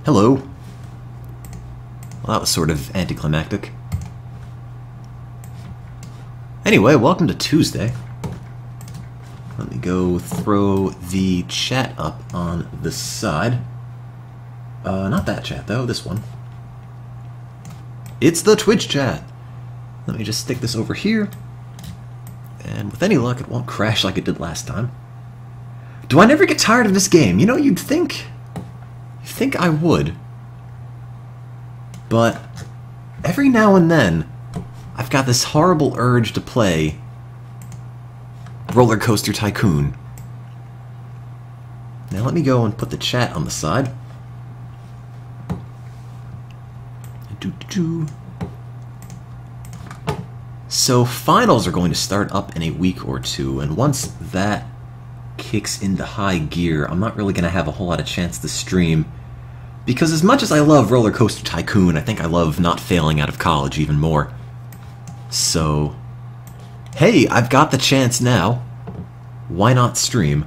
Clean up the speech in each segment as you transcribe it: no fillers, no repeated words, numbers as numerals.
Hello. Well, that was sort of anticlimactic. Anyway, welcome to Tuesday. Let me go throw the chat up on the side. Not that chat, though. This one. It's the Twitch chat. Let me just stick this over here. And with any luck, it won't crash like it did last time. Do I never get tired of this game? You know, you'd think I would. But every now and then, I've got this horrible urge to play Roller Coaster Tycoon. Now let me go and put the chat on the side. So finals are going to start up in a week or two, and once that kicks into high gear, I'm not really going to have a whole lot of chance to stream. Because as much as I love Roller Coaster Tycoon, I think I love not failing out of college even more. So, hey, I've got the chance now. Why not stream?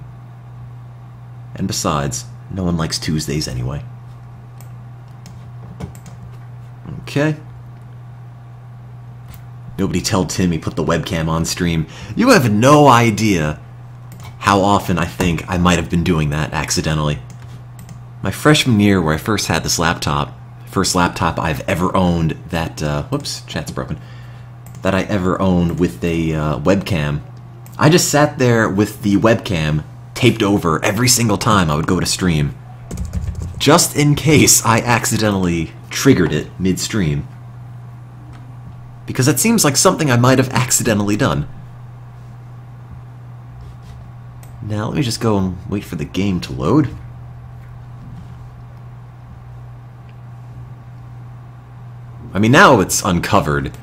And besides, no one likes Tuesdays anyway. Okay. Nobody tell Tim he put the webcam on stream. You have no idea how often I think I might have been doing that accidentally. My freshman year, where I first had this laptop, first laptop I've ever owned that, whoops, chat's broken, that I ever owned with a webcam, I just sat there with the webcam taped over every single time I would go to stream, just in case I accidentally triggered it mid-stream. Because that seems like something I might have accidentally done. Now let me just go and wait for the game to load. I mean, now it's uncovered.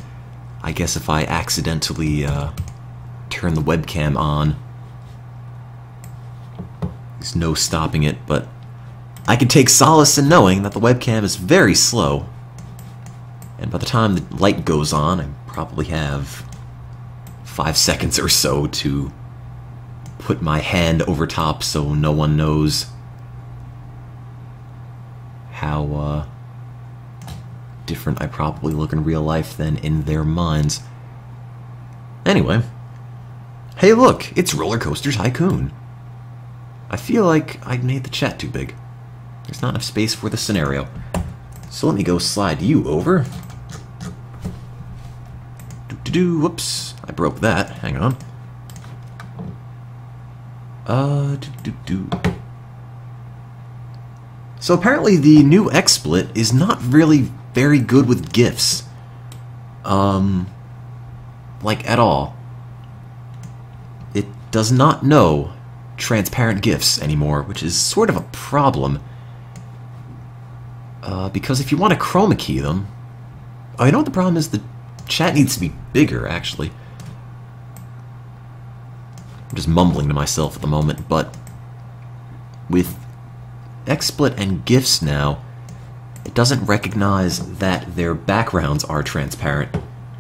I guess if I accidentally turn the webcam on, there's no stopping it, but I can take solace in knowing that the webcam is very slow. And by the time the light goes on, I probably have 5 seconds or so to put my hand over top so no one knows how different I probably look in real life than in their minds. Anyway, hey look, it's Roller Coaster Tycoon. I feel like I made the chat too big. There's not enough space for the scenario. So let me go slide you over. Whoops, I broke that. Hang on. So apparently the new XSplit is not really very good with GIFs. Like at all. It does not know transparent GIFs anymore, which is sort of a problem. Because if you want to chroma key them... Oh, you know what the problem is? The chat needs to be bigger, actually. I'm just mumbling to myself at the moment, but with XSplit and GIFs now, it doesn't recognize that their backgrounds are transparent.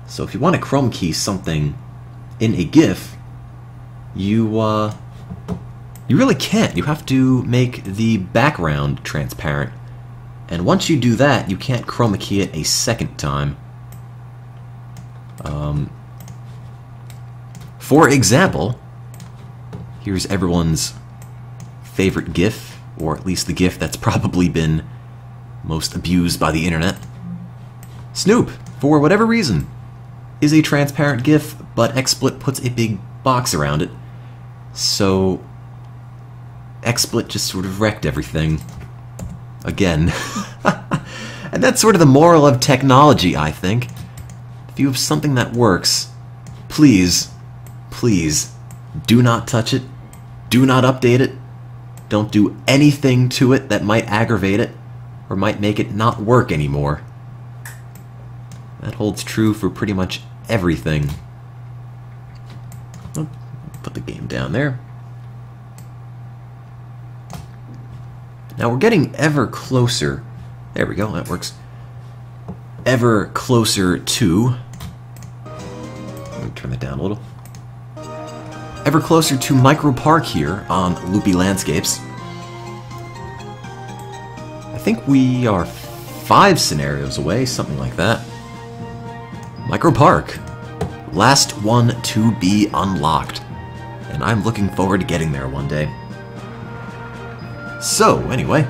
So if you want to chroma key something in a GIF, you really can't. You have to make the background transparent. And once you do that, you can't chroma key it a second time. For example, here's everyone's favorite GIF, or at least the GIF that's probably been most abused by the internet. Snoop, for whatever reason, is a transparent GIF, but XSplit puts a big box around it. So XSplit just sort of wrecked everything. Again. And that's sort of the moral of technology, I think. If you have something that works, please, please, do not touch it. Do not update it. Don't do anything to it that might aggravate it or might make it not work anymore. That holds true for pretty much everything. Oh, put the game down there. Now we're getting ever closer. There we go, that works. Ever closer to... Let me turn that down a little. Ever closer to Micro Park here on Loopy Landscapes. I think we are 5 scenarios away, something like that. Micro Park. Last one to be unlocked. And I'm looking forward to getting there one day. So, anyway.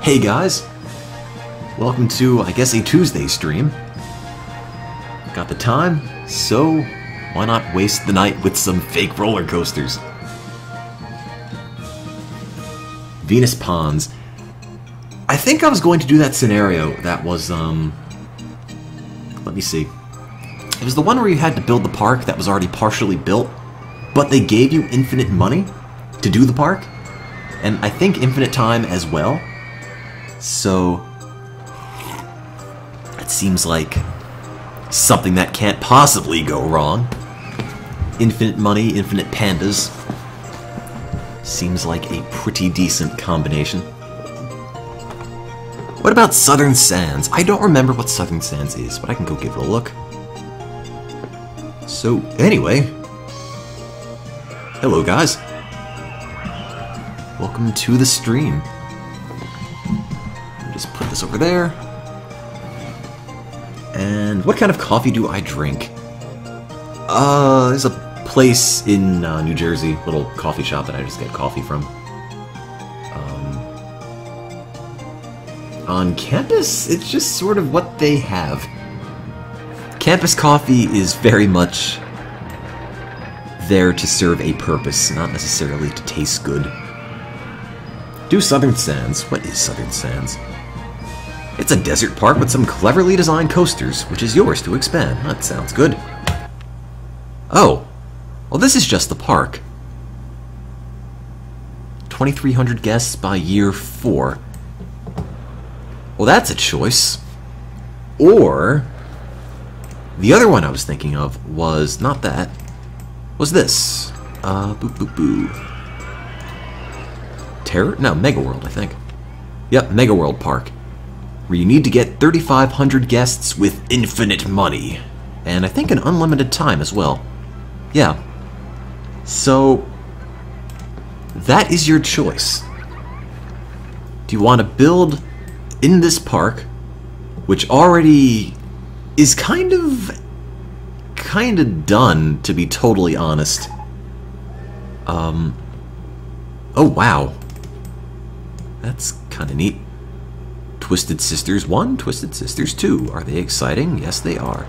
Hey guys. Welcome to, I guess, a Tuesday stream. Got the time, so why not waste the night with some fake roller coasters? Venus Ponds. I think I was going to do that scenario that was, let me see. It was the one where you had to build the park that was already partially built, but they gave you infinite money to do the park, and I think infinite time as well. So, it seems like something that can't possibly go wrong. Infinite money, infinite pandas. Seems like a pretty decent combination. What about Southern Sands? I don't remember what Southern Sands is, but I can go give it a look. So, anyway. Hello, guys. Welcome to the stream. Just put this over there. And what kind of coffee do I drink? There's a place in New Jersey, little coffee shop that I just get coffee from. On campus, it's just sort of what they have. Campus coffee is very much there to serve a purpose, not necessarily to taste good. Do Southern Sands. What is Southern Sands? It's a desert park with some cleverly designed coasters, which is yours to expand. That sounds good. Oh. Well, this is just the park. 2,300 guests by year 4. Well, that's a choice. Or, the other one I was thinking of was not that. Was this? Terror? No, Mega World, I think. Yep, Mega World Park. Where you need to get 3,500 guests with infinite money. And I think an unlimited time as well. Yeah. So, that is your choice. Do you want to build in this park, which already is kind of done, to be totally honest. Oh wow. That's kind of neat. Twisted Sisters 1, Twisted Sisters 2. Are they exciting? Yes, they are.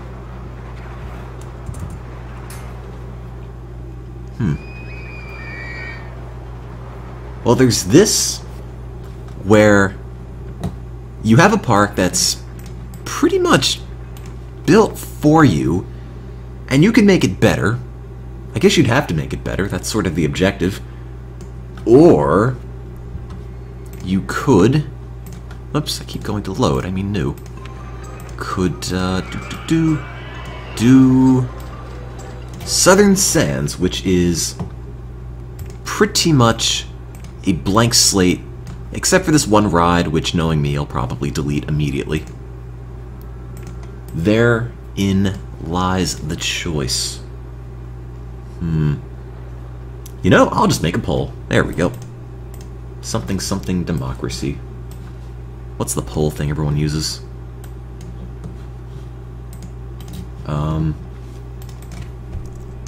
Well, there's this, where you have a park that's pretty much built for you, and you can make it better. I guess you'd have to make it better. That's sort of the objective. Or you could... Oops, I keep going to load. I mean new. Could do Southern Sands, which is pretty much a blank slate, except for this one ride, which, knowing me, I'll probably delete immediately. Therein lies the choice. You know, I'll just make a poll. There we go. Something something democracy. What's the poll thing everyone uses?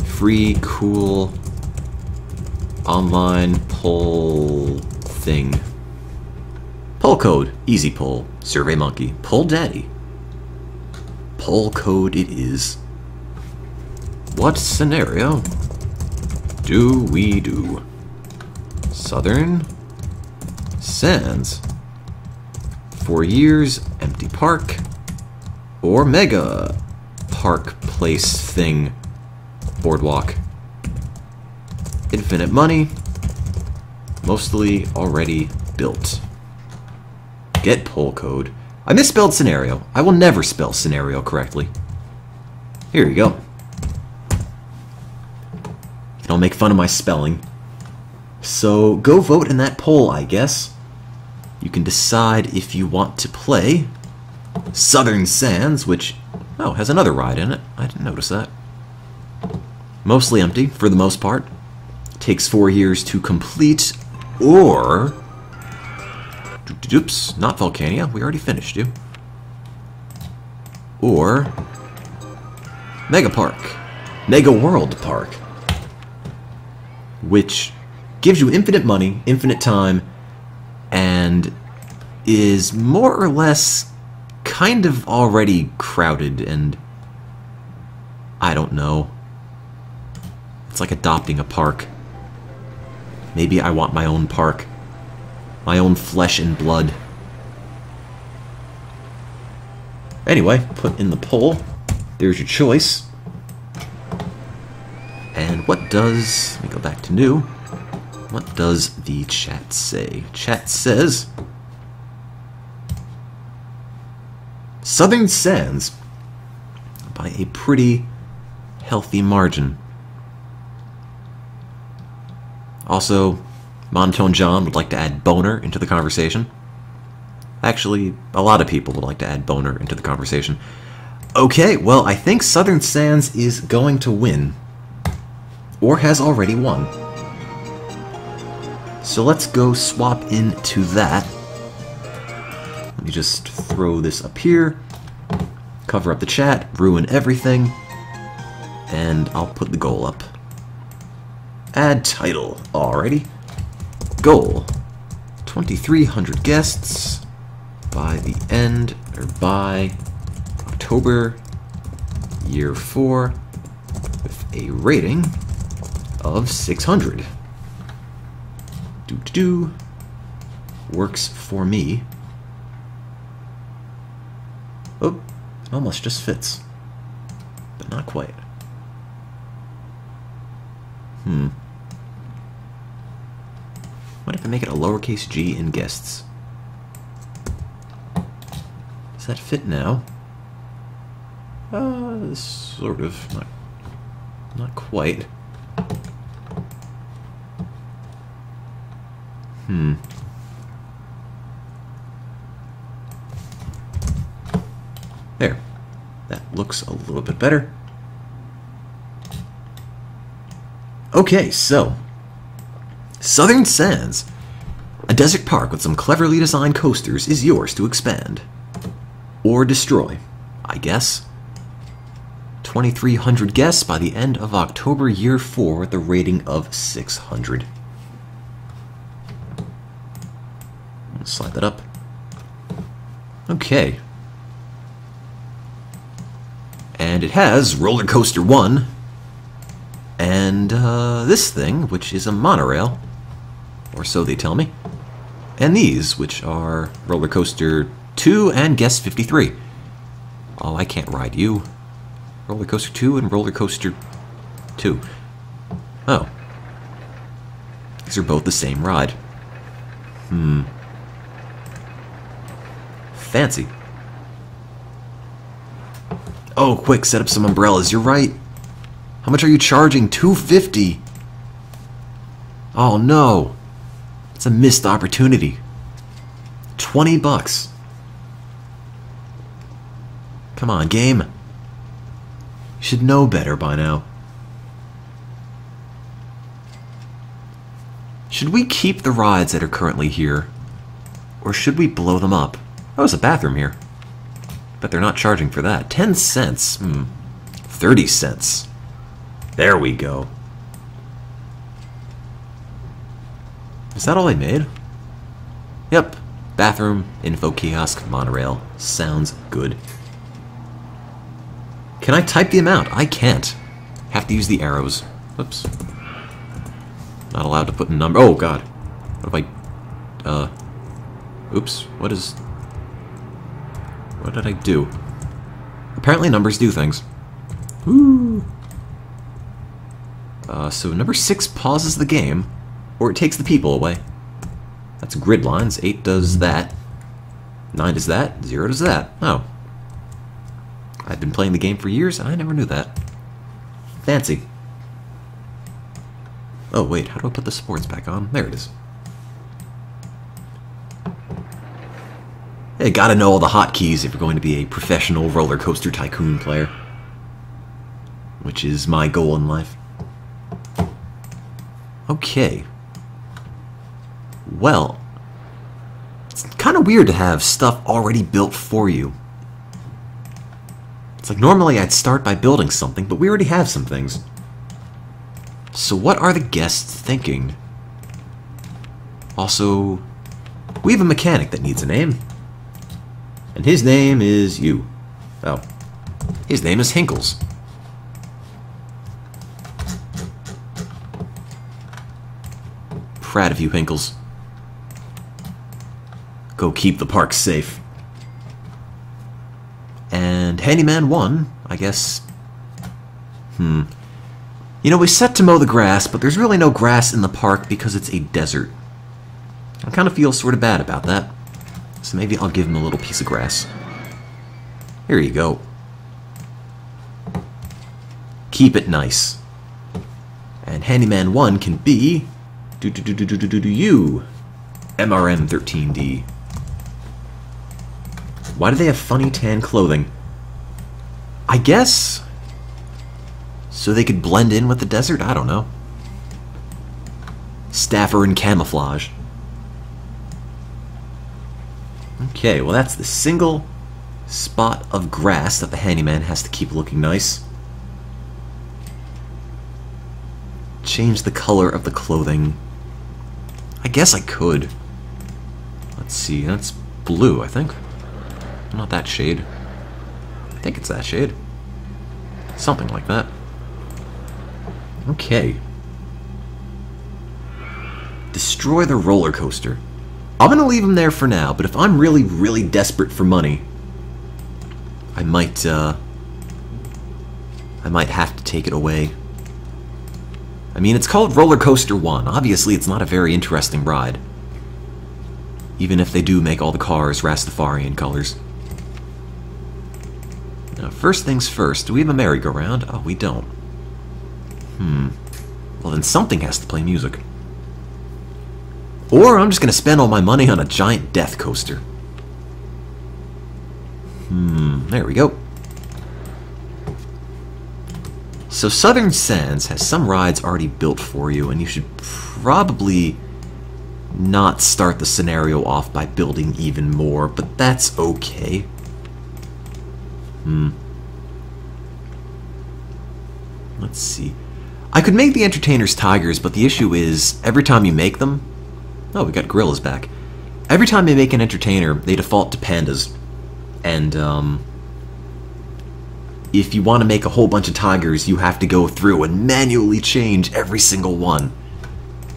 Free, cool, online poll thing. Poll code, easy poll, Survey Monkey, Poll Daddy. Poll code it is. What scenario do we do? Southern Sands. 4 years, empty park, or mega park place thing, boardwalk. Infinite money, mostly already built. Get poll code. I misspelled scenario. I will never spell scenario correctly. Here you go. You can all make fun of my spelling. So go vote in that poll, I guess. You can decide if you want to play Southern Sands, which, oh, has another ride in it. I didn't notice that. Mostly empty, for the most part. Takes 4 years to complete, or Oops, not Volcania. We already finished you. Or Mega Park. Mega World Park. Which gives you infinite money, infinite time, and is more or less kind of already crowded, and I don't know. It's like adopting a park. Maybe I want my own park. My own flesh and blood. Anyway, put in the poll. There's your choice. And what does... Let me go back to new. What does the chat say? Chat says... Southern Sands. By a pretty healthy margin. Also, Monotone John would like to add Boner into the conversation. Actually, a lot of people would like to add Boner into the conversation. Okay, well, I think Southern Sands is going to win. Or has already won. So let's go swap into that. Let me just throw this up here. Cover up the chat, ruin everything. And I'll put the goal up. Add title. Alrighty. Goal. 2,300 guests by the end, or by October year 4 with a rating of 600. Do-do-do. Works for me. Oh, it almost just fits. But not quite. What if I make it a lowercase g in guests? Does that fit now? Sort of. Not quite. There. That looks a little bit better. Okay, so Southern Sands, a desert park with some cleverly designed coasters, is yours to expand. Or destroy, I guess. 2,300 guests by the end of October year 4 with a rating of 600. Let's slide that up. Okay. And it has Roller Coaster 1. And this thing, which is a monorail, or so they tell me. And these, which are Roller Coaster 2 and Guest 53. Oh, I can't ride you. Roller Coaster 2 and Roller Coaster 2. Oh. These are both the same ride. Fancy. Oh, quick, set up some umbrellas. You're right. How much are you charging? $250. Oh no. It's a missed opportunity. $20. Come on, game. You should know better by now. Should we keep the rides that are currently here? Or should we blow them up? Oh, there's a bathroom here. But they're not charging for that. 10 cents. 30 cents. There we go. Is that all I made? Yep. Bathroom, info kiosk, monorail. Sounds good. Can I type the amount? I can't. Have to use the arrows. Oops. Not allowed to put a number. Oh, God. What if I... Oops. What did I do? Apparently numbers do things. Woo! So number 6 pauses the game, or it takes the people away. That's grid lines. 8 does that. 9 does that. 0 does that. Oh. I've been playing the game for years, and I never knew that. Fancy. Oh, wait. How do I put the sports back on? There it is. Hey, gotta know all the hotkeys if you're going to be a professional roller coaster tycoon player. Which is my goal in life. Okay. Well, it's kind kind of weird to have stuff already built for you. It's like normally I'd start by building something, but we already have some things. So what are the guests thinking? Also, we have a mechanic that needs a name. And his name is you. Oh. His name is Hinkles. Proud of you, Hinkles. Go keep the park safe. And Handyman 1, I guess. You know, we set to mow the grass, but there's really no grass in the park because it's a desert. I kind of feel sort of bad about that. So maybe I'll give him a little piece of grass. Here you go. Keep it nice. And Handyman 1 can be... you. MRM 13D. Why do they have funny tan clothing? I guess... so they could blend in with the desert? I don't know. Staffer in camouflage. Okay, well that's the single spot of grass that the handyman has to keep looking nice. Change the color of the clothing. I guess I could. Let's see, that's blue, I think. Not that shade. I think it's that shade. Something like that. Okay. Destroy the roller coaster. I'm gonna leave him there for now, but if I'm really, really desperate for money, I might have to take it away. I mean, it's called Roller Coaster 1. Obviously, it's not a very interesting ride. Even if they do make all the cars Rastafarian colors. Now, first things first, do we have a merry-go-round? Oh, we don't. Well, then something has to play music. Or I'm just going to spend all my money on a giant death coaster. There we go. So Southern Sands has some rides already built for you, and you should probably not start the scenario off by building even more, but that's okay. Let's see. I could make the entertainers tigers, but the issue is, every time you make them... Oh, we got gorillas back. Every time they make an entertainer, they default to pandas. And, if you want to make a whole bunch of tigers, you have to go through and manually change every single one.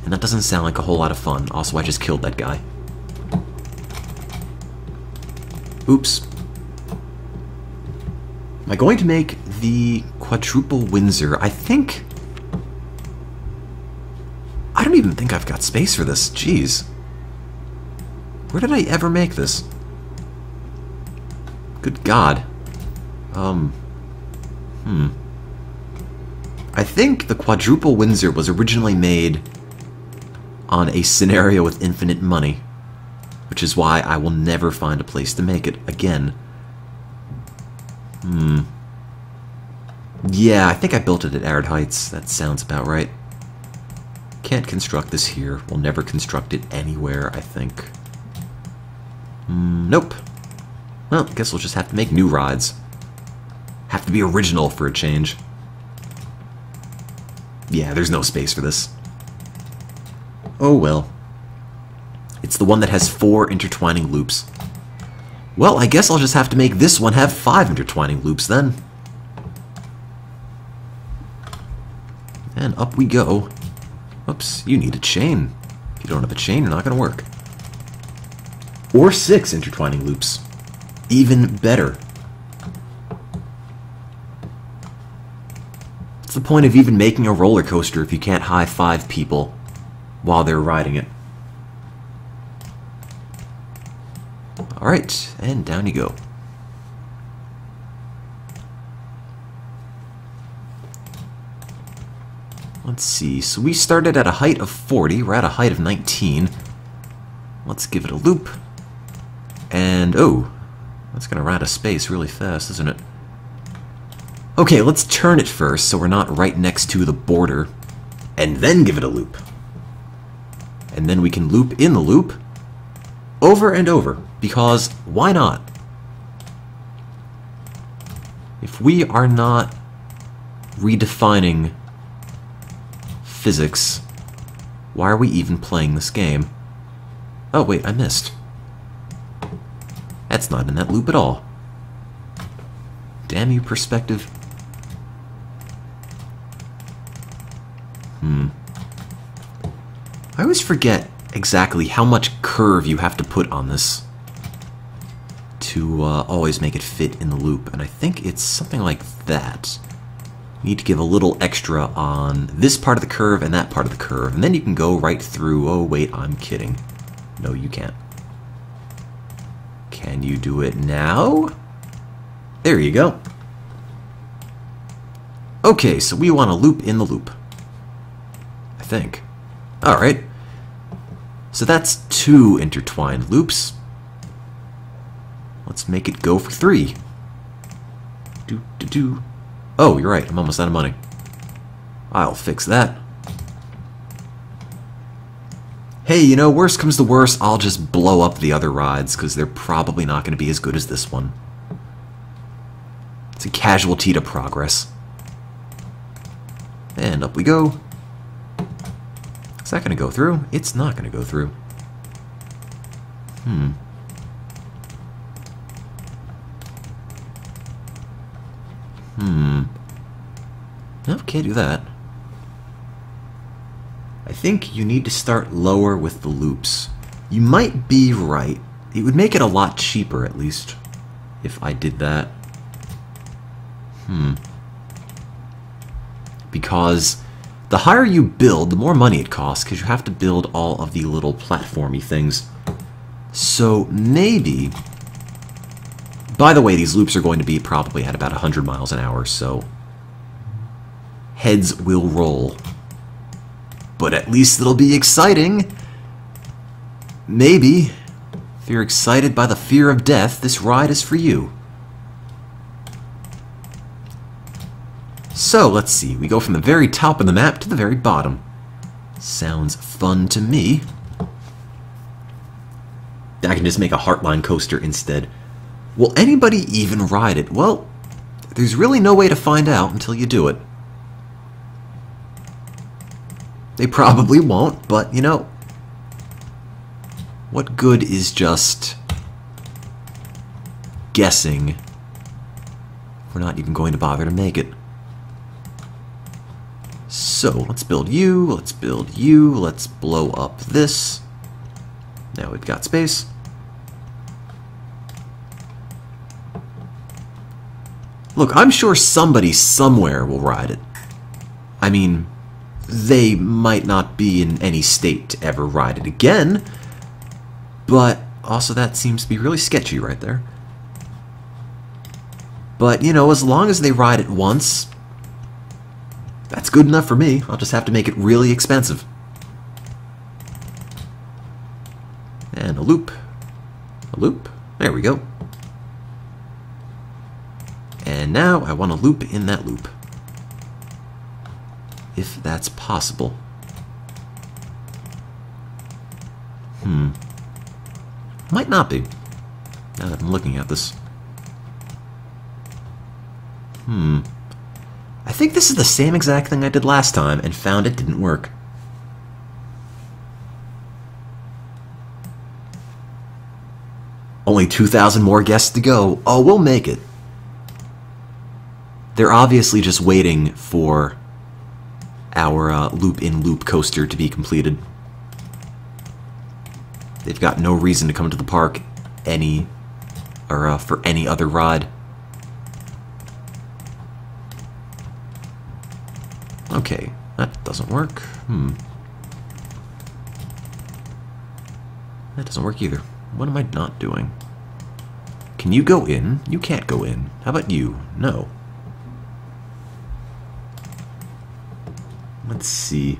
And that doesn't sound like a whole lot of fun. Also, I just killed that guy. Oops. Am I going to make the quadruple Windsor? I think... I don't even think I've got space for this. Jeez. Where did I ever make this? Good God. I think the quadruple Windsor was originally made on a scenario with infinite money, which is why I will never find a place to make it again. Yeah, I think I built it at Arid Heights. That sounds about right. Can't construct this here. We'll never construct it anywhere, I think. Nope. Well, I guess we'll just have to make new rides. Have to be original for a change. Yeah, there's no space for this. Oh well. It's the one that has 4 intertwining loops. Well, I guess I'll just have to make this one have 5 intertwining loops then. And up we go. Oops, you need a chain. If you don't have a chain, you're not going to work. Or 6 intertwining loops. Even better. What's the point of even making a roller coaster if you can't high-five people while they're riding it? Alright, and down you go. Let's see, so we started at a height of 40, we're at a height of 19. Let's give it a loop. And, oh, that's gonna run out of space really fast, isn't it? Okay, let's turn it first so we're not right next to the border, and then give it a loop. And then we can loop in the loop over and over. Because why not? If we are not redefining physics, why are we even playing this game? Oh wait, I missed. That's not in that loop at all. Damn you, perspective. I always forget exactly how much curve you have to put on this to always make it fit in the loop, and I think it's something like that. You need to give a little extra on this part of the curve and that part of the curve, and then you can go right through. Oh wait, I'm kidding. No, you can't. Can you do it now? There you go. Okay, so we want to loop in the loop, I think. Alright. So that's 2 intertwined loops. Let's make it go for 3. Oh, you're right, I'm almost out of money. I'll fix that. Hey, you know, worst comes to worst, I'll just blow up the other rides, because they're probably not going to be as good as this one. It's a casualty to progress. And up we go. Is that going to go through? It's not going to go through. No, can't do that. I think you need to start lower with the loops. You might be right. It would make it a lot cheaper, at least, if I did that. Because the higher you build, the more money it costs, because you have to build all of the little platformy things. So maybe... By the way, these loops are going to be probably at about 100 miles an hour, so heads will roll. But at least it'll be exciting. Maybe. If you're excited by the fear of death, this ride is for you. So, let's see. We go from the very top of the map to the very bottom. Sounds fun to me. I can just make a Heartline coaster instead. Will anybody even ride it? Well, there's really no way to find out until you do it. They probably won't, but, you know, what good is just guessing if we're not even going to bother to make it? So, let's build you, let's build you, let's blow up this. Now we've got space. Look, I'm sure somebody somewhere will ride it. I mean, they might not be in any state to ever ride it again, but also that seems to be really sketchy right there. But, you know, as long as they ride it once, that's good enough for me. I'll just have to make it really expensive. And a loop. A loop. There we go. And now I want to loop in that loop. If that's possible. Might not be. Now that I'm looking at this. I think this is the same exact thing I did last time and found it didn't work. Only 2,000 more guests to go. Oh, we'll make it. They're obviously just waiting for our loop-in-loop coaster to be completed. They've got no reason to come to the park for any other ride. Okay, that doesn't work. That doesn't work either. What am I not doing? Can you go in? You can't go in. How about you? No. Let's see.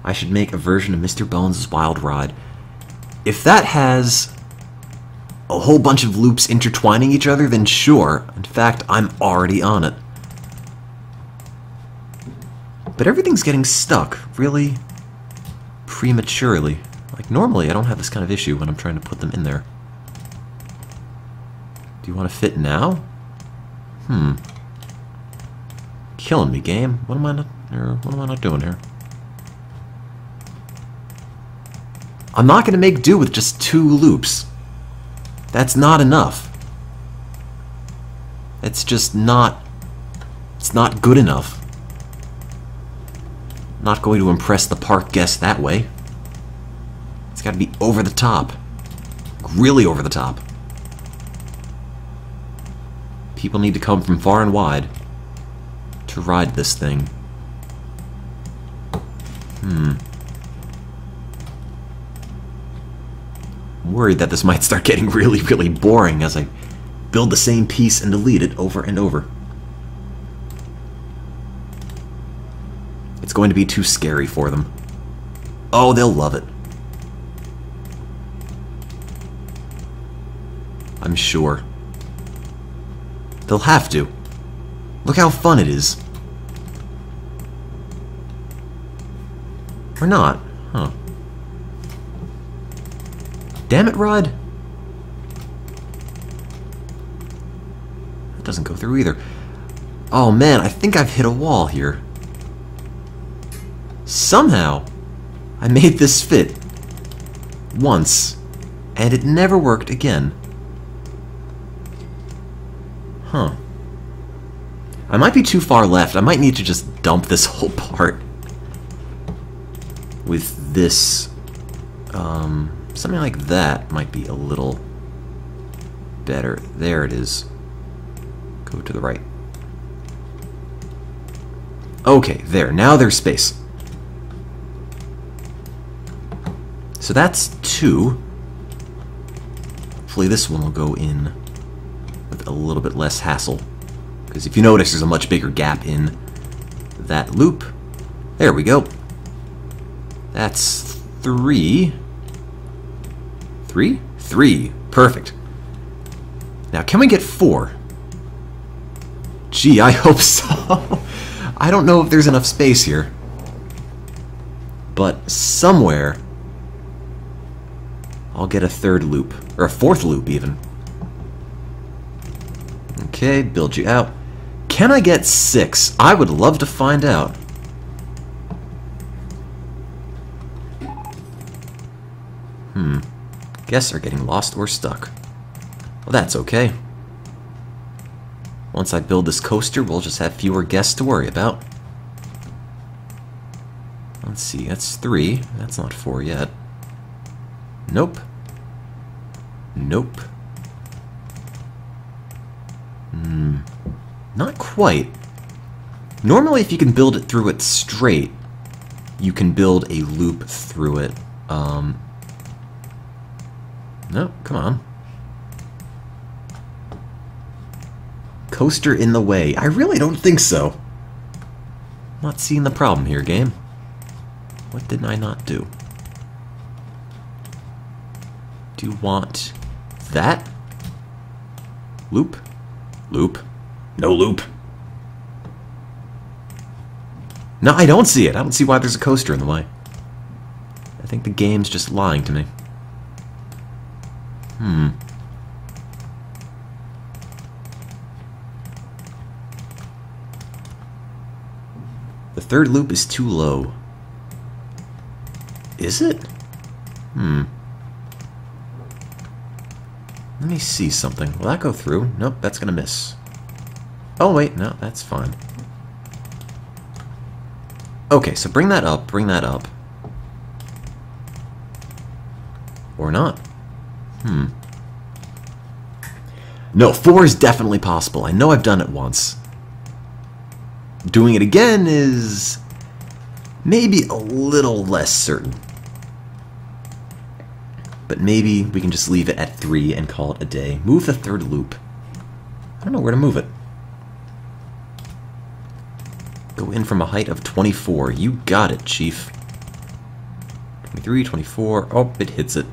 I should make a version of Mr. Bones' Wild Ride. If that has a whole bunch of loops intertwining each other, then sure. In fact, I'm already on it. But everything's getting stuck. Really? prematurely. Like, normally I don't have this kind of issue when I'm trying to put them in there. Do you want to fit now? Killing me, game. What am I not doing here? I'm not going to make do with just 2 loops. That's not enough. It's just not... It's not good enough. I'm not going to impress the park guests that way. It's got to be over the top. Really over the top. People need to come from far and wide to ride this thing. I'm worried that this might start getting really, really boring as I build the same piece and delete it over and over. It's going to be too scary for them. Oh, they'll love it. I'm sure. They'll have to. Look how fun it is. Or not. Huh. Damn it, Rod. That doesn't go through either. Oh man, I think I've hit a wall here. Somehow, I made this fit once, and it never worked again. Huh. I might be too far left. I might need to just dump this whole part with this. Something like that might be a little better. There it is. Go to the right. Okay, there. Now there's space. So that's 2. Hopefully this one will go in with a little bit less hassle. Because if you notice, there's a much bigger gap in that loop. There we go. That's 3. 3? 3. Perfect. Now, can we get 4? Gee, I hope so. I don't know if there's enough space here. But somewhere, I'll get a 3rd loop. Or a 4th loop, even. Okay, build you out. Can I get 6? I would love to find out. Guests are getting lost or stuck. Well, that's okay. Once I build this coaster, we'll just have fewer guests to worry about. Let's see, that's 3. That's not 4 yet. Nope. Nope. Not quite. Normally, if you can build it through it straight, you can build a loop through it. No, come on. Coaster in the way. I really don't think so. Not seeing the problem here, game. What did I not do? Do you want that? Loop? Loop? No loop. No, I don't see it. I don't see why there's a coaster in the way. I think the game's just lying to me. The 3rd loop is too low. Is it? Let me see something. Will that go through? Nope, that's gonna miss. Oh wait, no, that's fine. Okay, so bring that up, bring that up. Or not. No, 4 is definitely possible. I know I've done it once. Doing it again is maybe a little less certain. But maybe we can just leave it at 3 and call it a day. Move the 3rd loop. I don't know where to move it. Go in from a height of 24. You got it, Chief. 23, 24. Oh, it hits it.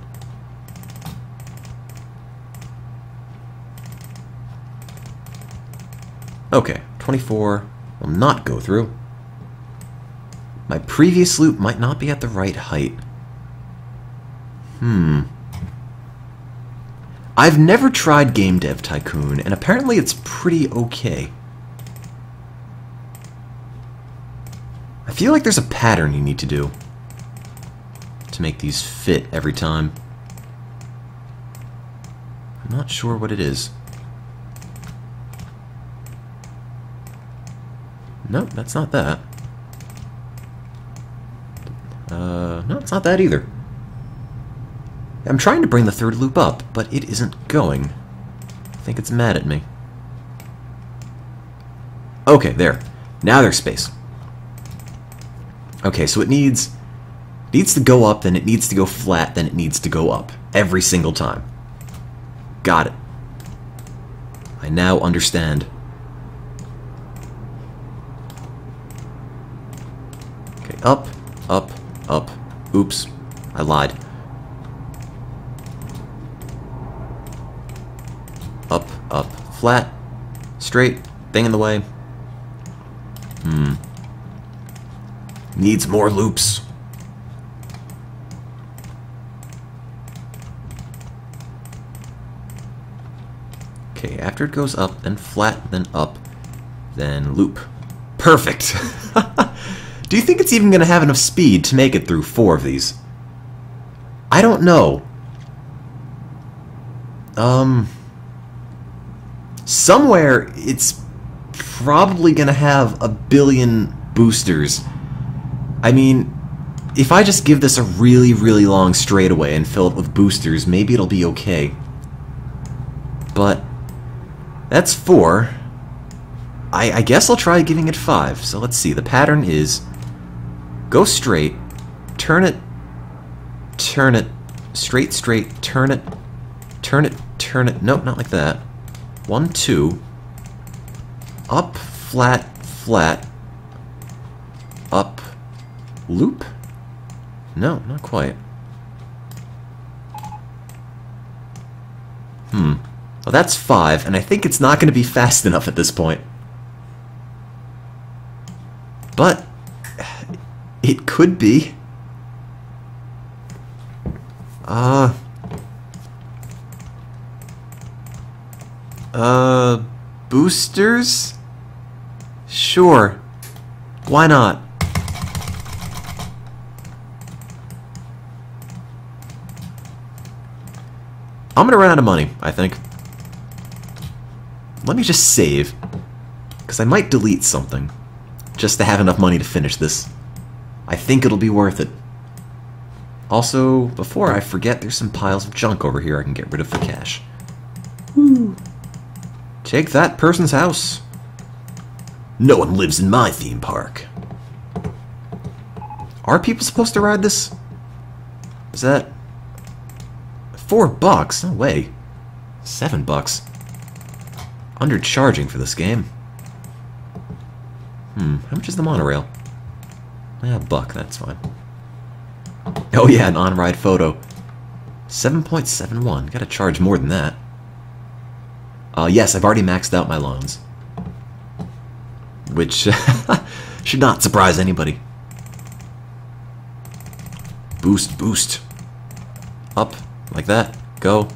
Okay, 24 will not go through. My previous loop might not be at the right height. I've never tried Game Dev Tycoon, and apparently it's pretty okay. I feel like there's a pattern you need to do to make these fit every time. I'm not sure what it is. Nope, that's not that. No, it's not that either. I'm trying to bring the third loop up, but it isn't going. I think it's mad at me. Okay, there. Now there's space. Okay, so it needs to go up, then it needs to go flat, then it needs to go up. Every single time. Got it. I now understand. Okay, up, up, up. Oops, I lied. Up, up, flat, straight, thing in the way. Needs more loops. Okay, after it goes up, then flat, then up, then loop. Perfect! Do you think it's even going to have enough speed to make it through 4 of these? I don't know. Somewhere it's probably going to have a billion boosters. I mean, if I just give this a really, really long straightaway and fill it with boosters, maybe it'll be okay. But that's 4. I guess I'll try giving it 5. So let's see. The pattern is go straight, turn it, straight, straight, turn it, turn it, turn it. Nope, not like that. 1, 2, up, flat, flat, up, loop? No, not quite. Well, that's 5, and I think it's not going to be fast enough at this point. But it could be. Boosters? Sure. Why not? I'm gonna run out of money, I think. Let me just save, because I might delete something, just to have enough money to finish this. I think it'll be worth it. Also, before I forget, there's some piles of junk over here I can get rid of for cash. Woo. Take that person's house. No one lives in my theme park. Are people supposed to ride this? Is that $4? No way. $7. Undercharging for this game. How much is the monorail? Yeah, $1, that's fine. Oh yeah, an on-ride photo. 7.71. Gotta charge more than that. Yes, I've already maxed out my loans. Which should not surprise anybody. Boost, boost. Up, like that. Go.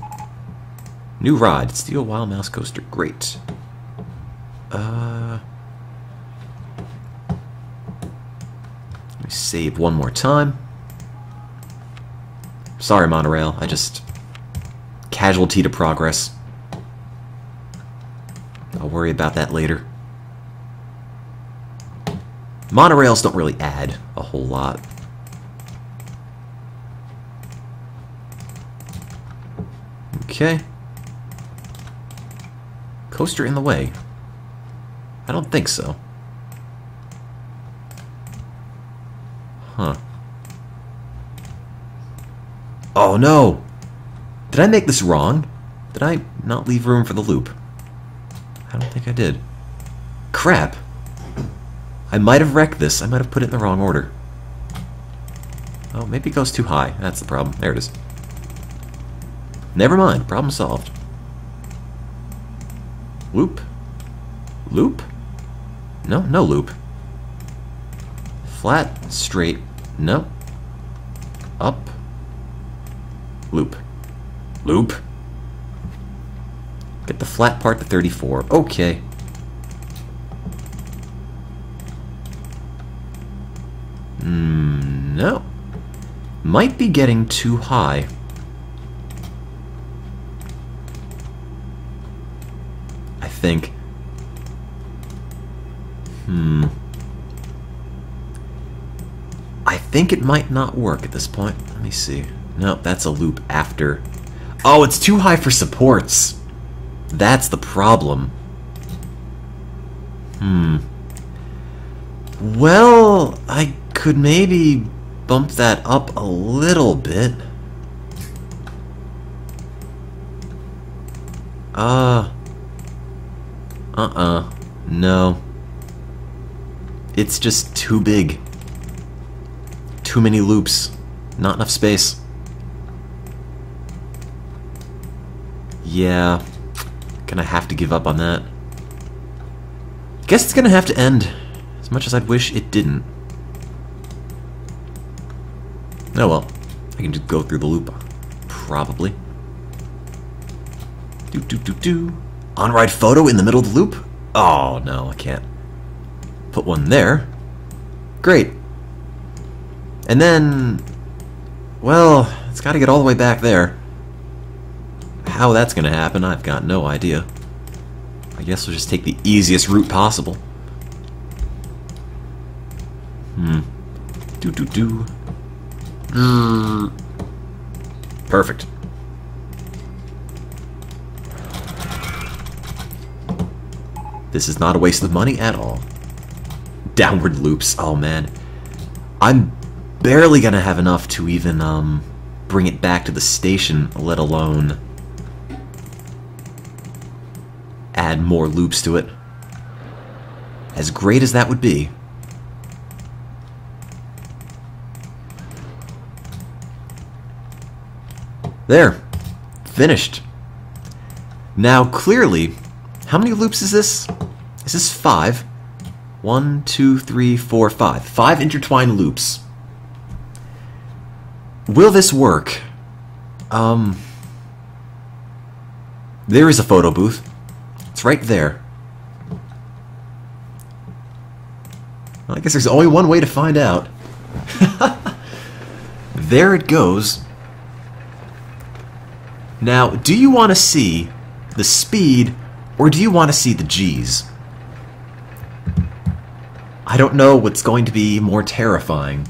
New ride. Steel Wild Mouse Coaster. Great. Let me save one more time. Sorry, monorail. I just... casualty to progress. I'll worry about that later. Monorails don't really add a whole lot. Okay. Coaster in the way? I don't think so. Huh. Oh no! Did I make this wrong? Did I not leave room for the loop? I don't think I did. Crap! I might have wrecked this. I might have put it in the wrong order. Oh, maybe it goes too high. That's the problem. There it is. Never mind. Problem solved. Loop? Loop? No, no loop. Flat, straight, no. Up. Loop. Loop. Get the flat part to 34. Okay. No. Might be getting too high. I think. I think it might not work at this point. Let me see. No, that's a loop after. Oh, it's too high for supports. That's the problem. Well, I could maybe bump that up a little bit. No. It's just too big. Too many loops. Not enough space. Yeah. Gonna have to give up on that. Guess it's gonna have to end. As much as I'd wish it didn't. Oh well. I can just go through the loop. Probably. On-ride photo in the middle of the loop? Oh, no, I can't. Put one there. Great. And then... well, it's got to get all the way back there. How that's going to happen, I've got no idea. I guess we'll just take the easiest route possible. Perfect. This is not a waste of money at all. Downward loops, oh man. I'm barely gonna have enough to even bring it back to the station, let alone add more loops to it. As great as that would be. There. Finished. Now, clearly, how many loops is this? Is this 5? 1, 2, 3, 4, 5. 5 intertwined loops. Will this work? There is a photo booth. It's right there. Well, I guess there's only one way to find out. There it goes. Now, do you want to see the speed, or do you want to see the G's? I don't know what's going to be more terrifying.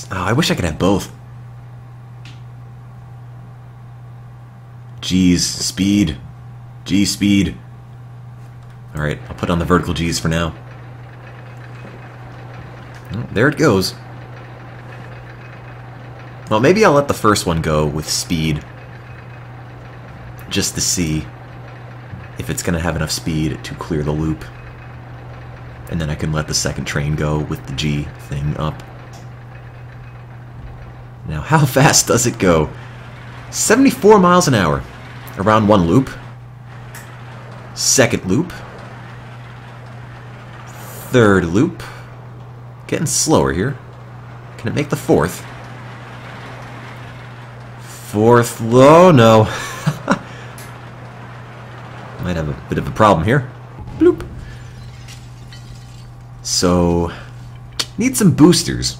Oh, I wish I could have both. G's, speed. G, speed. Alright, I'll put on the vertical G's for now. Oh, there it goes. Well, maybe I'll let the first one go with speed. Just to see if it's going to have enough speed to clear the loop. And then I can let the second train go with the G thing up. Now, how fast does it go? 74 miles an hour. Around one loop. Second loop. Third loop. Getting slower here. Can it make the fourth? Fourth low? No. Might have a bit of a problem here. Bloop. So, need some boosters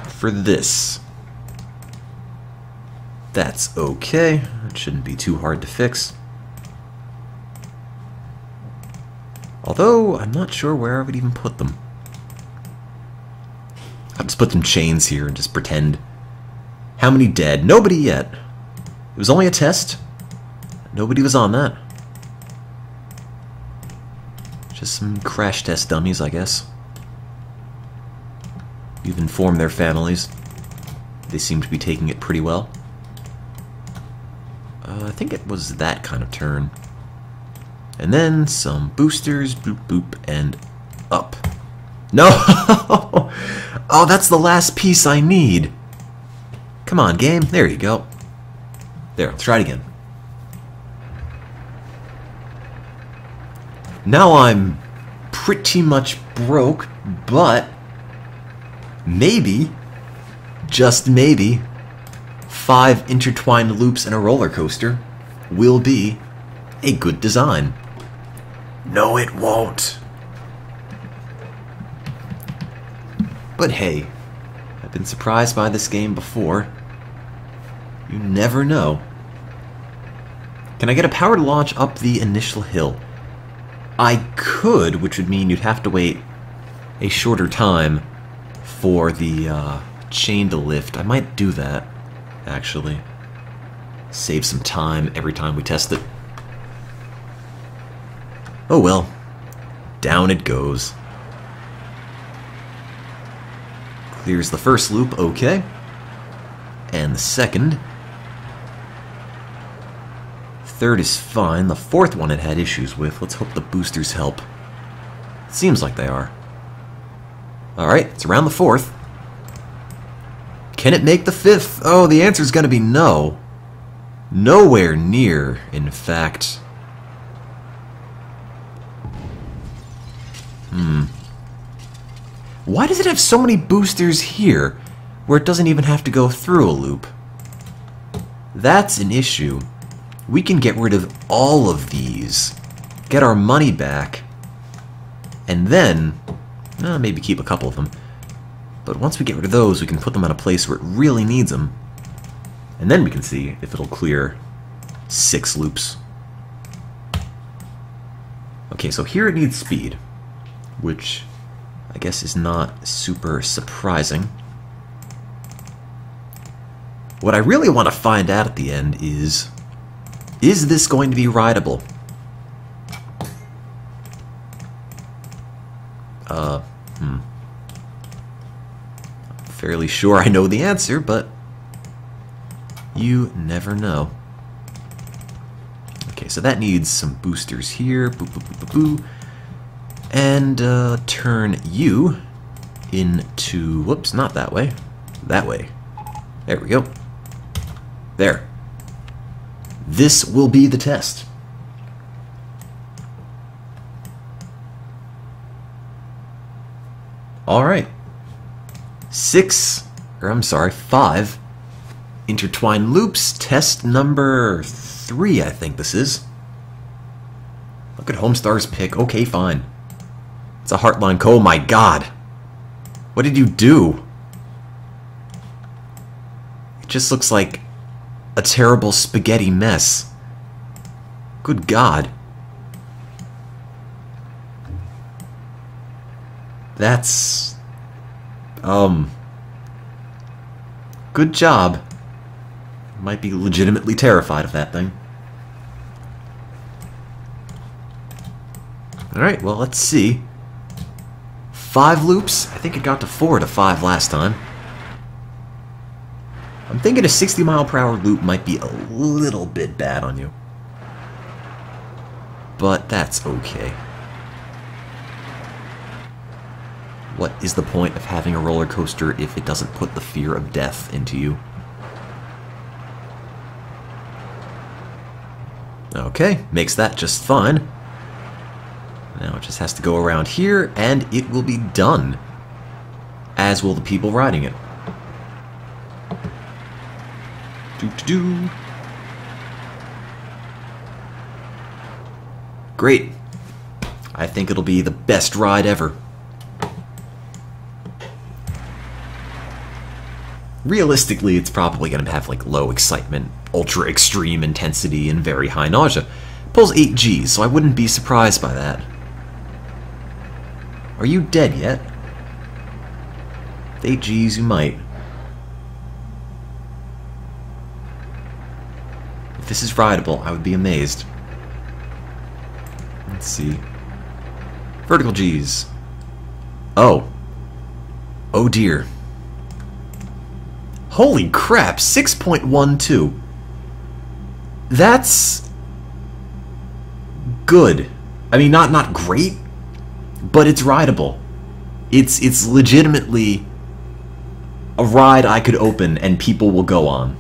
for this. That's okay. It shouldn't be too hard to fix. Although, I'm not sure where I would even put them. I'll just put some chains here and just pretend. How many dead? Nobody yet. It was only a test. Nobody was on that. Just some crash test dummies, I guess. You've informed their families. They seem to be taking it pretty well. I think it was that kind of turn. And then some boosters, boop, boop, and up. No! Oh, that's the last piece I need. Come on, game. There you go. There, let's try it again. Now I'm pretty much broke, but maybe, just maybe, 5 intertwined loops in a roller coaster will be a good design. No, it won't. But hey, I've been surprised by this game before. You never know. Can I get a powered launch up the initial hill? I could, which would mean you'd have to wait a shorter time for the chain to lift. I might do that, actually. Save some time every time we test it. Oh well. Down it goes. Clears the first loop, okay. And the second. Third is fine. The fourth one it had issues with. Let's hope the boosters help. It seems like they are. Alright, it's around the fourth. Can it make the fifth? Oh, the answer's gonna be no. Nowhere near, in fact. Why does it have so many boosters here, where it doesn't even have to go through a loop? That's an issue. We can get rid of all of these, get our money back, and then, maybe keep a couple of them. But once we get rid of those, we can put them in a place where it really needs them. And then we can see if it'll clear 6 loops. Okay, so here it needs speed, which I guess is not super surprising. What I really want to find out at the end is this going to be rideable? I'm fairly sure I know the answer, but you never know. Okay, so that needs some boosters here. Boo, boo, boo, boo, boo. And turn you into, whoops, not that way. That way. There we go. There. This will be the test. Alright. 5 intertwined loops. Test number 3, I think this is. Look at Homestar's pick. Okay, fine. It's a Heartline Co. Oh my god. What did you do? It just looks like a terrible spaghetti mess. Good god. That's... good job. Might be legitimately terrified of that thing. Alright, well, let's see. 5 loops. I think it got to 4 to 5 last time. I'm thinking a 60 mile per hour loop might be a little bit bad on you. But that's okay. What is the point of having a roller coaster if it doesn't put the fear of death into you? Okay, makes that just fine. Now it just has to go around here, and it will be done. As will the people riding it. Doo-doo-doo. Great. I think it'll be the best ride ever. Realistically, it's probably going to have like low excitement, ultra extreme intensity, and very high nausea. It pulls 8 Gs, so I wouldn't be surprised by that. Are you dead yet? With 8 Gs, you might. If this is rideable, I would be amazed. Let's see. Vertical Gs. Oh. Oh dear. Holy crap, 6.12. That's good. I mean, not great, but it's rideable. It's legitimately a ride I could open and people will go on.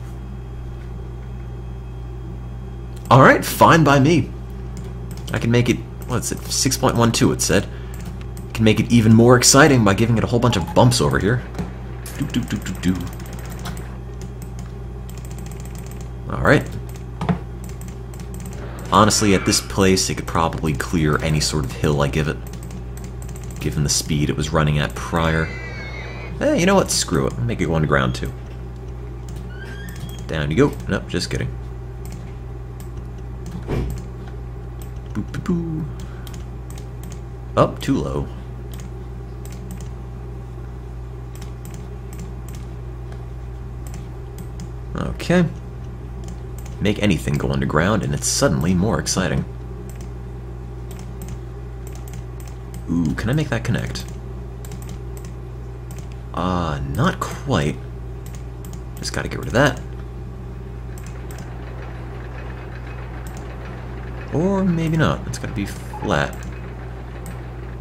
Alright, fine by me. I can make it, what's it, 6.12 it said. I can make it even more exciting by giving it a whole bunch of bumps over here. Do. Alright. Honestly, at this place, it could probably clear any sort of hill I give it, given the speed it was running at prior. You know what? Screw it. Make it go underground, too. Down you go. Nope, just kidding. Boop, boop, boop. Up, too low. Okay. Make anything go underground, and it's suddenly more exciting. Ooh, can I make that connect? Not quite. Just gotta get rid of that. Or maybe not. It's gotta be flat.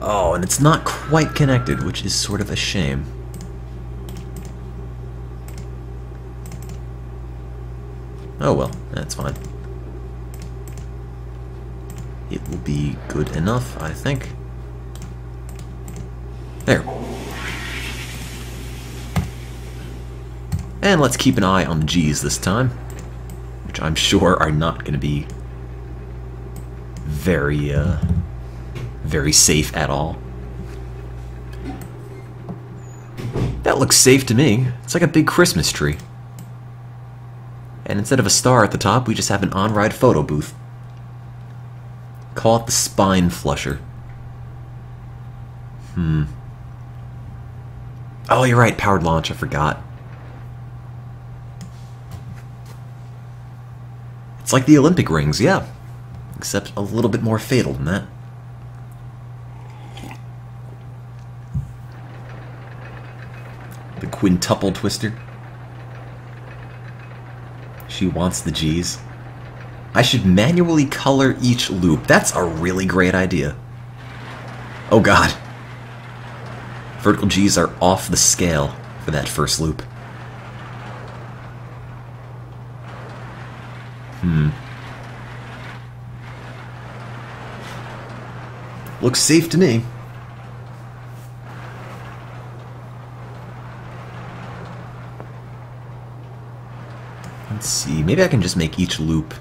Oh, and it's not quite connected, which is sort of a shame. Oh well, that's fine. It will be good enough, I think. There. And let's keep an eye on the G's this time, which I'm sure are not going to be very safe at all. That looks safe to me. It's like a big Christmas tree. And instead of a star at the top, we just have an on-ride photo booth. Call it the spine flusher. Oh, you're right, powered launch, I forgot. It's like the Olympic rings, yeah. Except a little bit more fatal than that. The quintuple twister. She wants the G's. I should manually color each loop. That's a really great idea. Oh god. Vertical G's are off the scale for that first loop. Looks safe to me. Let's see, maybe I can just make each loop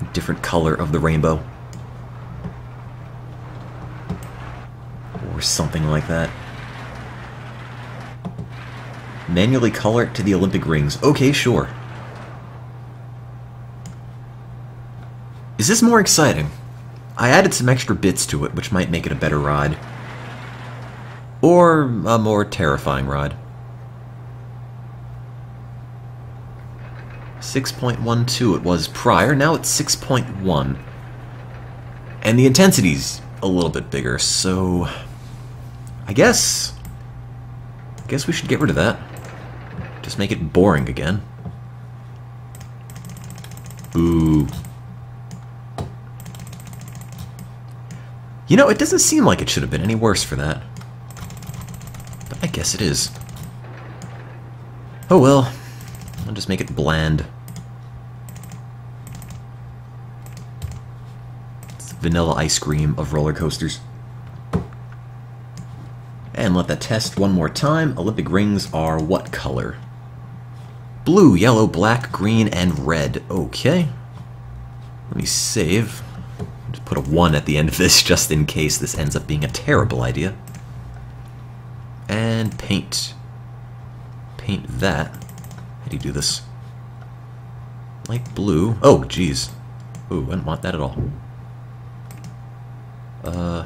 a different color of the rainbow. Or something like that. Manually color it to the Olympic rings. Okay, sure. Is this more exciting? I added some extra bits to it, which might make it a better ride. Or a more terrifying ride. 6.12 it was prior, now it's 6.1. And the intensity's a little bit bigger, so I guess we should get rid of that. Just make it boring again. Ooh. You know, it doesn't seem like it should have been any worse for that. But I guess it is. Oh well. I'll just make it bland. It's vanilla ice cream of roller coasters. And let that test one more time. Olympic rings are what color? Blue, yellow, black, green, and red. Okay. Let me save. Just put a 1 at the end of this just in case this ends up being a terrible idea. And paint. Paint that. How do you do this? Light blue. Oh, geez. Ooh, I didn't want that at all. I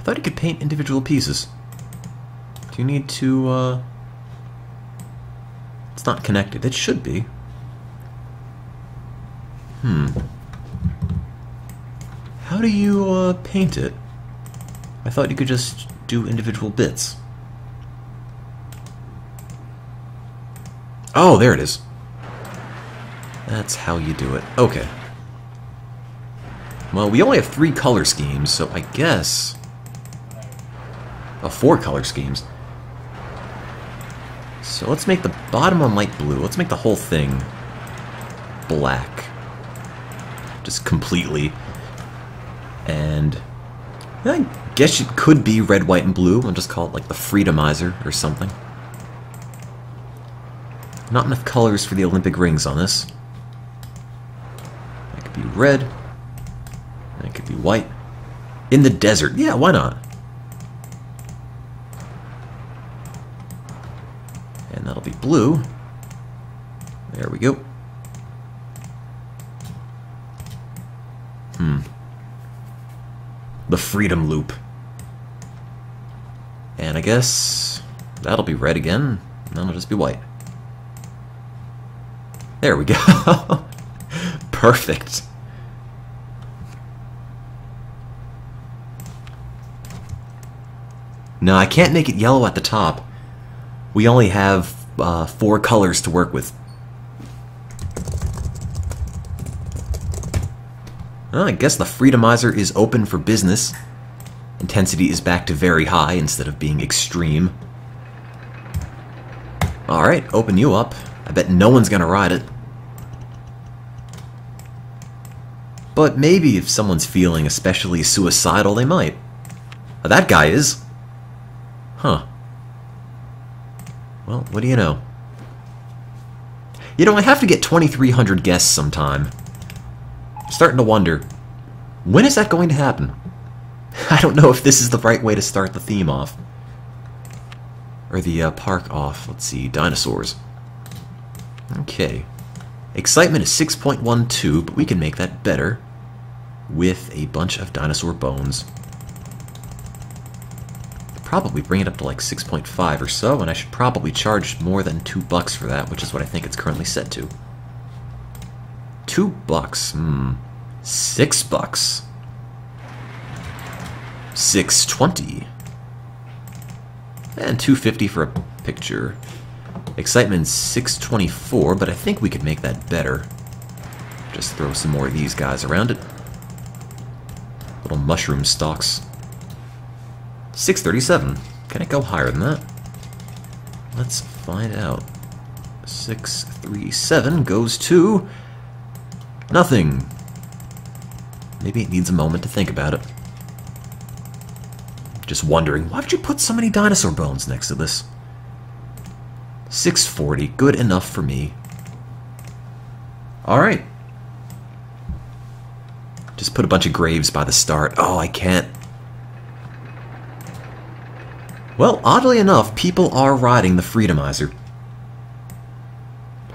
thought you could paint individual pieces. Do you need to, It's not connected. It should be. How do you, paint it? I thought you could just do individual bits. Oh, there it is. That's how you do it. Okay. Well, we only have 3 color schemes, so I guess... Oh, 4 color schemes. So let's make the bottom one light blue. Let's make the whole thing black. Just completely. And Guess it could be red, white, and blue. I'll just call it like the Freedomizer or something. Not enough colors for the Olympic rings on this. That could be red. That could be white. In the desert. Yeah, why not? And that'll be blue. There we go. The Freedom Loop. And I guess that'll be red again, and then it'll just be white. There we go. Perfect. No, I can't make it yellow at the top. We only have 4 colors to work with. Well, I guess the Freedomizer is open for business. Intensity is back to very high instead of being extreme. Alright, open you up. I bet no one's gonna ride it. But maybe if someone's feeling especially suicidal, they might. That guy is. Huh. Well, what do you know? You know, I have to get 2,300 guests sometime. I'm starting to wonder, when is that going to happen? I don't know if this is the right way to start the theme off. Or the park off. Let's see, dinosaurs. Okay. Excitement is 6.12, but we can make that better with a bunch of dinosaur bones. Probably bring it up to like 6.5 or so, and I should probably charge more than $2 for that, which is what I think it's currently set to. $2. $6. $6.20. And $2.50 for a picture. Excitement's $6.24, but I think we could make that better. Just throw some more of these guys around it. Little mushroom stalks. $6.37. Can it go higher than that? Let's find out. $6.37 goes to nothing. Maybe it needs a moment to think about it. Just wondering, why would you put so many dinosaur bones next to this? $6.40, good enough for me. Alright. Just put a bunch of graves by the start. Oh, I can't. Well, oddly enough, people are riding the Freedomizer.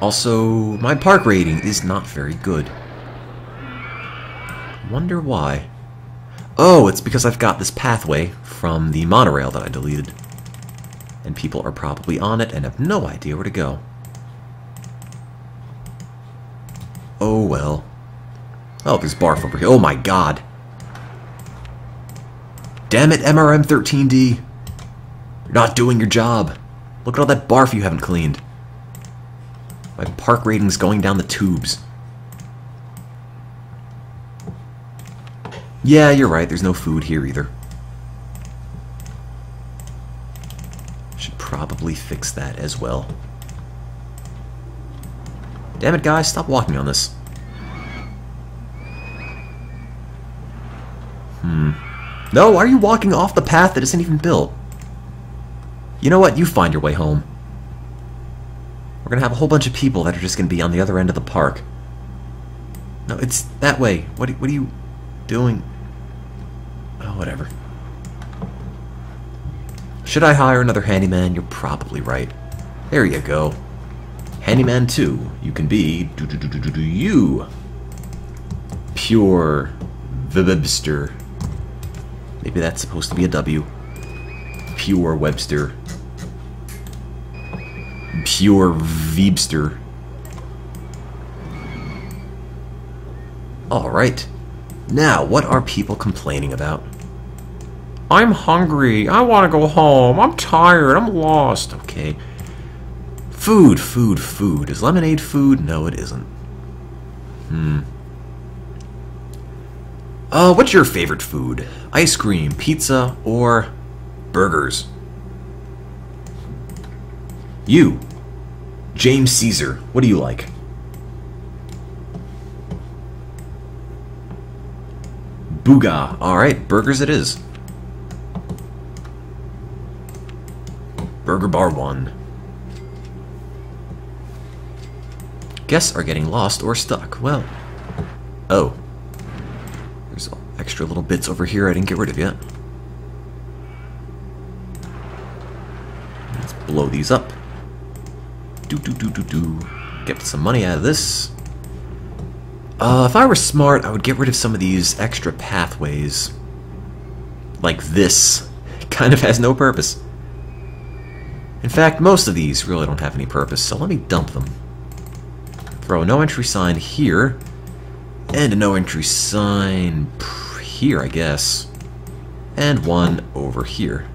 Also, my park rating is not very good. Wonder why. Oh, it's because I've got this pathway from the monorail that I deleted. And people are probably on it and have no idea where to go. Oh well. Oh, there's barf over here. Oh my god. Damn it, MRM13D. You're not doing your job. Look at all that barf you haven't cleaned. My park rating's going down the tubes. Yeah, you're right. There's no food here either. Should probably fix that as well. Damn it, guys. Stop walking on this. No, why are you walking off the path that isn't even built? You know what? You find your way home. We're gonna have a whole bunch of people that are just gonna be on the other end of the park. No, it's that way. What are you doing? Oh, whatever. Should I hire another handyman? You're probably right. There you go. Handyman 2. You can be you. Pure Webster. Maybe that's supposed to be a W. Pure Webster. Pure Weebster. Alright. Now, what are people complaining about? I'm hungry. I want to go home. I'm tired. I'm lost. Okay. Food, food, food. Is lemonade food? No, it isn't. What's your favorite food? Ice cream, pizza, or burgers? You. James Caesar. What do you like? Booga. Alright, burgers it is. Burger Bar 1. Guests are getting lost or stuck. Well, oh. There's extra little bits over here I didn't get rid of yet. Let's blow these up. Get some money out of this. If I were smart, I would get rid of some of these extra pathways. Like this. It kind of has no purpose. In fact, most of these really don't have any purpose, so let me dump them. Throw a no entry sign here, and a no entry sign here, I guess. And one over here.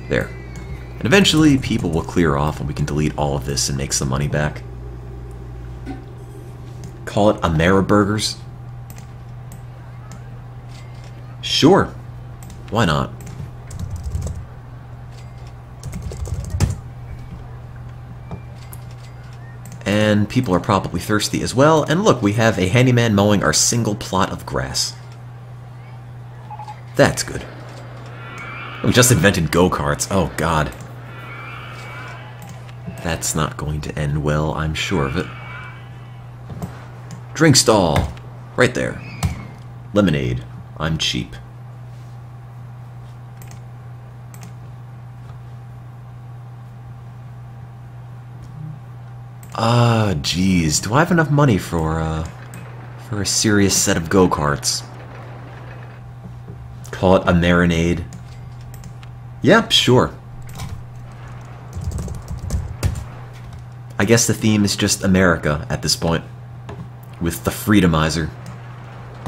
There. And eventually, people will clear off and we can delete all of this and make some money back. Call it Ameriburgers? Sure. Why not? And people are probably thirsty as well. And look, we have a handyman mowing our single plot of grass. That's good. We just invented go-karts. Oh, God. That's not going to end well, I'm sure of it. Drink stall. Right there. Lemonade. I'm cheap. Geez. Do I have enough money for a serious set of go-karts? Call it a marinade. Yep, sure. I guess the theme is just America at this point. With the Freedomizer.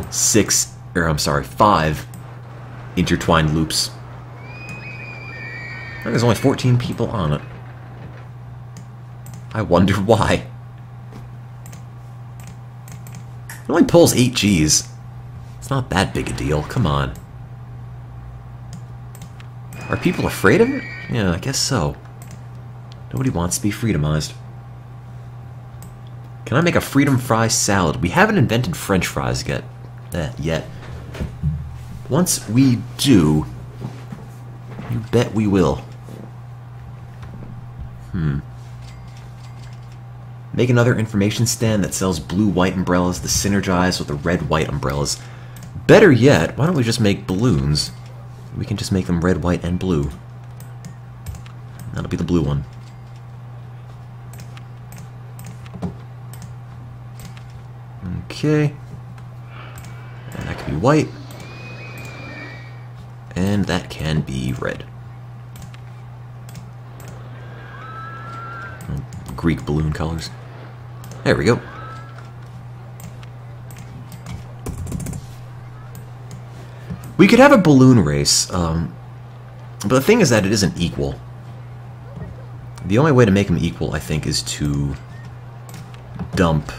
5 intertwined loops. There's only 14 people on it. I wonder why. It only pulls 8 Gs. It's not that big a deal, come on. Are people afraid of it? Yeah, I guess so. Nobody wants to be freedomized. Can I make a freedom fry salad? We haven't invented French fries yet. Once we do, you bet we will. Make another information stand that sells blue-white umbrellas to synergize with the red-white umbrellas. Better yet, why don't we just make balloons? We can just make them red, white, and blue. That'll be the blue one. Okay. And that can be white. And that can be red. Greek balloon colors. There we go. We could have a balloon race, but the thing is that it isn't equal. The only way to make them equal, I think, is to dump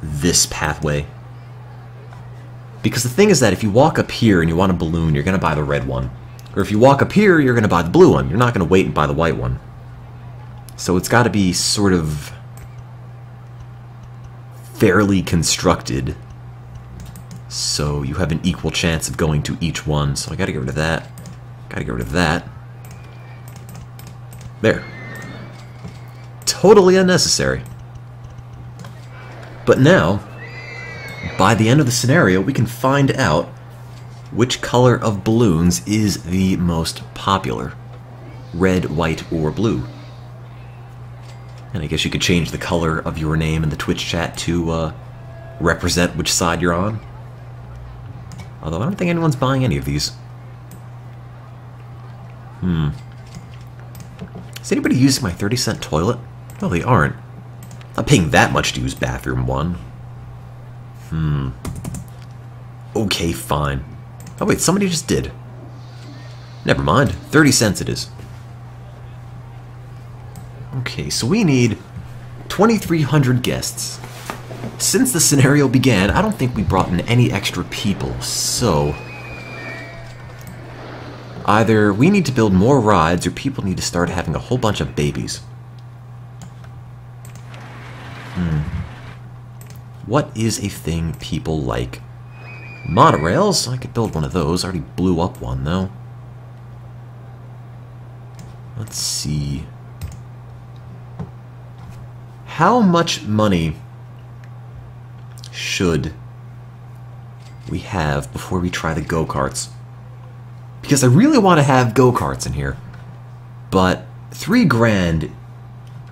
this pathway. Because the thing is that if you walk up here and you want a balloon, you're going to buy the red one. Or if you walk up here, you're going to buy the blue one. You're not going to wait and buy the white one. So it's got to be sort of fairly constructed so you have an equal chance of going to each one. So I gotta get rid of that. Gotta get rid of that. There. Totally unnecessary. But now, by the end of the scenario, we can find out which color of balloons is the most popular. Red, white, or blue. And I guess you could change the color of your name in the Twitch chat to represent which side you're on. Although I don't think anyone's buying any of these. Is anybody using my 30-cent toilet? No, they aren't. Not paying that much to use bathroom 1. Okay, fine. Oh wait, somebody just did. Never mind. 30 cents it is. Okay, so we need 2,300 guests. Since the scenario began, I don't think we brought in any extra people, so either we need to build more rides or people need to start having a whole bunch of babies. What is a thing people like? Monorails? I could build one of those. I already blew up one, though. Let's see. How much money should we have before we try the go-karts? Because I really want to have go-karts in here. But $3 grand,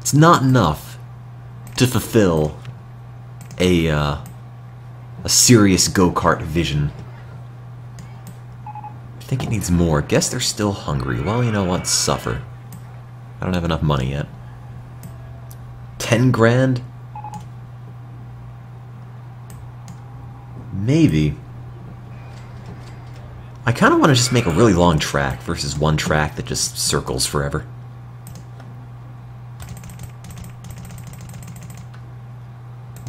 it's not enough to fulfill a serious go-kart vision. I think it needs more. Guess they're still hungry. Well, you know what? Suffer. I don't have enough money yet. 10 grand? Maybe. I kind of want to just make a really long track versus one track that just circles forever.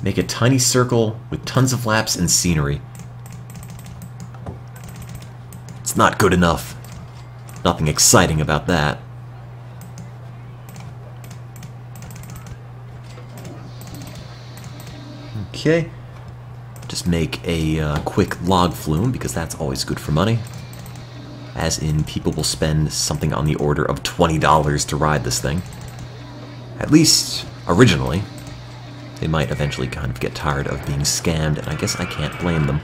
Make a tiny circle with tons of laps and scenery. It's not good enough. Nothing exciting about that. Okay. Just make a quick log flume, because that's always good for money. As in, people will spend something on the order of $20 to ride this thing. At least, originally. They might eventually kind of get tired of being scammed, and I guess I can't blame them.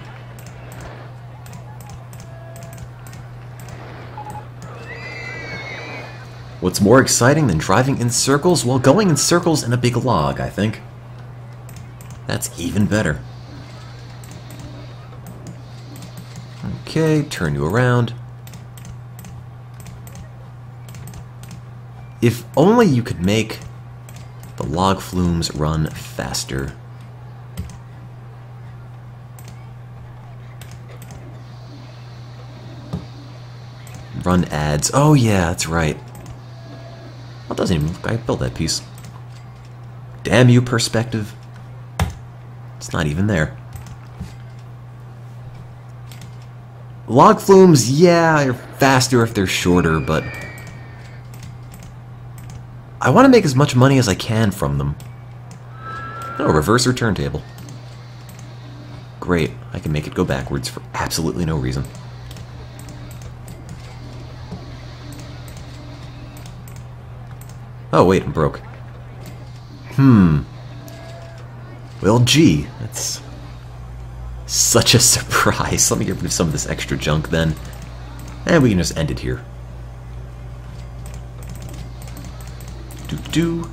What's more exciting than driving in circles? Well, going in circles in a big log, I think. That's even better. Okay, turn you around. If only you could make the log flumes run faster. Run ads. Oh yeah, that's right. Well, it doesn't even look like I built that piece. Damn you, perspective. It's not even there. Log flumes, yeah, they're faster if they're shorter, but I want to make as much money as I can from them. Oh, reverser turntable. Great, I can make it go backwards for absolutely no reason. Oh, wait, I'm broke. Well, gee, that's such a surprise. Let me get rid of some of this extra junk then. And we can just end it here. Do-do.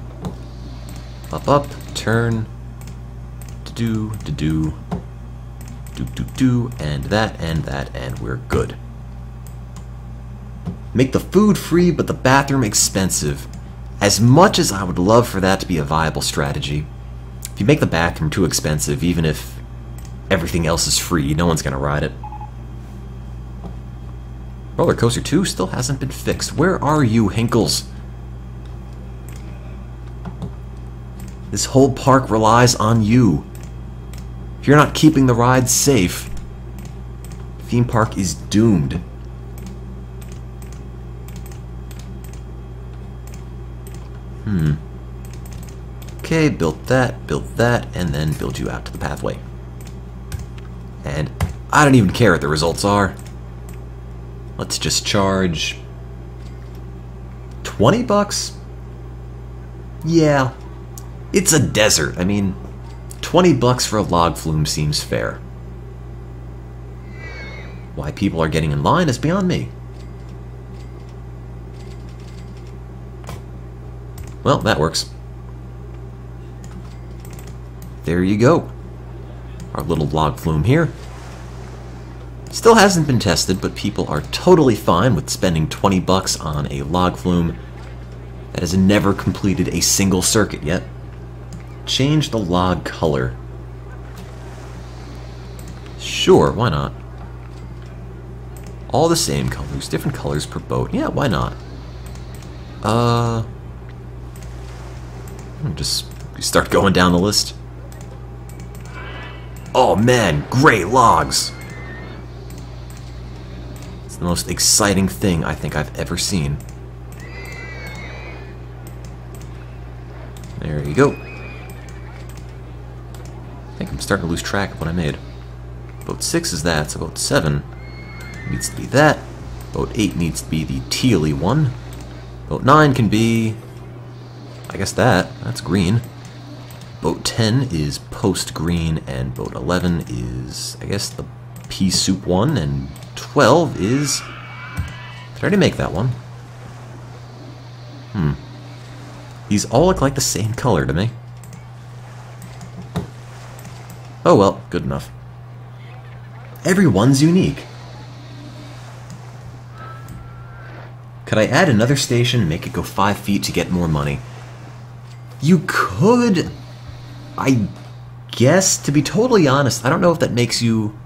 Up, turn. Do-do, do-do. Do-do-do, and that, and we're good. Make the food free, but the bathroom expensive. As much as I would love for that to be a viable strategy, if you make the bathroom too expensive, even if everything else is free, no one's gonna ride it. Roller Coaster 2 still hasn't been fixed. Where are you, Hinkles? This whole park relies on you. If you're not keeping the rides safe, theme park is doomed. Okay, built that, and then build you out to the pathway. And I don't even care what the results are. Let's just charge 20 bucks? Yeah, it's a desert. I mean, 20 bucks for a log flume seems fair. Why people are getting in line is beyond me. Well, that works. There you go. Our little log flume here. Still hasn't been tested, but people are totally fine with spending 20 bucks on a log flume that has never completed a single circuit yet. Change the log color. Sure, why not? All the same colors, different colors per boat. Yeah, why not? Just start going down the list. Oh man, great logs! It's the most exciting thing I think I've ever seen. There you go. I think I'm starting to lose track of what I made. Boat 6 is that, so boat 7 needs to be that. Boat 8 needs to be the tealy one. Boat 9 can be... I guess that's green. Boat 10 is post green, and boat 11 is, I guess, the pea soup one, and 12 is... Did I already make that one? These all look like the same color to me. Oh well, good enough. Everyone's unique. Could I add another station and make it go 5 feet to get more money? You could... I guess, to be totally honest, I don't know if that makes you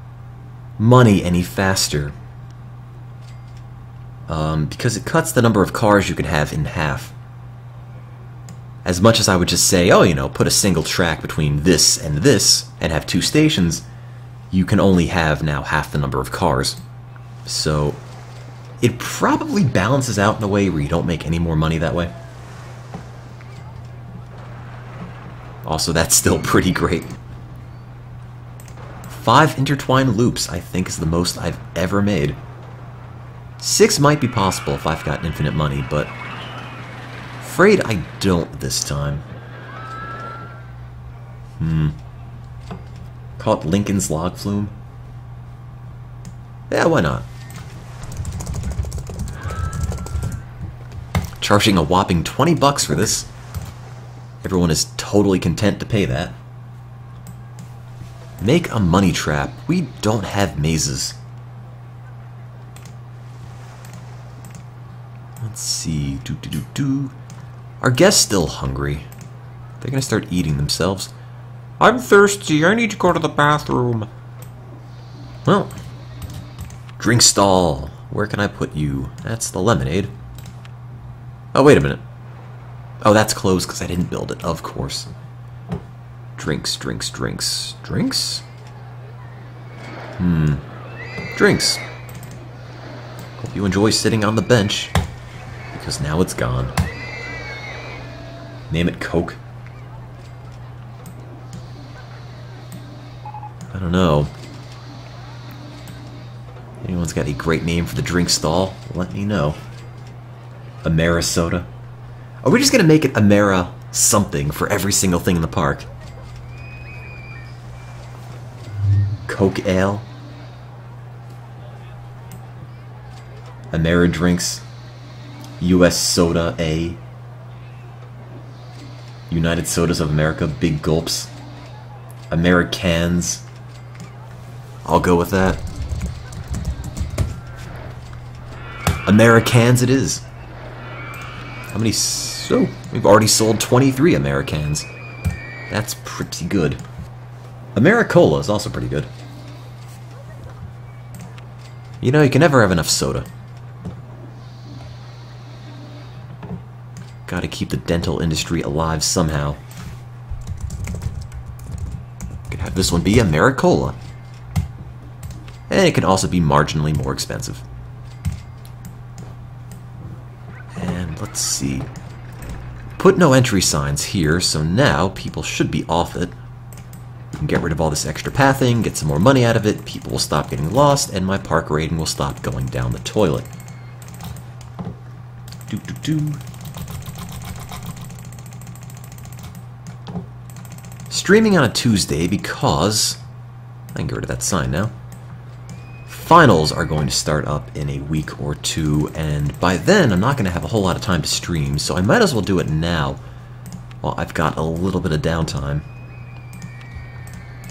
money any faster. Because it cuts the number of cars you can have in half. As much as I would just say, oh, you know, put a single track between this and have 2 stations, you can only have now half the number of cars. So, it probably balances out in a way where you don't make any more money that way. Also, that's still pretty great. 5 intertwined loops, I think, is the most I've ever made. 6 might be possible if I've got infinite money, but afraid I don't this time. Call it Lincoln's log flume? Yeah, why not? Charging a whopping 20 bucks for this. Everyone is totally content to pay that. Make a money trap. We don't have mazes. Let's see. Our guest's still hungry. They're gonna start eating themselves. I'm thirsty. I need to go to the bathroom. Well, drink stall. Where can I put you? That's the lemonade. Oh, wait a minute. Oh, that's closed because I didn't build it, of course. Drinks. Drinks. Hope you enjoy sitting on the bench, because now it's gone. Name it Coke. I don't know. Anyone's got a great name for the drink stall? Let me know. Amera soda. Are we just gonna make it Amera something for every single thing in the park? Coke ale? Amera drinks? US Soda A? United Sodas of America, big gulps? Americans? I'll go with that. Americans it is. How many? So, we've already sold 23 Americans. That's pretty good. Americola is also pretty good. You know, you can never have enough soda. Gotta keep the dental industry alive somehow. Could have this one be Americola. And it can also be marginally more expensive. And let's see. Put no entry signs here, so now people should be off it. We can get rid of all this extra pathing, get some more money out of it, people will stop getting lost, and my park rating will stop going down the toilet. Streaming on a Tuesday because... I can get rid of that sign now. Finals are going to start up in a week or two, and by then I'm not going to have a whole lot of time to stream, so I might as well do it now while I've got a little bit of downtime.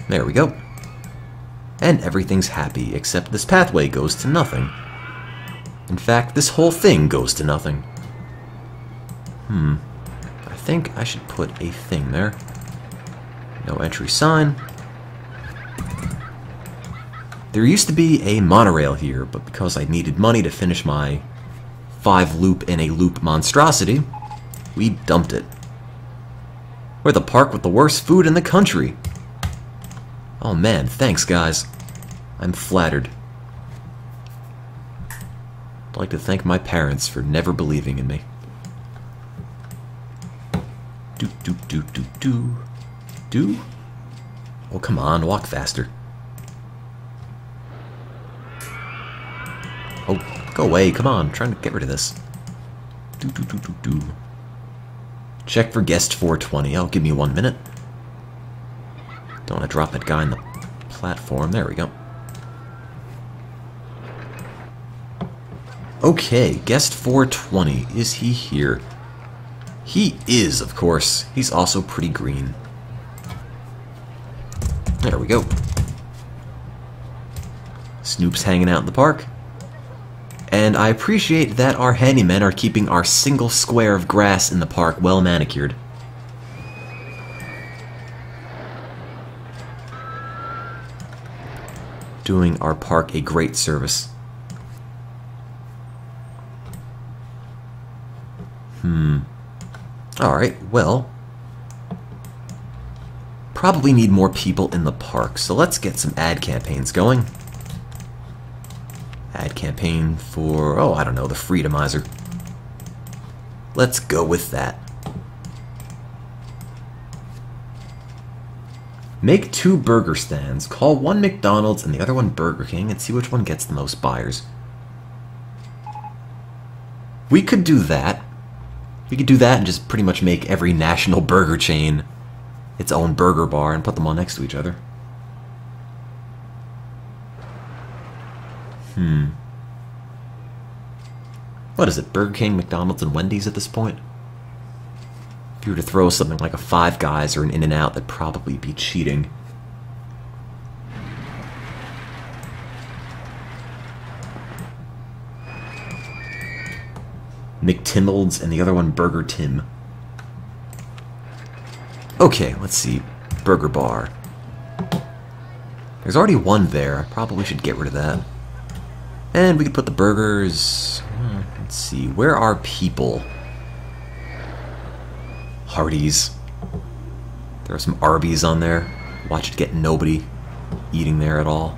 There we go. And everything's happy, except this pathway goes to nothing. In fact, this whole thing goes to nothing. I think I should put a thing there. No entry sign. There used to be a monorail here, but because I needed money to finish my 5-loop in a loop monstrosity, we dumped it. We're the park with the worst food in the country. Oh man, thanks guys. I'm flattered. I'd like to thank my parents for never believing in me. Do? Oh, come on, walk faster. Oh, go away, come on, I'm trying to get rid of this. Do. Check for guest 420. Oh, give me 1 minute. Don't want to drop that guy on the platform. There we go. Okay, guest 420. Is he here? He is, of course. He's also pretty green. There we go. Snoop's hanging out in the park. And I appreciate that our handymen are keeping our single square of grass in the park well manicured. Doing our park a great service. Alright, well, probably need more people in the park, so let's get some ad campaigns going. Ad campaign for, oh, I don't know, the Freedomizer. Let's go with that. Make 2 burger stands. Call one McDonald's and the other one Burger King and see which one gets the most buyers. We could do that. We could do that and just pretty much make every national burger chain its own burger bar and put them all next to each other. What is it, Burger King, McDonald's, and Wendy's at this point? If you were to throw something like a Five Guys or an In-N-Out, that'd probably be cheating. McTimmels and the other one Burger Tim. Okay, let's see. Burger bar. There's already one there. I probably should get rid of that. And we could put the burgers... Let's see. Where are people? Hardee's. There are some Arby's on there. Watch it get nobody eating there at all.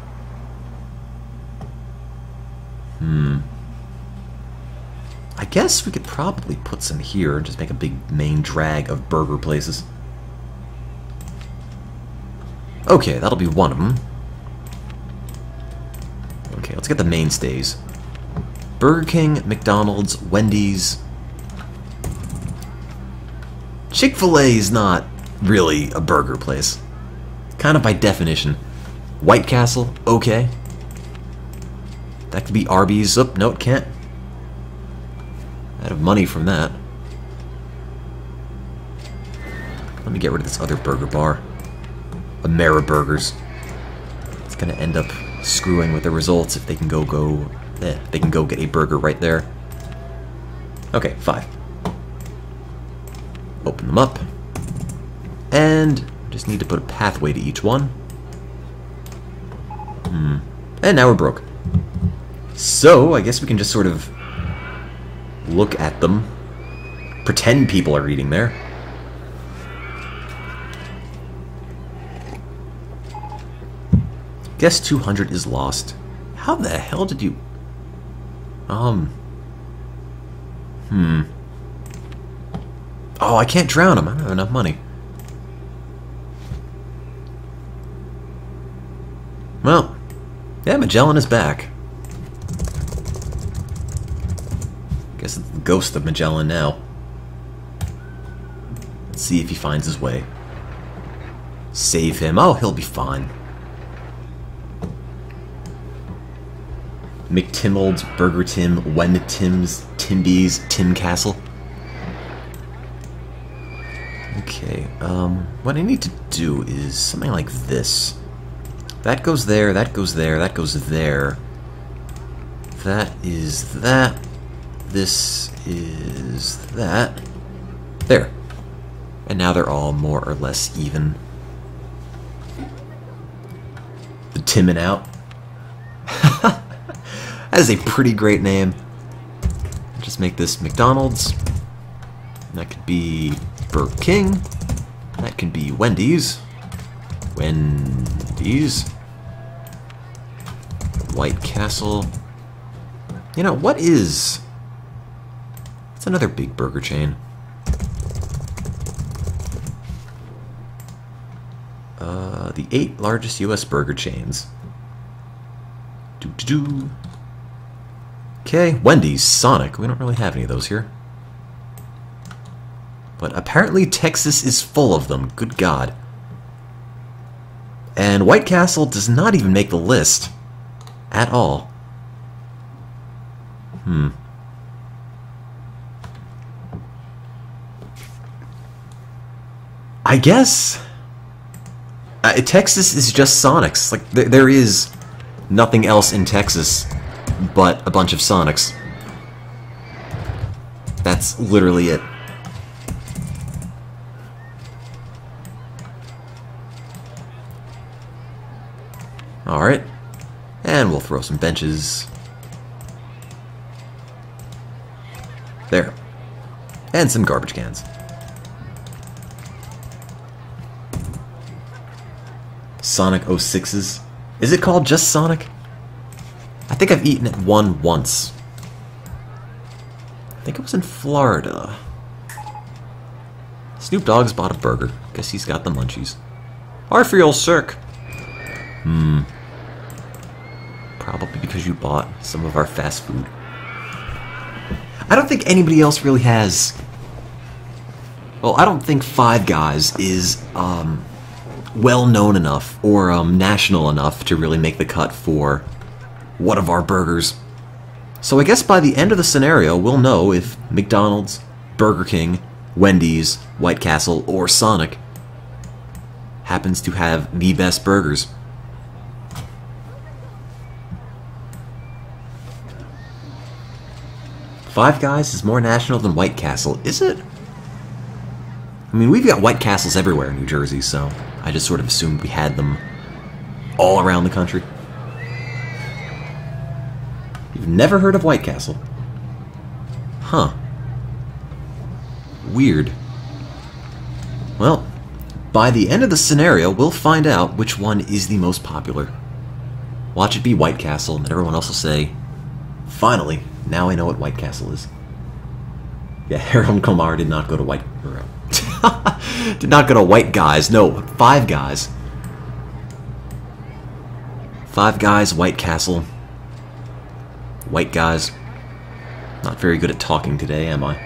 I guess we could probably put some here and just make a big main drag of burger places. Okay, that'll be one of them. Okay, let's get the mainstays. Burger King, McDonald's, Wendy's. Chick-fil-A is not really a burger place. Kind of by definition. White Castle, okay. That could be Arby's. Oh, no, it can't. Out of money from that. Let me get rid of this other burger bar. Amera Burgers. It's gonna end up screwing with the results if they can go get a burger right there. Okay, 5. Open them up. And just need to put a pathway to each one. And now we're broke. So, I guess we can just sort of look at them. Pretend people are eating there. Guess 200 is lost. How the hell did you... Oh, I can't drown him. I don't have enough money. Well, yeah, Magellan is back. Guess it's the ghost of Magellan now. Let's see if he finds his way. Save him. Oh, he'll be fine. McTimmels, Burger Tim, MonotoneTims, Timbies, Tim Castle. Okay, what I need to do is something like this. That goes there, that goes there, that goes there. That is that. This is that. There. And now they're all more or less even. The Timmin' Out. That is a pretty great name. Just make this McDonald's. That could be Burger King. That could be Wendy's. Wendy's. White Castle. You know, what is... It's another big burger chain. The 8 largest U.S. burger chains. Okay, Wendy's, Sonic. We don't really have any of those here. But apparently Texas is full of them. Good God. And White Castle does not even make the list. At all. I guess Texas is just Sonics. Like there is nothing else in Texas but a bunch of Sonics. That's literally it. Alright. And we'll throw some benches. There. And some garbage cans. Sonic 06s. Is it called just Sonic? I think I've eaten at one once. I think it was in Florida. Snoop Dogg's bought a burger. Guess he's got the munchies. I feel sick. Probably because you bought some of our fast food. I don't think anybody else really has... Well, I don't think Five Guys is well-known enough or national enough to really make the cut for one of our burgers. So I guess by the end of the scenario, we'll know if McDonald's, Burger King, Wendy's, White Castle, or Sonic happens to have the best burgers. Five Guys is more national than White Castle, is it? I mean, we've got White Castles everywhere in New Jersey, so I just sort of assumed we had them all around the country. You've never heard of White Castle? Huh. Weird. Well, by the end of the scenario, we'll find out which one is the most popular. Watch it be White Castle, and everyone else will say, finally, now I know what White Castle is. Yeah, Harold Kumar did not go to White... did not go to White Guys. No, Five Guys. Five Guys, White Castle. White Guys. Not very good at talking today, am I?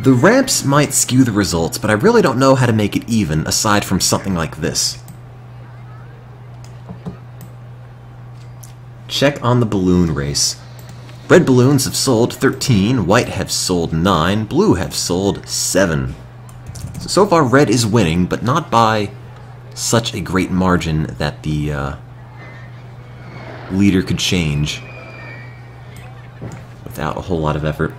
The ramps might skew the results, but I really don't know how to make it even aside from something like this. Check on the balloon race. Red balloons have sold 13, white have sold 9, blue have sold 7. So far red is winning, but not by such a great margin that the leader could change without a whole lot of effort.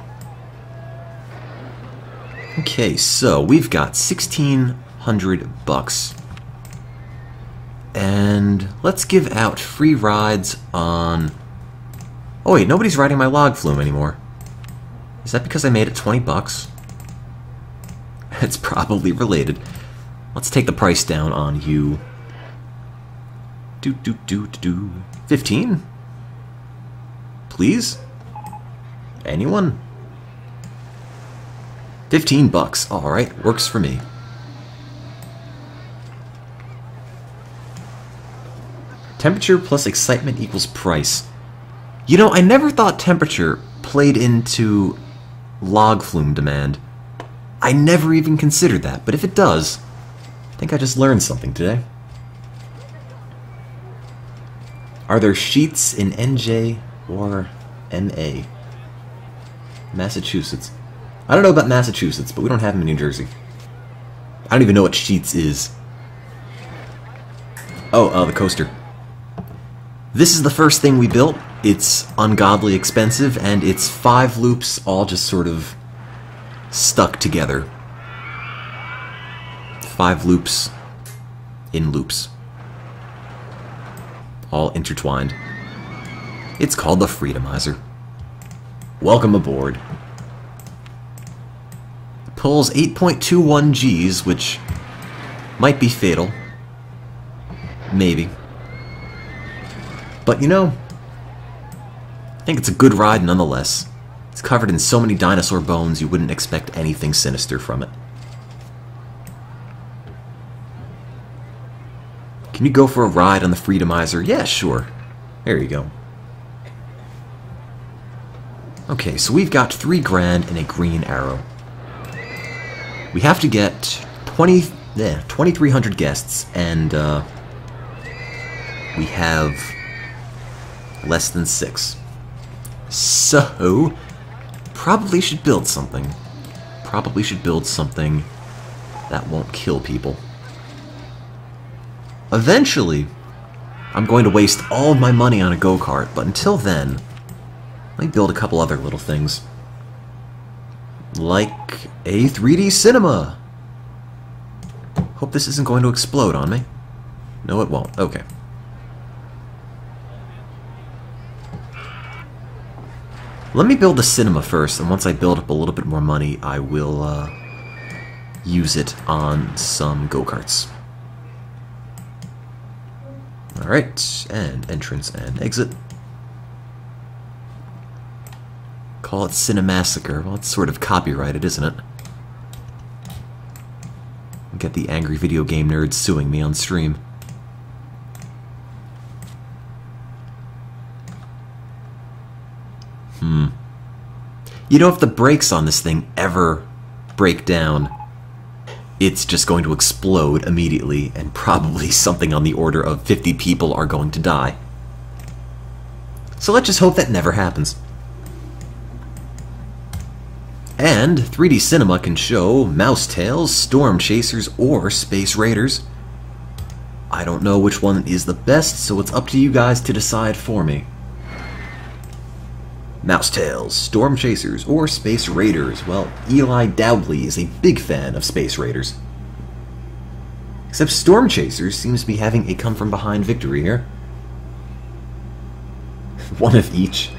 Okay, so we've got 1,600 bucks. And let's give out free rides on... Oh wait, nobody's riding my log flume anymore. Is that because I made it 20 bucks? It's probably related. Let's take the price down on you. 15? Please? Anyone? 15 bucks. Alright, works for me. Temperature plus excitement equals price. You know, I never thought temperature played into log flume demand. I never even considered that, but if it does, I think I just learned something today. Are there sheets in NJ or NA? Massachusetts. I don't know about Massachusetts, but we don't have them in New Jersey. I don't even know what sheets is. Oh, the coaster. This is the first thing we built. It's ungodly expensive, and it's 5 loops all just sort of stuck together. 5 loops in loops. All intertwined. It's called the Freedomizer. Welcome aboard. It pulls 8.21 Gs, which might be fatal. Maybe. But you know, I think it's a good ride nonetheless. It's covered in so many dinosaur bones you wouldn't expect anything sinister from it. Can you go for a ride on the Freedomizer? Yeah, sure. There you go. Okay, so we've got 3 grand and a green arrow. We have to get 2,300 guests, and we have less than 6. So, probably should build something. Probably should build something that won't kill people. Eventually, I'm going to waste all of my money on a go-kart, but until then, let me build a couple other little things. Like a 3D cinema. Hope this isn't going to explode on me. No, it won't. Okay. Let me build the cinema first, and once I build up a little bit more money, I will use it on some go-karts. Alright, and entrance and exit. Call it Cinemassacre. Well, it's sort of copyrighted, isn't it? Get the angry video game nerds suing me on stream. You know, if the brakes on this thing ever break down, it's just going to explode immediately, and probably something on the order of 50 people are going to die. So let's just hope that never happens. And 3D Cinema can show Mouse Tails, Storm Chasers, or Space Raiders. I don't know which one is the best, so it's up to you guys to decide for me. Mouse Tails, Storm Chasers, or Space Raiders. Well, Eli Dowdley is a big fan of Space Raiders. Except Storm Chasers seems to be having a come-from-behind victory here. One of each.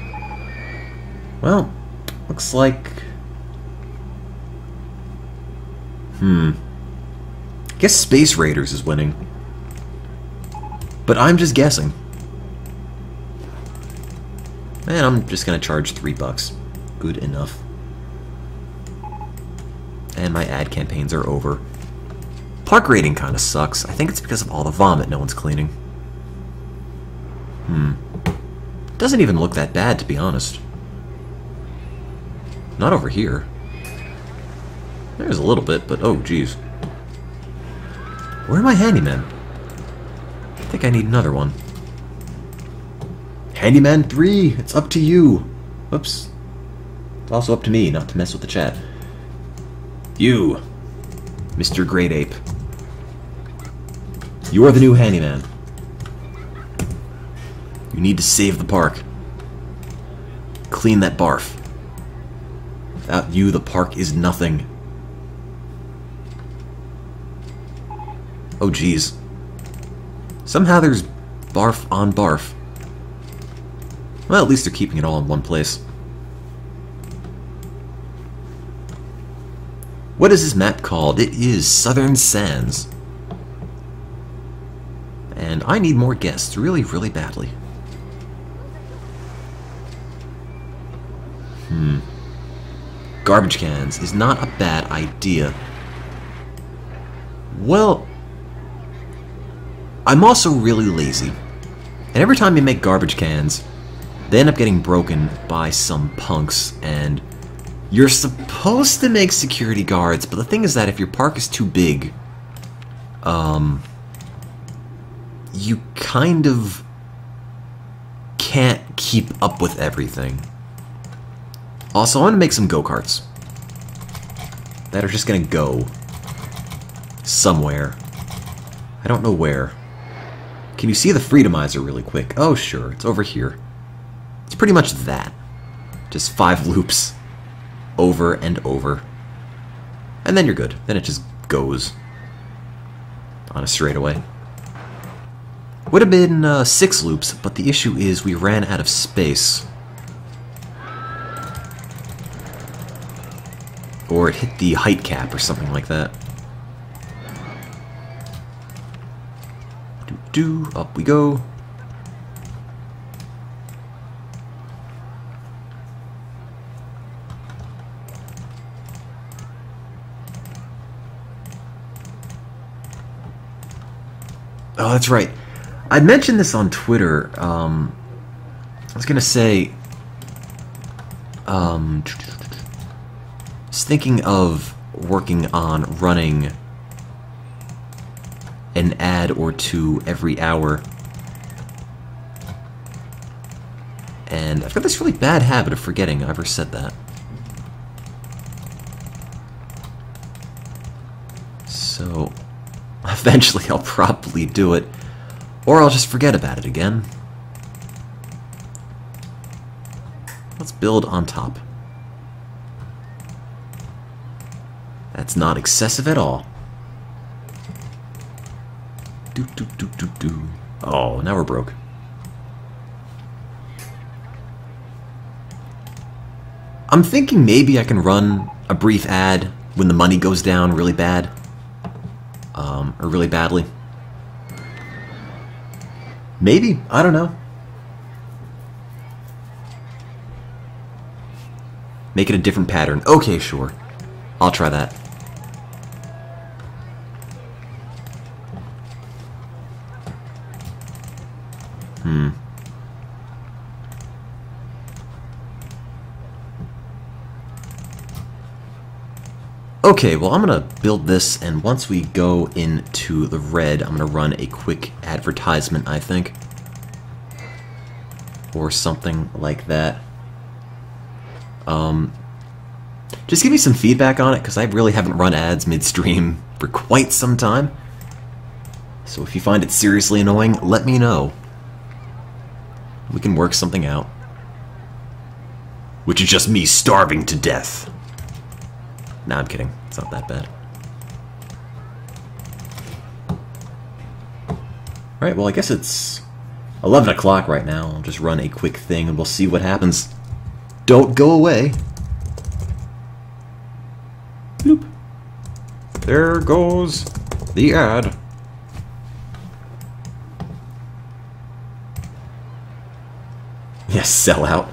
Well, looks like... I guess Space Raiders is winning. But I'm just guessing. And I'm just gonna charge $3. Good enough. And my ad campaigns are over. Park rating kinda sucks. I think it's because of all the vomit no one's cleaning. Doesn't even look that bad, to be honest. Not over here. There's a little bit, but oh geez. Where are my handymen? I think I need another one. Handyman 3, it's up to you. Oops. It's also up to me not to mess with the chat. You, Mr. Great Ape. You are the new handyman. You need to save the park. Clean that barf. Without you, the park is nothing. Oh geez. Somehow there's barf on barf. Well, at least they're keeping it all in one place. What is this map called? It is Southern Sands. And I need more guests, really, really badly. Garbage cans is not a bad idea. Well, I'm also really lazy. And every time you make garbage cans, they end up getting broken by some punks, and you're supposed to make security guards, but the thing is that if your park is too big, you kind of can't keep up with everything. Also, I want to make some go-karts that are just gonna go somewhere. I don't know where. Can you see the Freedomizer really quick? Oh, sure, it's over here. It's pretty much that. Just 5 loops over and over. And then you're good. Then it just goes on a straightaway. Would have been 6 loops, but the issue is we ran out of space. Or it hit the height cap or something like that. Up we go. Oh, that's right. I mentioned this on Twitter. I was gonna say, was thinking of working on running an ad or two every hour. And I've got this really bad habit of forgetting I ever said that. So, eventually I'll probably do it, or I'll just forget about it again. Let's build on top. That's not excessive at all. Oh, now we're broke. I'm thinking maybe I can run a brief ad when the money goes down really bad. Or really badly. Maybe, I don't know. Make it a different pattern. Okay, sure. I'll try that. Okay, well, I'm gonna build this, and once we go into the red, I'm gonna run a quick advertisement, I think. Or something like that. Just give me some feedback on it, because I really haven't run ads midstream for quite some time. So if you find it seriously annoying, let me know. We can work something out. Which is just me starving to death. Nah, I'm kidding. It's not that bad. Alright, well I guess it's 11 o'clock right now. I'll just run a quick thing and we'll see what happens. Don't go away. Bloop. There goes the ad. Yes, sell out.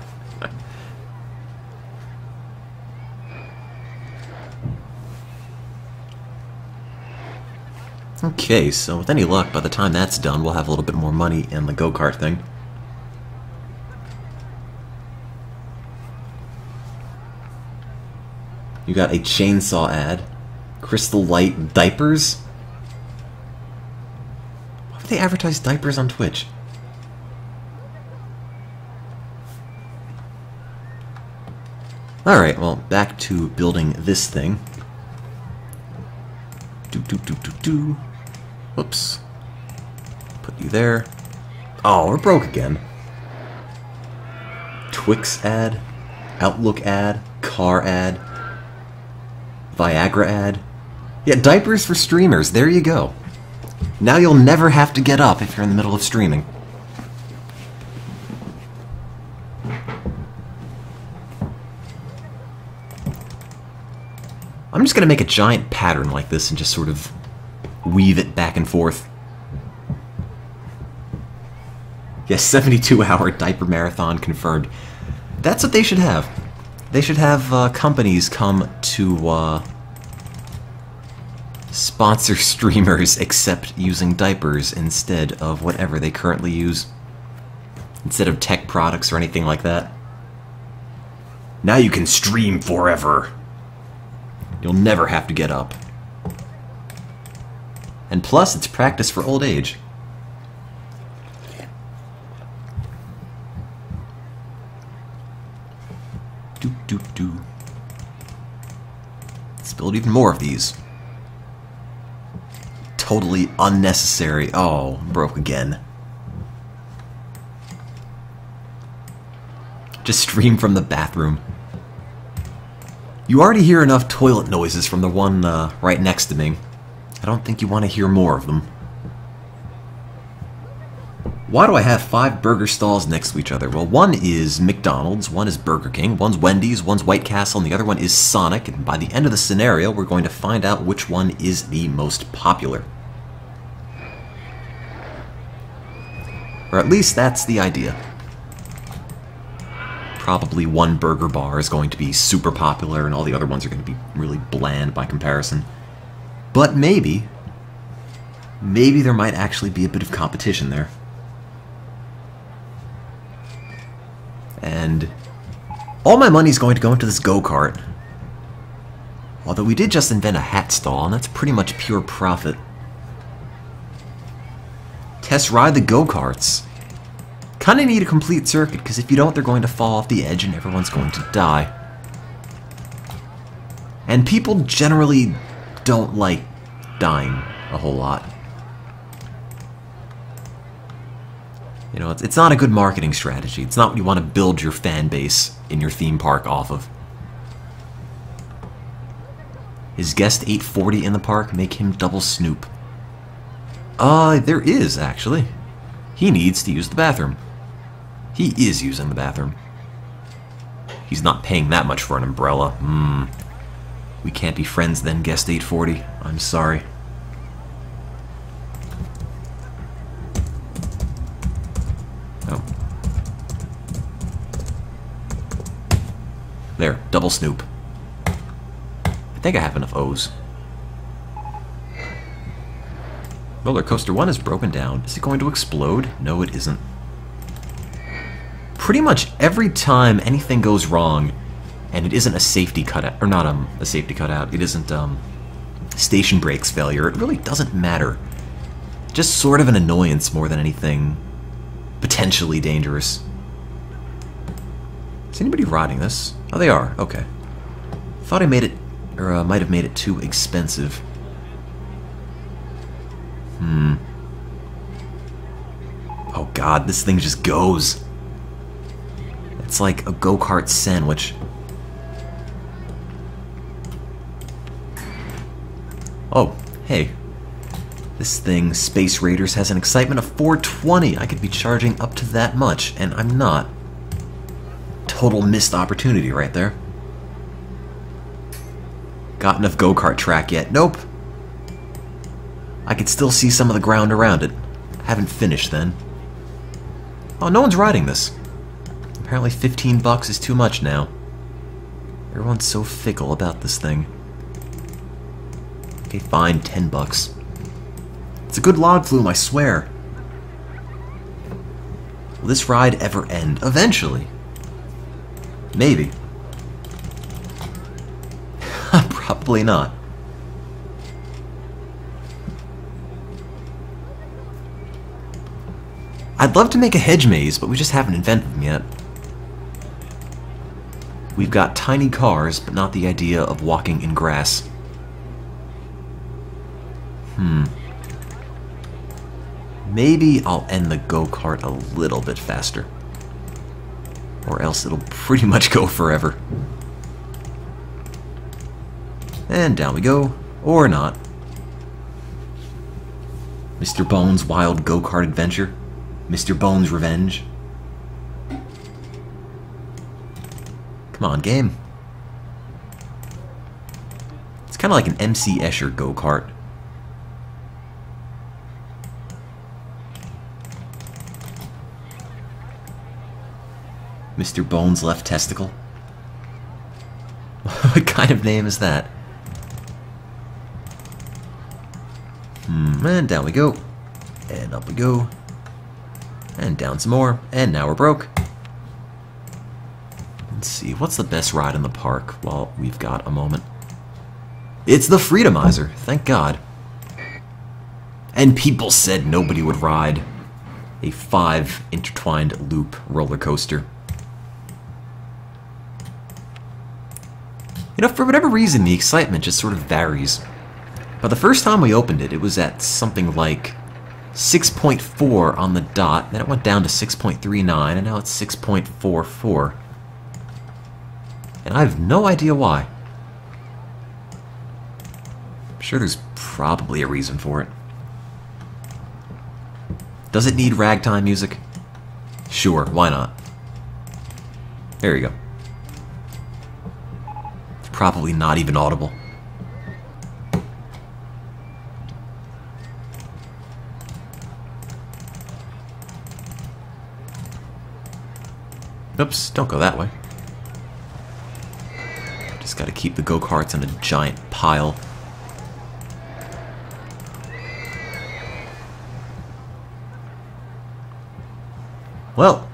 Okay, so with any luck, by the time that's done, we'll have a little bit more money in the go-kart thing. You got a chainsaw ad. Crystal Light diapers? Why would they advertise diapers on Twitch? Alright, well, back to building this thing. Whoops. Put you there. Oh, we're broke again. Twix ad, Outlook ad, car ad, Viagra ad. Yeah, diapers for streamers, there you go. Now you'll never have to get up if you're in the middle of streaming. I'm just going to make a giant pattern like this and just sort of weave it back and forth. Yes, 72-hour diaper marathon confirmed. That's what they should have. They should have companies come to sponsor streamers except using diapers instead of whatever they currently use. Instead of tech products or anything like that. Now you can stream forever. You'll never have to get up. And plus, it's practice for old age. Let's build even more of these. Totally unnecessary. Oh, broke again. Just stream from the bathroom. You already hear enough toilet noises from the one right next to me. I don't think you want to hear more of them. Why do I have 5 burger stalls next to each other? Well, one is McDonald's, one is Burger King, one's Wendy's, one's White Castle, and the other one is Sonic. And by the end of the scenario, we're going to find out which one is the most popular. Or at least that's the idea. Probably one burger bar is going to be super popular and all the other ones are going to be really bland by comparison. But maybe there might actually be a bit of competition there. And All my money's going to go into this go-kart. Although we did just invent a hat stall, and that's pretty much pure profit. Test ride the go-karts. Kinda need a complete circuit, because if you don't, they're going to fall off the edge and everyone's going to die. And people generally don't like dying a whole lot. You know, it's not a good marketing strategy. It's not what you want to build your fan base in your theme park off of. Is guest 840 in the park? Make him double Snoop. There is, actually. He needs to use the bathroom. He is using the bathroom. He's not paying that much for an umbrella. We can't be friends then, guest 840. I'm sorry. Oh. There, double Snoop. I think I have enough O's. Roller coaster 1 is broken down. Is it going to explode? No, it isn't. Pretty much every time anything goes wrong, and it isn't a safety cutout, or not a safety cutout, it isn't station brakes failure, it really doesn't matter. Just sort of an annoyance more than anything potentially dangerous. Is anybody riding this? Oh, they are. Okay. Thought I made it, or might have made it too expensive. Oh god, this thing just goes. It's like a go-kart sandwich. Oh, hey. This thing, Space Raiders, has an excitement of 420. I could be charging up to that much, and I'm not. Total missed opportunity right there. Got enough go-kart track yet? Nope. I could still see some of the ground around it. Haven't finished then. Oh, no one's riding this. Apparently 15 bucks is too much now. Everyone's so fickle about this thing. Okay, fine, 10 bucks. It's a good log flume, I swear. Will this ride ever end? Eventually. Maybe. Probably not. I'd love to make a hedge maze, but we just haven't invented them yet. We've got tiny cars, but not the idea of walking in grass. Maybe I'll end the go-kart a little bit faster. Or else it'll pretty much go forever. And down we go. Or not. Mr. Bones' Wild Go-Kart Adventure. Mr. Bones' Revenge. Come on, game. It's kind of like an MC Escher go-kart. Mr. Bones' Left Testicle. What kind of name is that? And down we go. And up we go. And down some more. And now we're broke. Let's see, what's the best ride in the park while we've got a moment? It's the Freedomizer, thank God. And people said nobody would ride a 5 intertwined loop roller coaster. You know, for whatever reason, the excitement just sort of varies. But the first time we opened it, it was at something like 6.4 on the dot, then it went down to 6.39, and now it's 6.44. And I have no idea why. I'm sure there's probably a reason for it. Does it need ragtime music? Sure, why not? There you go. It's probably not even audible. Oops, don't go that way. Just gotta keep the go-karts in a giant pile. Well,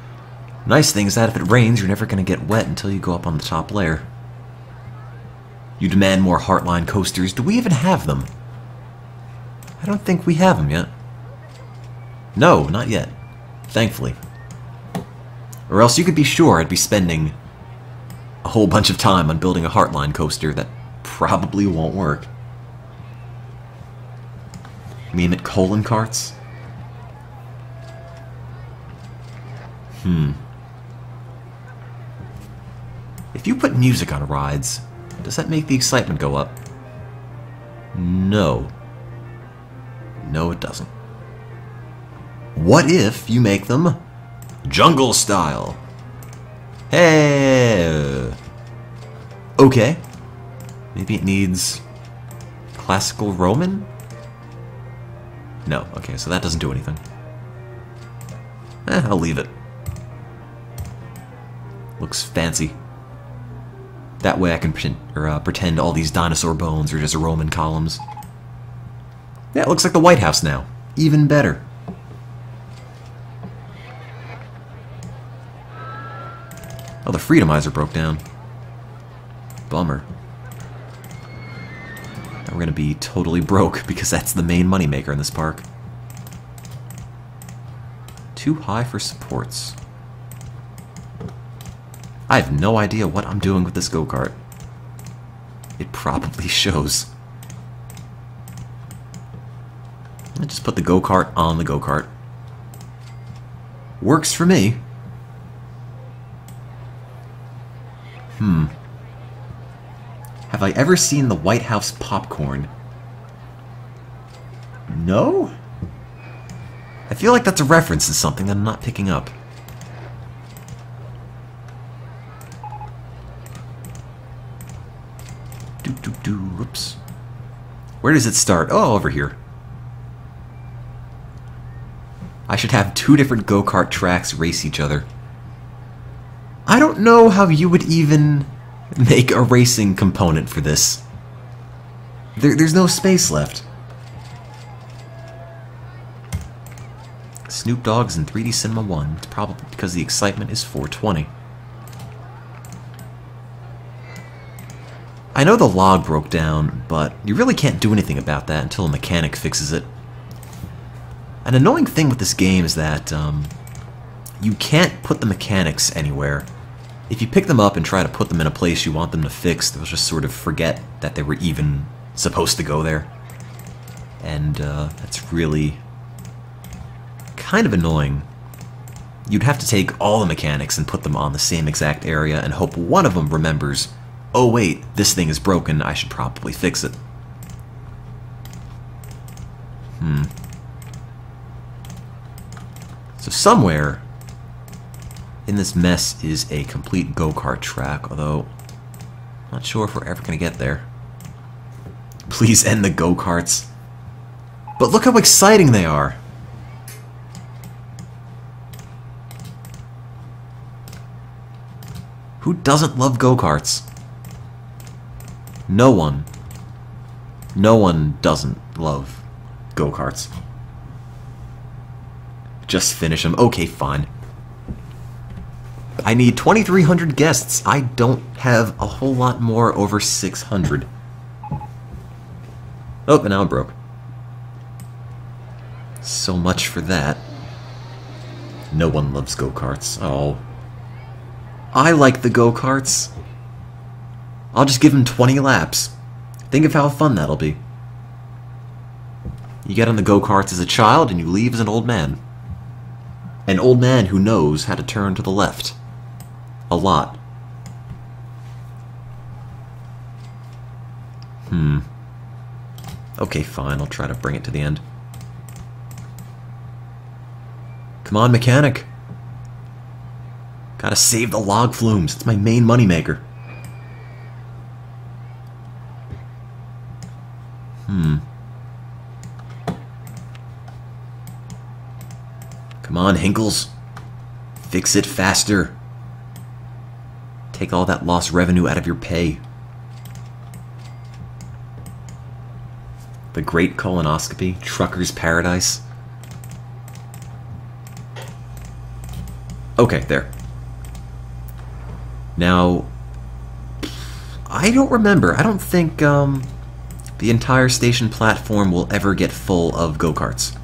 Nice thing is that if it rains, you're never going to get wet until you go up on the top layer. You demand more Heartline coasters. Do we even have them? I don't think we have them yet. No, not yet. Thankfully. Or else you could be sure I'd be spending a whole bunch of time on building a Heartline coaster that probably won't work. Name it colon carts? If you put music on rides, does that make the excitement go up? No. No, it doesn't. What if you make them jungle style? Hey! Okay. Maybe it needs classical Roman? No. Okay, so that doesn't do anything. I'll leave it. Looks fancy. That way I can pretend all these dinosaur bones are just Roman columns. Yeah, it looks like the White House now. Even better. Oh, the Freedomizer broke down. Bummer. Now we're gonna be totally broke because that's the main moneymaker in this park. Too high for supports. I have no idea what I'm doing with this go-kart. It probably shows. I just put the go-kart on the go-kart. Works for me. Have I ever seen the White House popcorn? No? I feel like that's a reference to something that I'm not picking up. Whoops. Where does it start? Oh, over here. I should have two different go-kart tracks race each other. I don't know how you would even make a racing component for this. There's no space left. Snoop Dogg's in 3D Cinema 1. It's probably because the excitement is 420. I know the log broke down, but you really can't do anything about that until a mechanic fixes it. An annoying thing with this game is that you can't put the mechanics anywhere. If you pick them up and try to put them in a place you want them to fix, they'll just sort of forget that they were even supposed to go there. And that's really kind of annoying. You'd have to take all the mechanics and put them on the same exact area and hope one of them remembers, oh wait, this thing is broken, I should probably fix it. So somewhere in this mess is a complete go-kart track, although I'm not sure if we're ever going to get there. Please end the go-karts. But look how exciting they are! Who doesn't love go-karts? No one. No one doesn't love go-karts. Just finish them. Okay, fine. I need 2,300 guests. I don't have a whole lot more over 600. Oh, and now I'm broke. So much for that. No one loves go-karts. Oh. I like the go-karts. I'll just give them 20 laps. Think of how fun that'll be. You get on the go-karts as a child and you leave as an old man. An old man who knows how to turn to the left. A lot. Okay, fine. I'll try to bring it to the end. Come on, mechanic. Gotta save the log flumes. It's my main moneymaker. Come on, Hinkles. Fix it faster. Take all that lost revenue out of your pay. The Great Colonoscopy, Trucker's Paradise. Okay, there. Now, I don't remember. I don't think the entire station platform will ever get full of go-karts.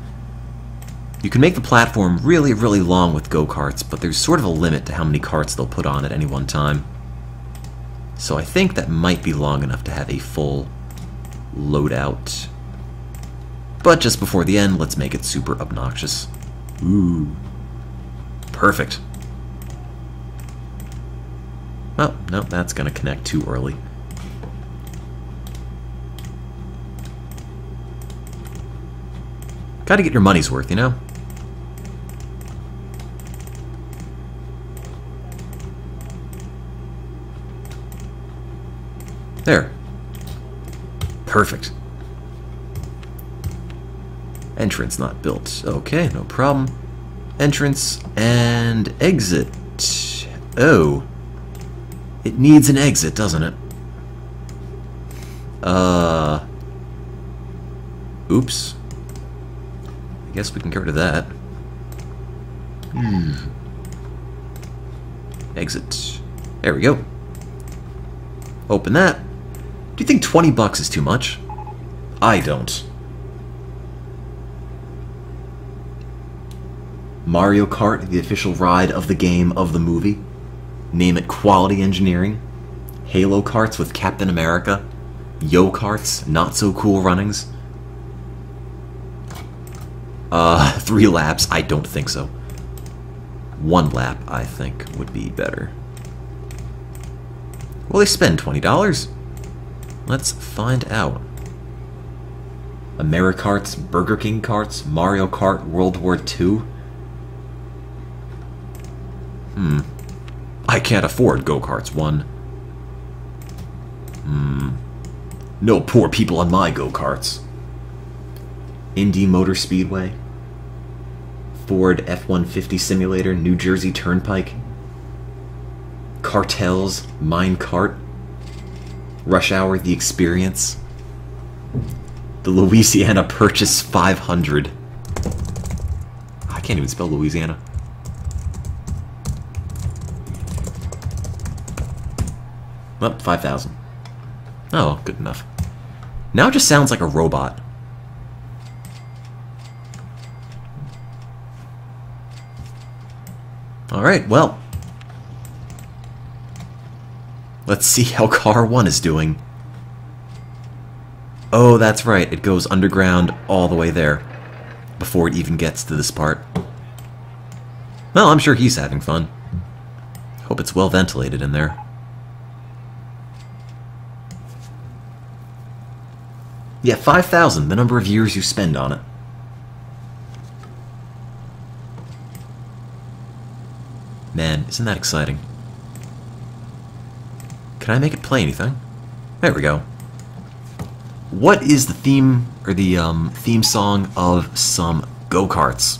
You can make the platform really, really long with go-karts, but there's sort of a limit to how many carts they'll put on at any one time. So I think that might be long enough to have a full loadout. But just before the end, let's make it super obnoxious. Ooh. Perfect. Oh, no, that's going to connect too early. Gotta get your money's worth, you know? There. Perfect. Entrance not built. Okay, no problem. Entrance and exit. Oh. It needs an exit, doesn't it? Oops. I guess we can get rid of that. Exit. There we go. Open that. Do you think 20 bucks is too much? I don't. Mario Kart, the official ride of the game of the movie. Name it Quality Engineering. Halo Karts with Captain America. Yo Karts, not so cool runnings. 3 laps, I don't think so. 1 lap, I think, would be better. Will they spend $20? Let's find out. AmeriKarts, Burger King Karts, Mario Kart World War II. I can't afford go-karts, 1. No poor people on my go-karts. Indy Motor Speedway. Ford F-150 Simulator, New Jersey Turnpike. Cartels, Mine Kart. Rush Hour, The Experience. The Louisiana Purchase 500. I can't even spell Louisiana. Well, 5,000. Oh, good enough. Now it just sounds like a robot. Alright, well. Let's see how Car 1 is doing. Oh, that's right. It goes underground all the way there before it even gets to this part. Well, I'm sure he's having fun. Hope it's well ventilated in there. Yeah, 5,000, the number of years you spend on it. Man, isn't that exciting? Can I make it play anything? There we go. What is the theme, or the theme song of some go-karts?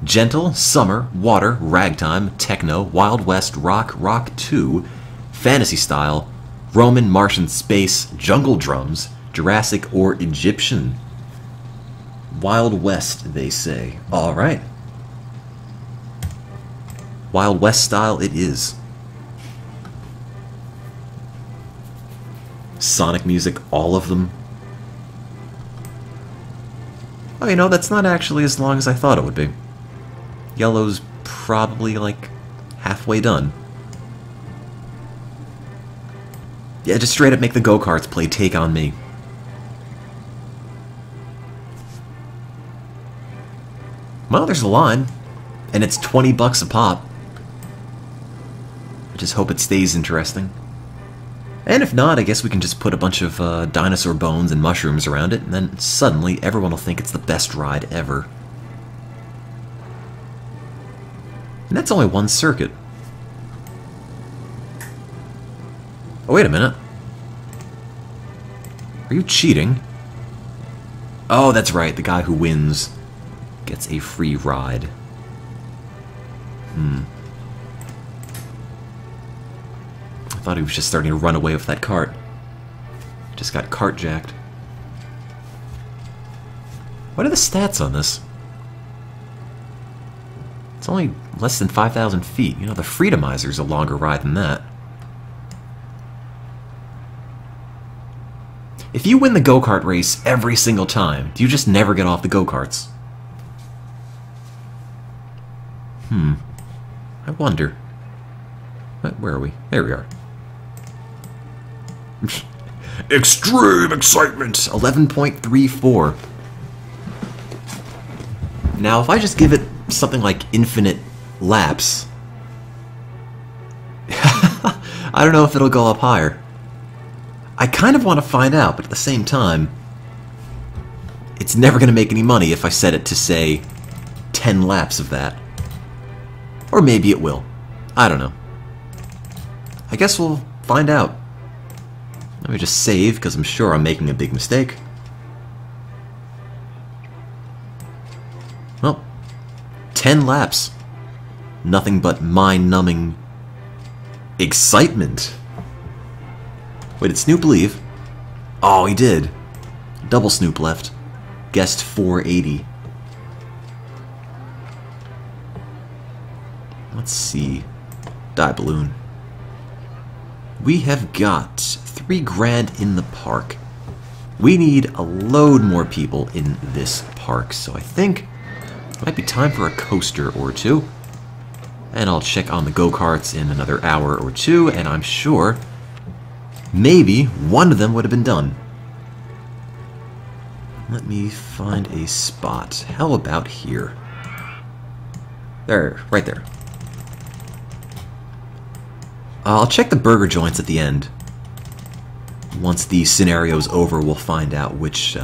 Gentle, Summer, Water, Ragtime, Techno, Wild West, Rock, Rock 2, Fantasy Style, Roman, Martian, Space, Jungle Drums, Jurassic or Egyptian. Wild West, they say. Alright. Wild West style it is. Sonic music, all of them. Oh, you know, that's not actually as long as I thought it would be. Yellow's probably, like, halfway done. Yeah, just straight up make the go-karts play Take On Me. Well, there's a line, and it's 20 bucks a pop. I just hope it stays interesting. And if not, I guess we can just put a bunch of dinosaur bones and mushrooms around it, and then suddenly everyone will think it's the best ride ever. And that's only 1 circuit. Oh, wait a minute. Are you cheating? Oh, that's right, the guy who wins gets a free ride. I thought he was just starting to run away with that cart. Just got cart jacked. What are the stats on this? It's only less than 5,000 feet. You know, the Freedomizer's a longer ride than that. If you win the go-kart race every single time, do you just never get off the go-karts? I wonder. Where are we? There we are. Extreme excitement! 11.34. Now, if I just give it something like infinite laps, I don't know if it'll go up higher. I kind of want to find out, but at the same time, it's never going to make any money if I set it to, say, 10 laps of that. Or maybe it will. I don't know. I guess we'll find out. Let me just save, because I'm sure I'm making a big mistake. Well, 10 laps. Nothing but mind-numbing excitement. Wait, did Snoop leave? Oh, he did. Double Snoop left. Guest 480. Let's see. Die balloon. We have got $3 grand in the park. We need a load more people in this park, so I think it might be time for a coaster or two. And I'll check on the go-karts in another hour or two, and I'm sure maybe one of them would have been done. Let me find a spot. How about here? There, right there. I'll check the burger joints at the end. Once the scenario's over, we'll find out which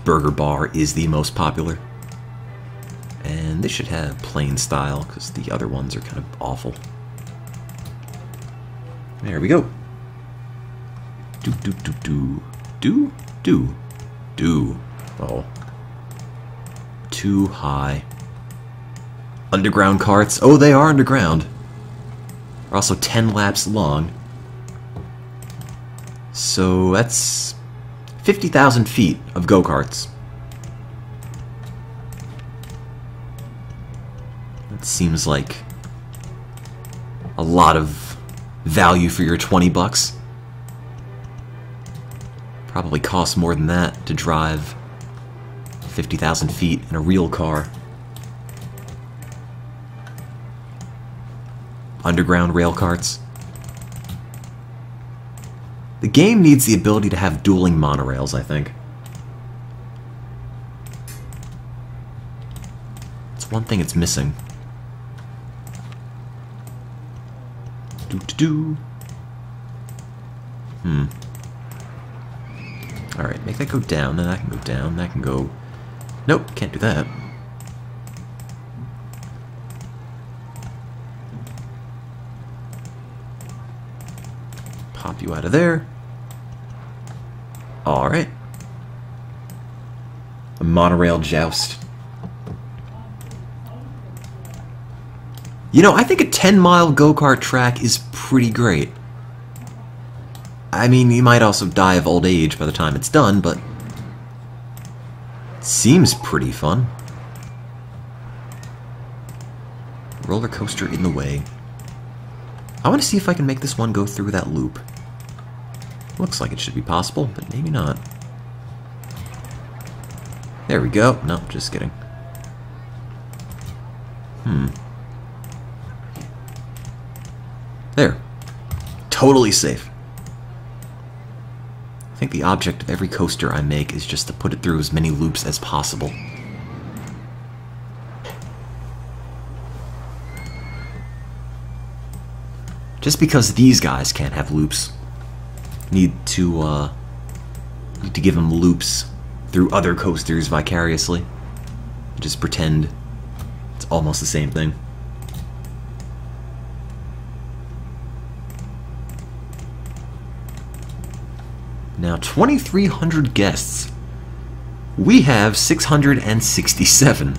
burger bar is the most popular. And they should have plain style, because the other ones are kind of awful. There we go. Do. Oh. Too high. Underground carts. Oh, they are underground. They're also 10 laps long. So that's 50,000 feet of go-karts. That seems like a lot of value for your 20 bucks. Probably costs more than that to drive 50,000 feet in a real car. Underground rail carts. The game needs the ability to have dueling monorails, I think. It's one thing it's missing. Alright, make that go down, then that can go down, that can go... Nope, can't do that. Pop you out of there. Alright. A monorail joust. You know, I think a 10-mile go-kart track is pretty great. I mean, you might also die of old age by the time it's done, but it seems pretty fun. Roller coaster in the way. I want to see if I can make this one go through that loop. Looks like it should be possible, but maybe not. There we go. No, just kidding. There. Totally safe. I think the object of every coaster I make is just to put it through as many loops as possible. Just because these guys can't have loops, need to give them loops through other coasters vicariously. Just pretend it's almost the same thing. Now, 2,300 guests. We have 667.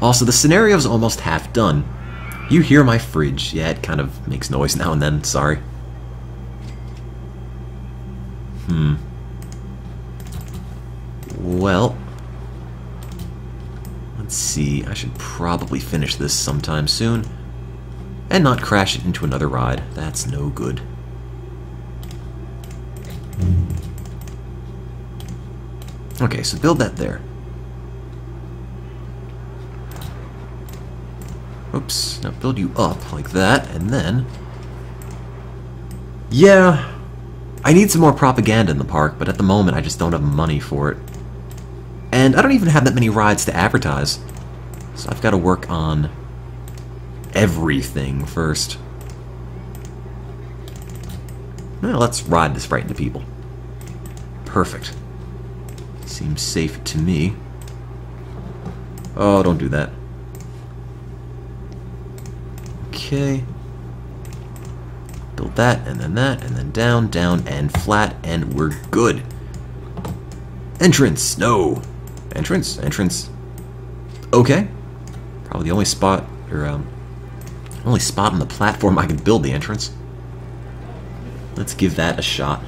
Also, the scenario's almost half done. You hear my fridge. Yeah, it kind of makes noise now and then. Sorry. Well, let's see. I should probably finish this sometime soon and not crash it into another ride. That's no good. Okay, so build that there. Oops. Now build you up like that, and then... Yeah, I need some more propaganda in the park, but at the moment I just don't have money for it. And I don't even have that many rides to advertise. So I've got to work on everything first. Well, let's ride this right into people. Perfect. Seems safe to me. Oh, don't do that. Okay. Build that, and then down, down, and flat, and we're good. Entrance! No! Entrance, entrance. Okay. Probably the only spot, or, only spot on the platform I can build the entrance. Let's give that a shot.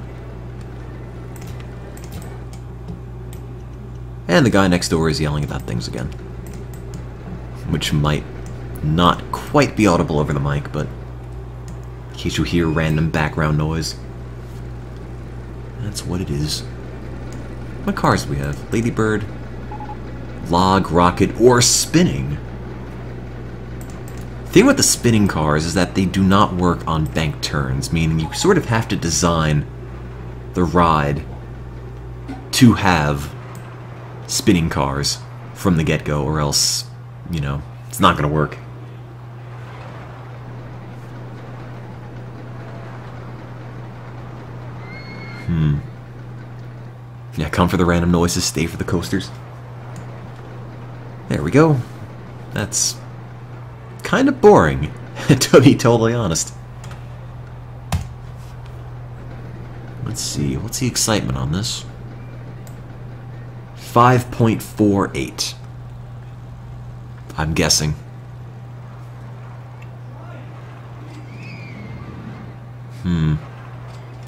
And the guy next door is yelling about things again. Which might not quite be audible over the mic, but in case you hear random background noise, that's what it is. What cars do we have? Ladybird, log, rocket, or spinning? The thing with the spinning cars is that they do not work on bank turns, meaning you sort of have to design the ride to have spinning cars from the get-go, or else, you know, it's not going to work. Yeah, come for the random noises, stay for the coasters. There we go. That's kind of boring, to be totally honest. Let's see, what's the excitement on this? 5.48. I'm guessing.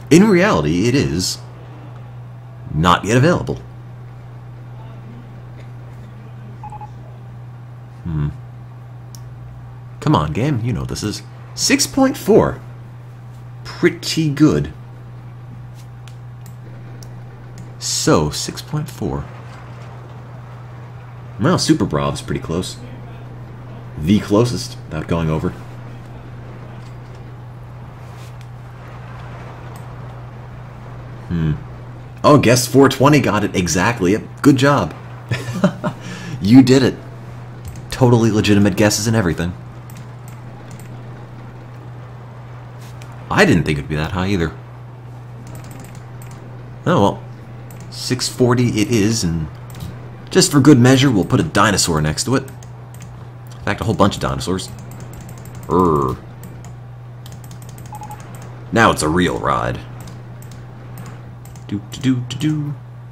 In reality, it is not yet available. Come on, game. You know this is 6.4. Pretty good. So, 6.4. Well, Super Brav is pretty close. The closest, without going over. Oh, guess 420 got it exactly. Good job. You did it. Totally legitimate guesses and everything. I didn't think it'd be that high either. Oh well. 640 it is, and just for good measure, we'll put a dinosaur next to it. In fact, a whole bunch of dinosaurs. Now it's a real ride.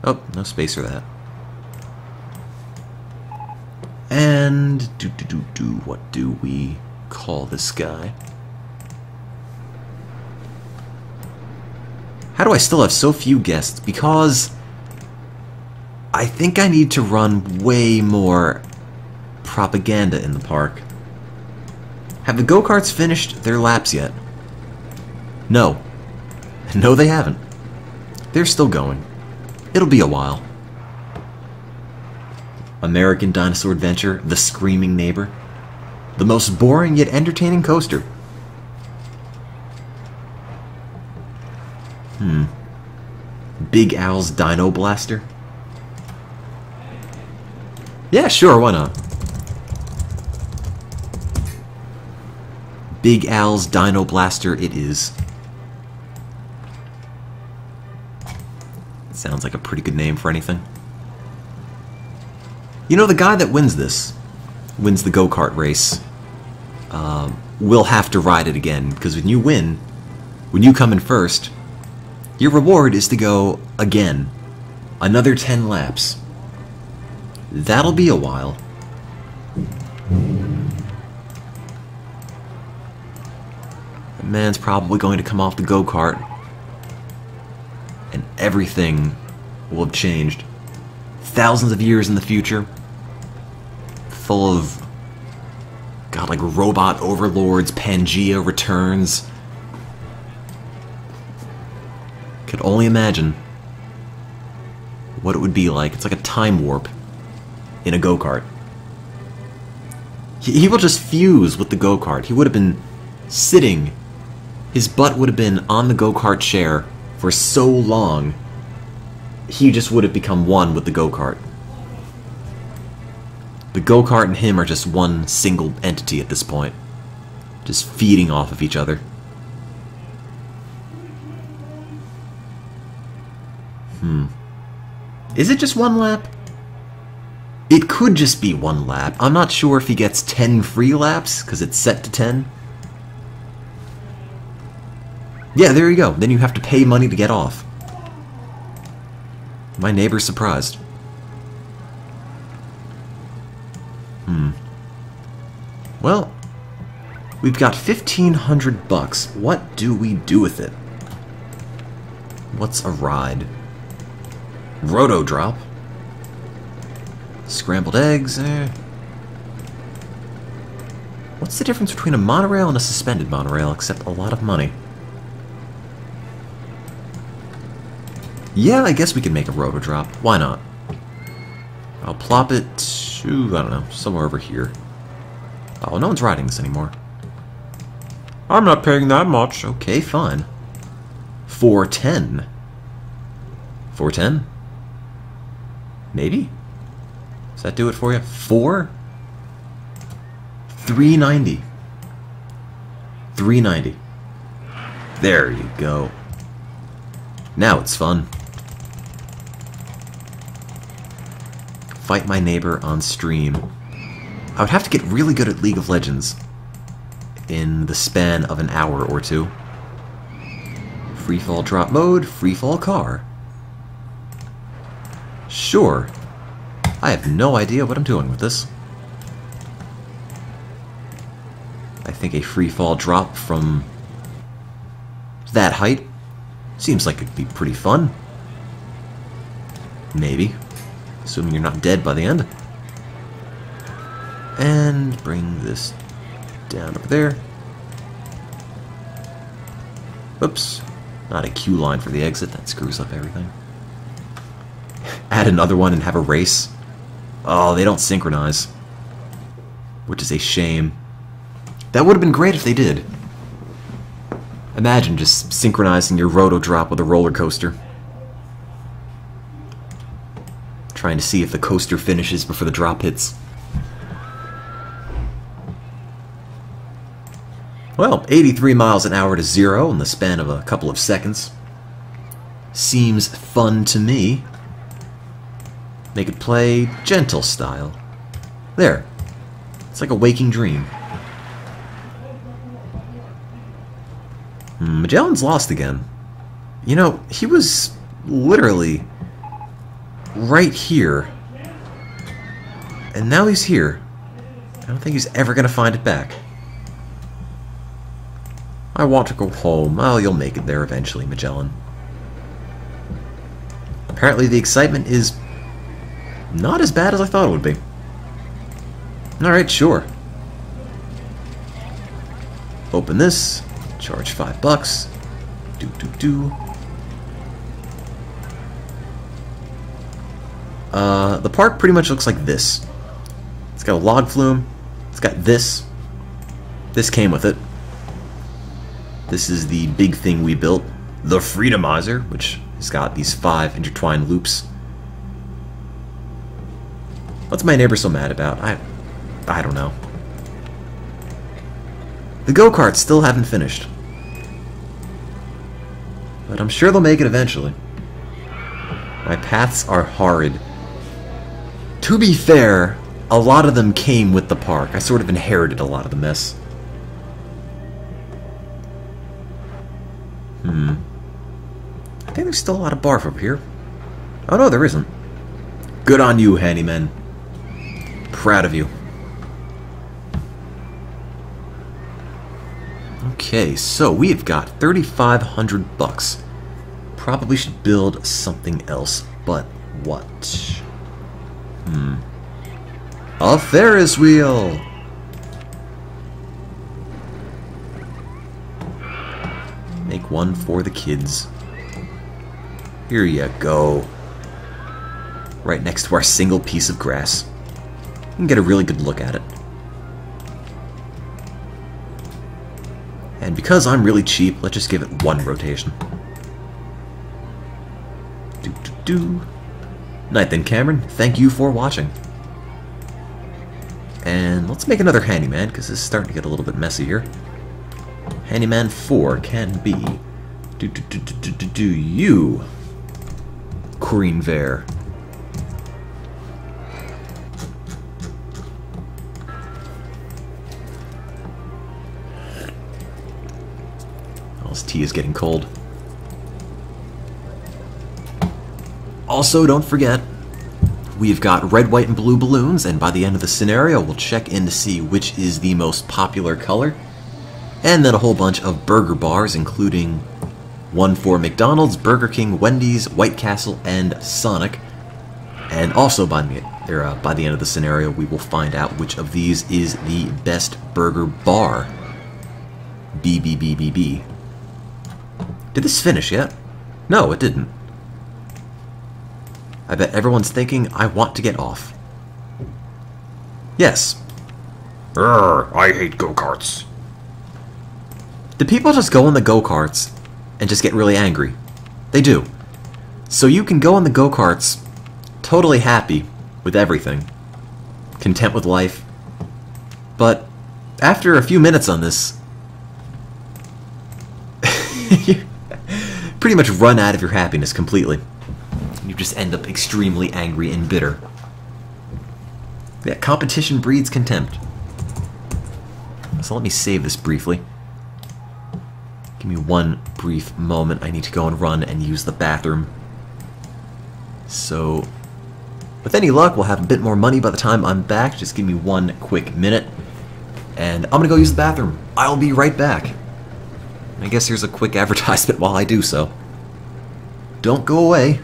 Oh, no space for that. And what do we call this guy? How do I still have so few guests? Because I think I need to run way more propaganda in the park. Have the go-karts finished their laps yet? No. No, they haven't. They're still going. It'll be a while. American Dinosaur Adventure, The Screaming Neighbor. The most boring yet entertaining coaster. Big Al's Dino Blaster. Yeah, sure, why not? Big Al's Dino Blaster it is. Sounds like a pretty good name for anything. You know, the guy that wins the go-kart race, will have to ride it again, because when you win, when you come in first, your reward is to go again. Another 10 laps. That'll be a while. That man's probably going to come off the go-kart, and everything will have changed. Thousands of years in the future, full of, God, like robot overlords, Pangea returns. Could only imagine what it would be like. It's like a time warp in a go-kart. He will just fuse with the go-kart. He would have been sitting, his butt would have been on the go-kart chair for so long, he just would have become one with the go-kart. The go-kart and him are just one single entity at this point, just feeding off of each other. Is it just one lap? It could just be one lap. I'm not sure if he gets 10 free laps, because it's set to 10. Yeah, there you go. Then you have to pay money to get off. My neighbor's surprised. Well, we've got 1,500 bucks. What do we do with it? What's a ride? Roto drop. Scrambled eggs. What's the difference between a monorail and a suspended monorail, except a lot of money? Yeah, I guess we can make a roto drop. Why not? I'll plop it to, I don't know, somewhere over here. Oh, no one's riding this anymore. I'm not paying that much. Okay, fine. 410. 410? Maybe? Does that do it for you? 4? 390. 390. There you go. Now it's fun. Fight my neighbor on stream. I would have to get really good at League of Legends in the span of an hour or two. Freefall drop mode, freefall car. Sure. I have no idea what I'm doing with this. I think a freefall drop from that height seems like it'd be pretty fun. Maybe. Assuming you're not dead by the end. And bring this down over there. Oops. Not a queue line for the exit. That screws up everything. Add another one and have a race. Oh, they don't synchronize. Which is a shame. That would have been great if they did. Imagine just synchronizing your roto drop with a roller coaster. Trying to see if the coaster finishes before the drop hits. Well, 83 miles an hour to 0 in the span of a couple of seconds. Seems fun to me. Make it play gentle style. There. It's like a waking dream. Magellan's lost again. You know, he was literally right here. And now he's here. I don't think he's ever going to find it back. I want to go home. Oh, you'll make it there eventually, Magellan. Apparently the excitement is not as bad as I thought it would be. Alright, sure. Open this. Charge $5. The park pretty much looks like this. It's got a log flume. It's got this. This came with it. This is the big thing we built. The Freedomizer, which has got these 5 intertwined loops. What's my neighbor so mad about? I don't know. The go-karts still haven't finished. But I'm sure they'll make it eventually. My paths are horrid. To be fair, a lot of them came with the park. I sort of inherited a lot of the mess. I think there's still a lot of barf over here. Oh no, there isn't. Good on you, handyman. Proud of you. Okay, so we've got 3,500 bucks. Probably should build something else, but what? A Ferris wheel! Make one for the kids. Here you go. right next to our single piece of grass. You can get a really good look at it. And because I'm really cheap, let's just give it one rotation. Night then, Cameron. Thank you for watching. And let's make another handyman, because this is starting to get a little bit messy here. Handyman 4 can be... you... Green Vare. Oh, this tea is getting cold. Also, don't forget, we've got red, white, and blue balloons, and by the end of the scenario, we'll check in to see which is the most popular color. And then a whole bunch of burger bars, including one for McDonald's, Burger King, Wendy's, White Castle, and Sonic. And also by the end of the scenario, we will find out which of these is the best burger bar. B. Did this finish yet? No, it didn't. I bet everyone's thinking, I want to get off. Yes. I hate go-karts. Do people just go in the go-karts and just get really angry? They do. So you can go in the go-karts totally happy with everything, content with life, but after a few minutes on this, you pretty much run out of your happiness completely. You just end up extremely angry and bitter. Yeah, competition breeds contempt. So let me save this briefly. Give me one brief moment. I need to go and run and use the bathroom. So, with any luck, we'll have a bit more money by the time I'm back. Just give me one quick minute. And I'm gonna go use the bathroom. I'll be right back. I guess here's a quick advertisement while I do so. Don't go away.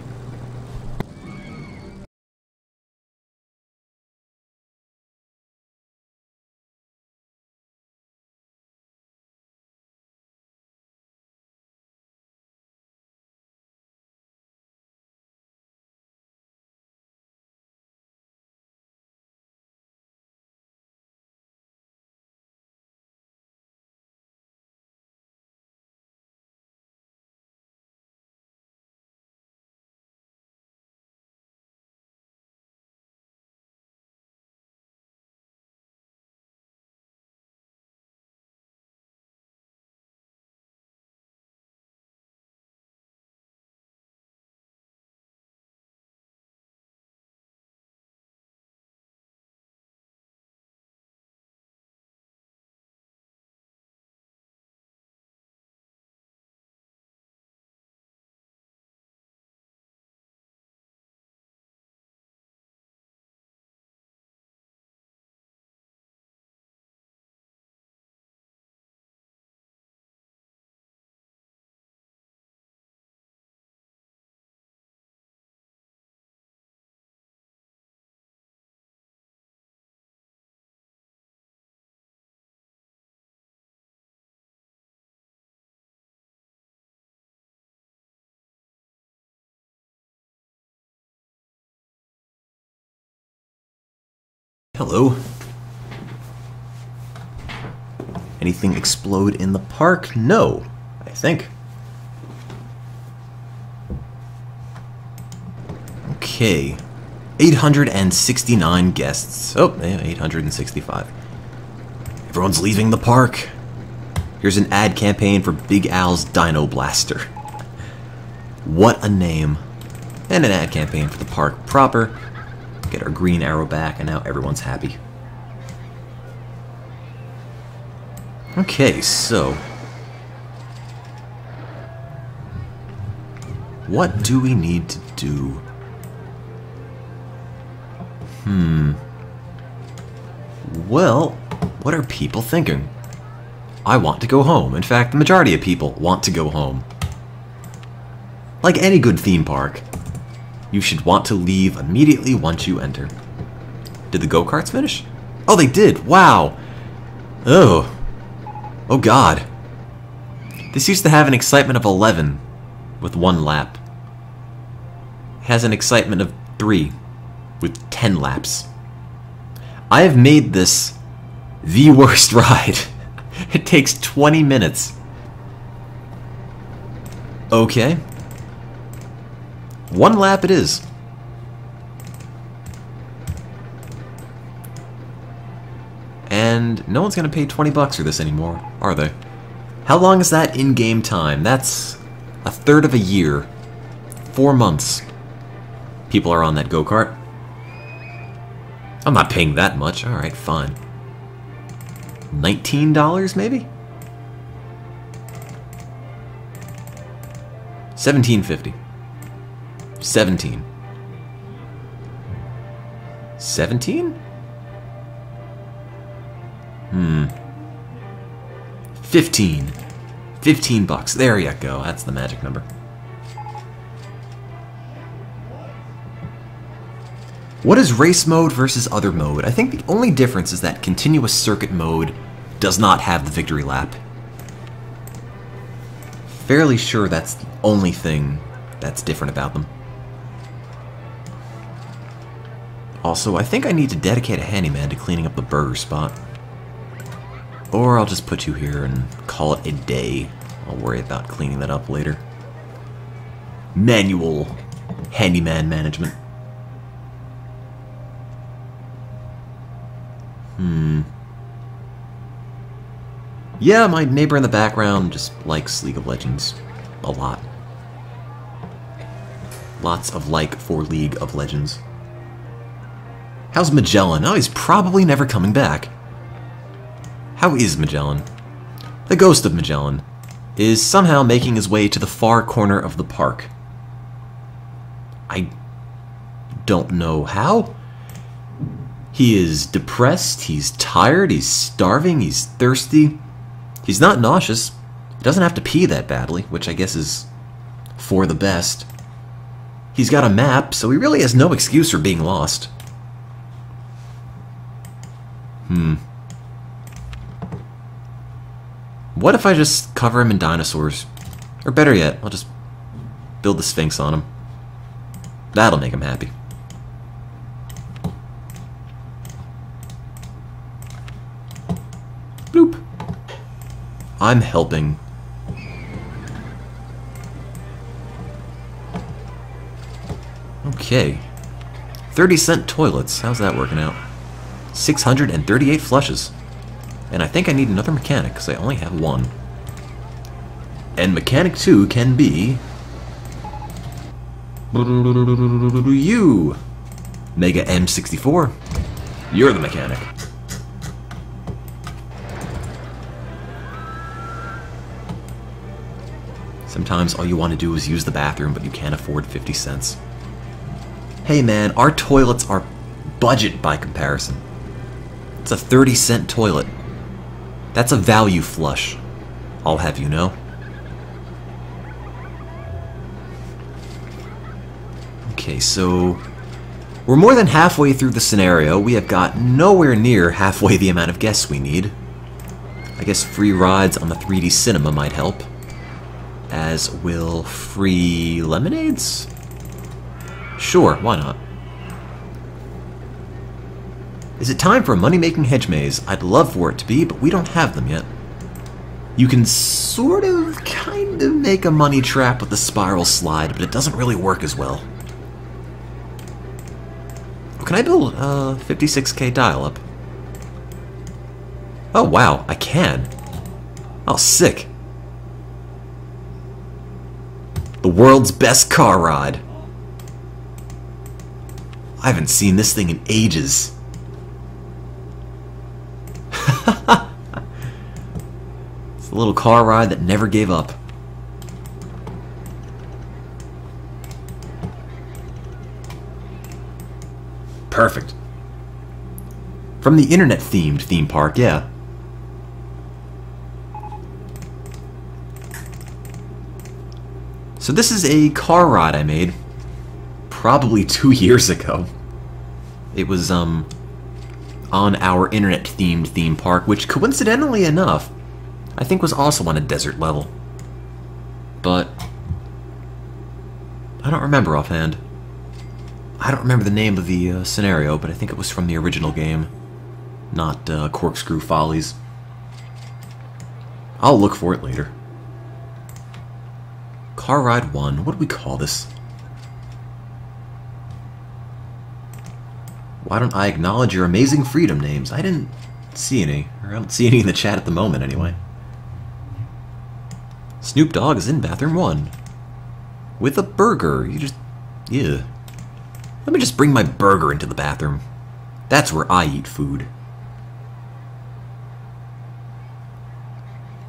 Hello. Anything explode in the park? No, I think. Okay. 869 guests. Oh, yeah, 865. Everyone's leaving the park. Here's an ad campaign for Big Al's Dino Blaster. What a name. And an ad campaign for the park proper. Get our green arrow back, and now everyone's happy. Okay, so... what do we need to do? Well, what are people thinking? I want to go home. In fact, the majority of people want to go home. Like any good theme park, you should want to leave immediately once you enter. Did the go-karts finish? Oh, they did! Wow! Oh. Oh god. This used to have an excitement of 11 with one lap. It has an excitement of 3 with 10 laps. I have made this the worst ride. It takes 20 minutes. Okay. 1 lap it is. And no one's gonna pay 20 bucks for this anymore, are they? How long is that in-game time? That's a third of a year. 4 months. People are on that go-kart. I'm not paying that much. Alright, fine. $19 maybe? $17.50. 17. 17? 15. 15 bucks. There you go. That's the magic number. What is race mode versus other mode? I think the only difference is that continuous circuit mode does not have the victory lap. Fairly sure that's the only thing that's different about them. Also, I think I need to dedicate a handyman to cleaning up the burger spot. Or I'll just put you here and call it a day. I'll worry about cleaning that up later. Manual handyman management. Yeah, my neighbor in the background just likes League of Legends a lot. Lots of like for League of Legends. How's Magellan? Oh, he's probably never coming back. How is Magellan? The ghost of Magellan is somehow making his way to the far corner of the park. I don't know how. He is depressed, he's tired, he's starving, he's thirsty. He's not nauseous. He doesn't have to pee that badly, which I guess is for the best. He's got a map, so he really has no excuse for being lost. What if I just cover him in dinosaurs? Or better yet, I'll just build the Sphinx on him. That'll make him happy. Bloop. I'm helping. Okay. 30-cent toilets. How's that working out? 638 flushes. And I think I need another mechanic, because I only have one. And mechanic 2 can be... you! Mega M64. You're the mechanic. Sometimes all you want to do is use the bathroom, but you can't afford 50 cents. Hey man, our toilets are budget by comparison. It's a 30-cent toilet. That's a value flush, I'll have you know. Okay, so we're more than halfway through the scenario. We have got nowhere near halfway the amount of guests we need. I guess free rides on the 3D cinema might help. As will free lemonades? Sure, why not? Is it time for a money-making hedge maze? I'd love for it to be, but we don't have them yet. You can sort of, kind of make a money trap with the spiral slide, but it doesn't really work as well. Oh, can I build a 56k dial-up? Oh wow, I can. Oh, sick. The world's best car ride. I haven't seen this thing in ages. It's a little car ride that never gave up. Perfect. From the internet-themed theme park, yeah. So this is a car ride I made probably 2 years ago. It was on our internet-themed theme park, which coincidentally enough, I think was also on a desert level. But I don't remember offhand. I don't remember the name of the scenario, but I think it was from the original game, not Corkscrew Follies. I'll look for it later. Car Ride 1. What do we call this? Why don't I acknowledge your amazing freedom names? I didn't see any. Or I don't see any in the chat at the moment, anyway. Snoop Dogg is in bathroom 1. With a burger. You just... yeah. Let me just bring my burger into the bathroom. That's where I eat food.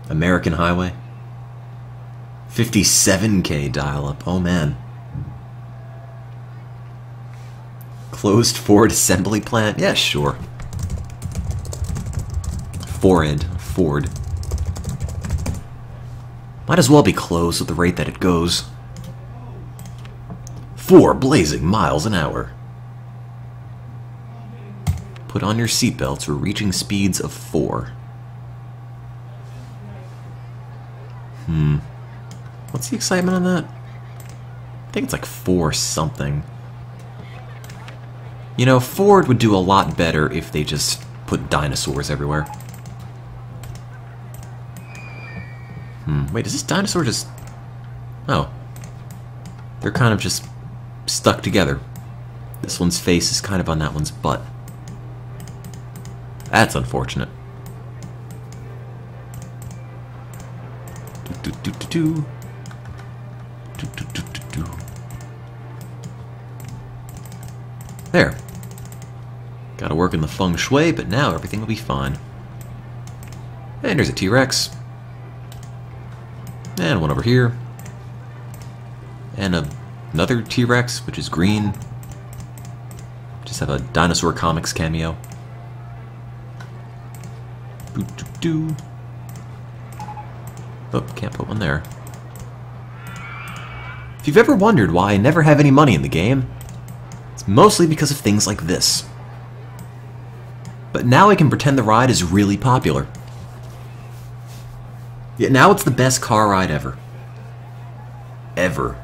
American Highway. 57K dial-up. Oh, man. Closed Ford assembly plant? Yeah, sure. Ford. Might as well be closed at the rate that it goes. 4 blazing miles an hour. Put on your seatbelts. We're reaching speeds of 4. What's the excitement on that? I think it's like 4 something. You know, Ford would do a lot better if they just put dinosaurs everywhere. Wait, is this dinosaur just... oh. They're kind of just stuck together. This one's face is kind of on that one's butt. That's unfortunate. There. Gotta work in the feng shui, but now everything will be fine. And there's a T-Rex. And one over here. And another T-Rex, which is green. Just have a Dinosaur Comics cameo. Oh, can't put one there. If you've ever wondered why I never have any money in the game, it's mostly because of things like this. But now I can pretend the ride is really popular. Yet now it's the best car ride ever. Ever.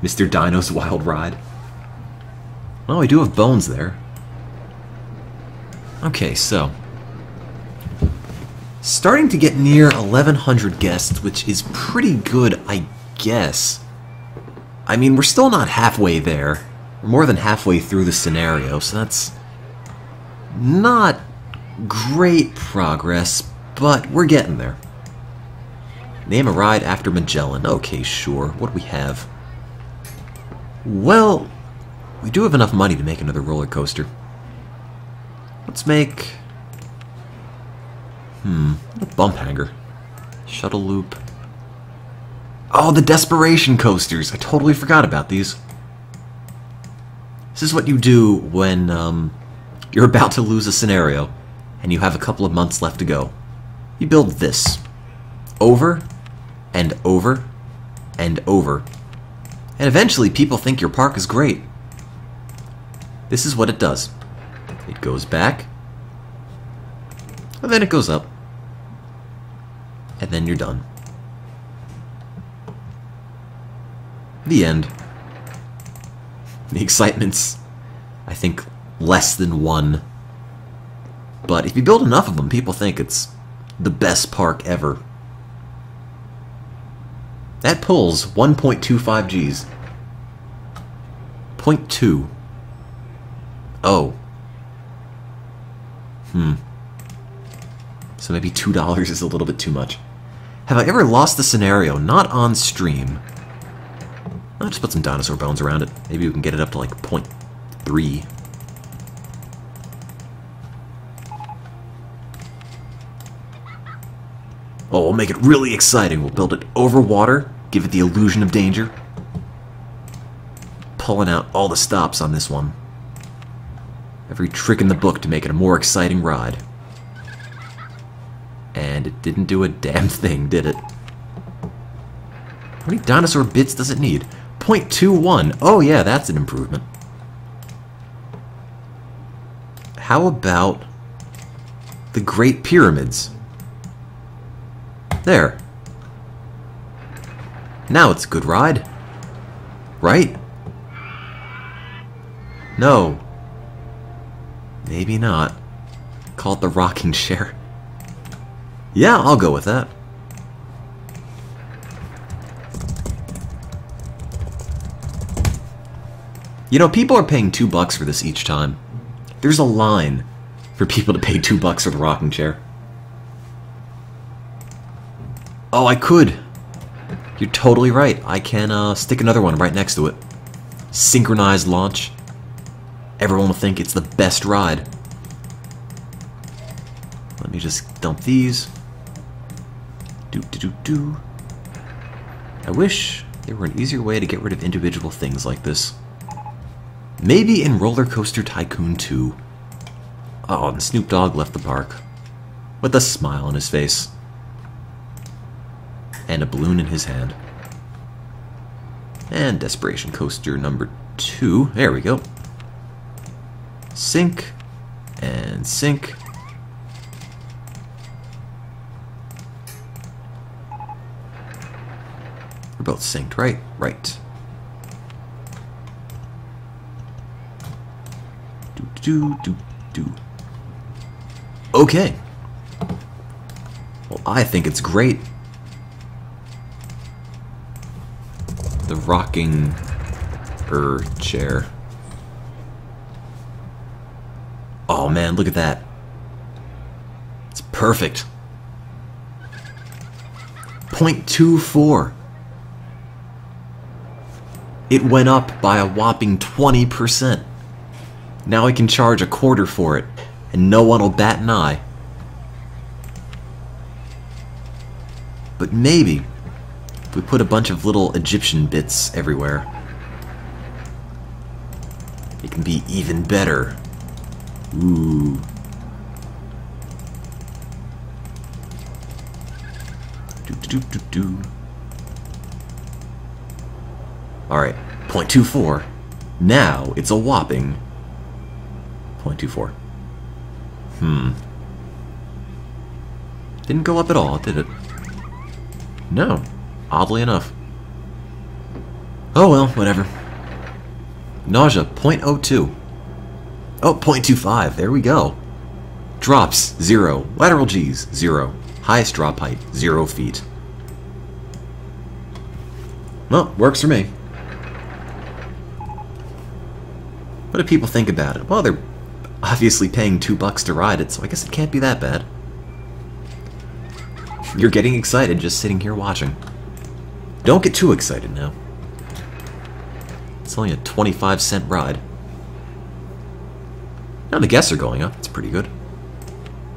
Mr. Dino's Wild Ride. Well, we do have bones there. Okay, so... starting to get near 1,100 guests, which is pretty good, I guess. I mean, we're still not halfway there. We're more than halfway through the scenario, so that's not great progress, but we're getting there. Name a ride after Magellan. Okay, sure. What do we have? Well, we do have enough money to make another roller coaster. Let's make... a bump hanger. Shuttle loop. Oh, the desperation coasters! I totally forgot about these. This is what you do when you're about to lose a scenario and you have a couple of months left to go. You build this. Over and over and over. And eventually people think your park is great. This is what it does. It goes back. And then it goes up. And then you're done. The end. The excitement's, I think, less than 1. But if you build enough of them, people think it's the best park ever. That pulls 1.25 Gs. 0.2. Oh. So maybe $2 is a little bit too much. Have I ever lost the scenario? Not on stream. I'll just put some dinosaur bones around it. Maybe we can get it up to like 0.3. Oh, we'll make it really exciting. We'll build it over water, give it the illusion of danger. Pulling out all the stops on this one. Every trick in the book to make it a more exciting ride. And it didn't do a damn thing, did it? How many dinosaur bits does it need? 0.21. Oh yeah, that's an improvement. How about the Great Pyramids? There. Now it's a good ride. Right? No. Maybe not. Call it the rocking chair. Yeah, I'll go with that. You know, people are paying $2 for this each time. There's a line for people to pay $2 for the rocking chair. Oh, I could. You're totally right. I can stick another one right next to it. Synchronized launch. Everyone will think it's the best ride. Let me just dump these. Do. I wish there were an easier way to get rid of individual things like this. Maybe in Roller Coaster Tycoon 2. Oh, and Snoop Dogg left the park with a smile on his face and a balloon in his hand. And Desperation Coaster number 2. There we go. Sync and sync. We're both synced, right? Right. Do. Okay. Well, I think it's great. The rocking chair. Oh man, look at that. It's perfect. 0.24. It went up by a whopping 20%. Now I can charge $0.25 for it, and no one will bat an eye. But maybe, if we put a bunch of little Egyptian bits everywhere, it can be even better. Ooh. Do. Alright, 0.24. Now it's a whopping 0.24. Didn't go up at all, did it? No, oddly enough. Oh well, whatever. Nausea, 0.02. Oh, 0.25, there we go. Drops, 0. Lateral G's, 0. Highest drop height, 0 feet. Well, works for me. What do people think about it? Well, they're obviously paying $2 to ride it, so I guess it can't be that bad. You're getting excited just sitting here watching. Don't get too excited now. It's only a 25-cent ride. Now the guests are going up. It's pretty good.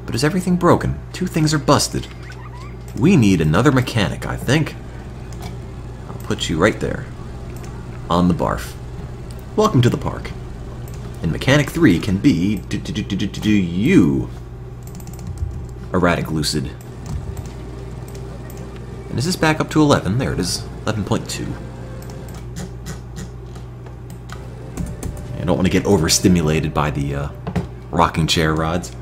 But is everything broken? 2 things are busted. We need another mechanic, I think. I'll put you right there. On the barf. Welcome to the park. And Mechanic 3 can be... you. Erratic Lucid. And is this back up to 11? There it is. 11.2. I don't want to get overstimulated by the rocking chair rods.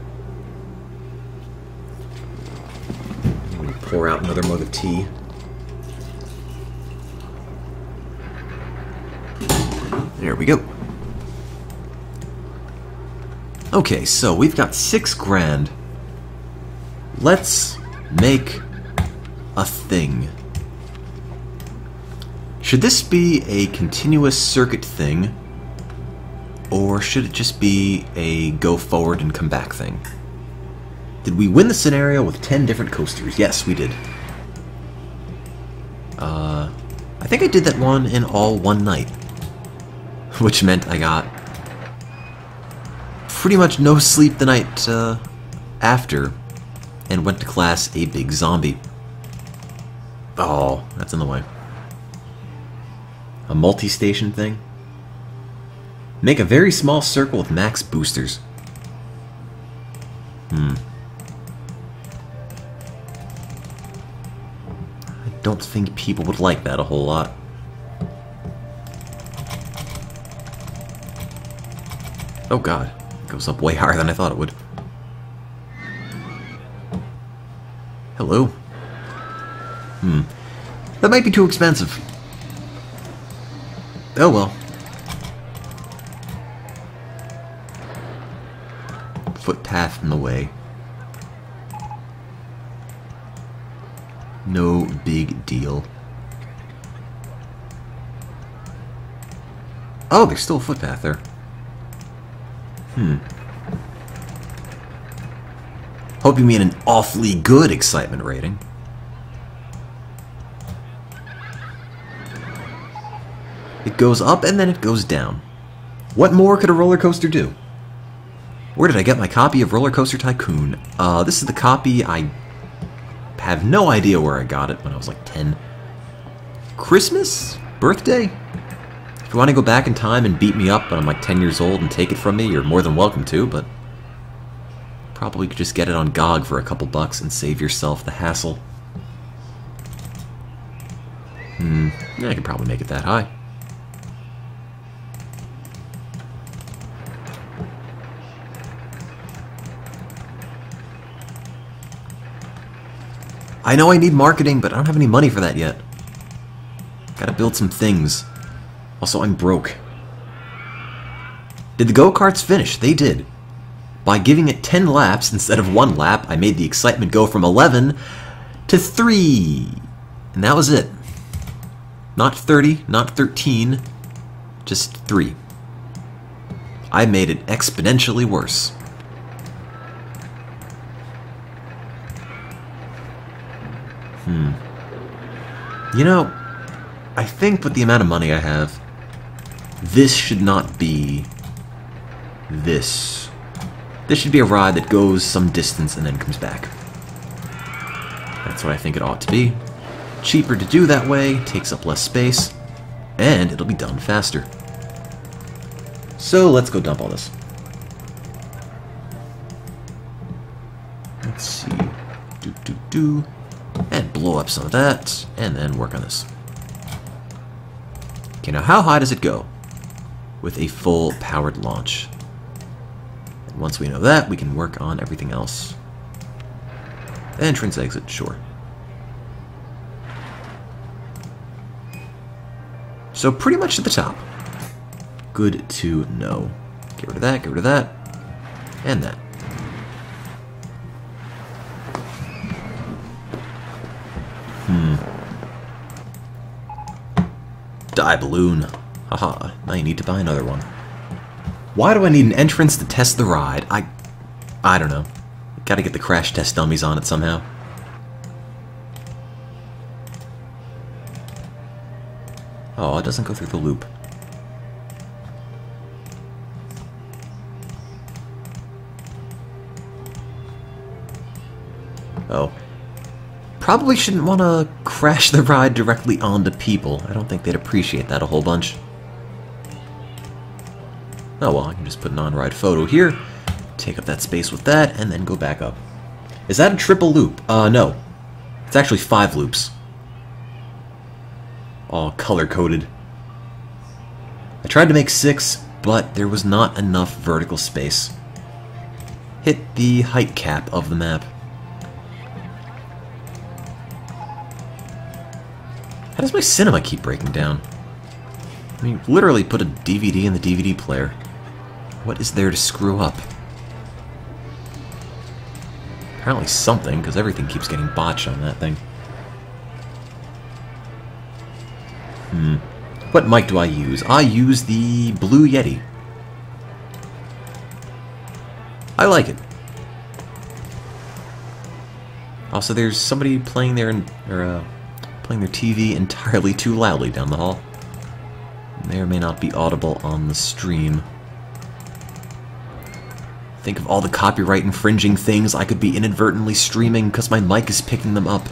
I'm going to pour out another mug of tea. There we go. Okay, so we've got $6,000. Let's make a thing. Should this be a continuous circuit thing, or should it just be a go forward and come back thing? Did we win the scenario with 10 different coasters? Yes, we did. I think I did that one in all one night, which meant I got pretty much no sleep the night after, and went to class a big zombie. Oh, that's in the way. A multi-station thing? Make a very small circle with max boosters. I don't think people would like that a whole lot. Oh god, it goes up way higher than I thought it would. Hello? That might be too expensive. Oh well. Footpath in the way. No big deal. Oh, there's still a footpath there. Hope you mean an awfully good excitement rating. It goes up and then it goes down. What more could a roller coaster do? Where did I get my copy of Roller Coaster Tycoon? This is the copy. I have no idea where I got it when I was like 10. Christmas? Birthday? If you want to go back in time and beat me up when I'm like 10 years old and take it from me, you're more than welcome to, but probably could just get it on GOG for a couple bucks and save yourself the hassle. Yeah, I could probably make it that high. I know I need marketing, but I don't have any money for that yet. Gotta build some things. Also, I'm broke. Did the go-karts finish? They did. By giving it 10 laps instead of 1 lap, I made the excitement go from 11 to 3. And that was it. Not 30, not 13, just 3. I made it exponentially worse. You know, I think with the amount of money I have, this should not be this. This should be a ride that goes some distance and then comes back. That's what I think it ought to be. Cheaper to do that way, takes up less space, and it'll be done faster. So let's go dump all this. Let's see. And blow up some of that, and then work on this. Okay, now how high does it go with a full powered launch? And once we know that, we can work on everything else. Entrance, exit, sure. So pretty much at the top. Good to know. Get rid of that, get rid of that, and that. Die balloon. Haha, now you need to buy another one. Why do I need an entrance to test the ride? I don't know. Gotta get the crash test dummies on it somehow. Oh, it doesn't go through the loop. Oh. Probably shouldn't want to crash the ride directly onto people. I don't think they'd appreciate that a whole bunch. Oh well, I can just put an on-ride photo here, take up that space with that, and then go back up. Is that a triple loop? No. It's actually 5 loops. All color-coded. I tried to make 6, but there was not enough vertical space. Hit the height cap of the map. How does my cinema keep breaking down? I mean, literally put a DVD in the DVD player. What is there to screw up? Apparently something, because everything keeps getting botched on that thing. What mic do I use? I use the Blue Yeti. I like it. Also, there's somebody playing their TV entirely too loudly down the hall. May or may not be audible on the stream. Think of all the copyright infringing things I could be inadvertently streaming because my mic is picking them up.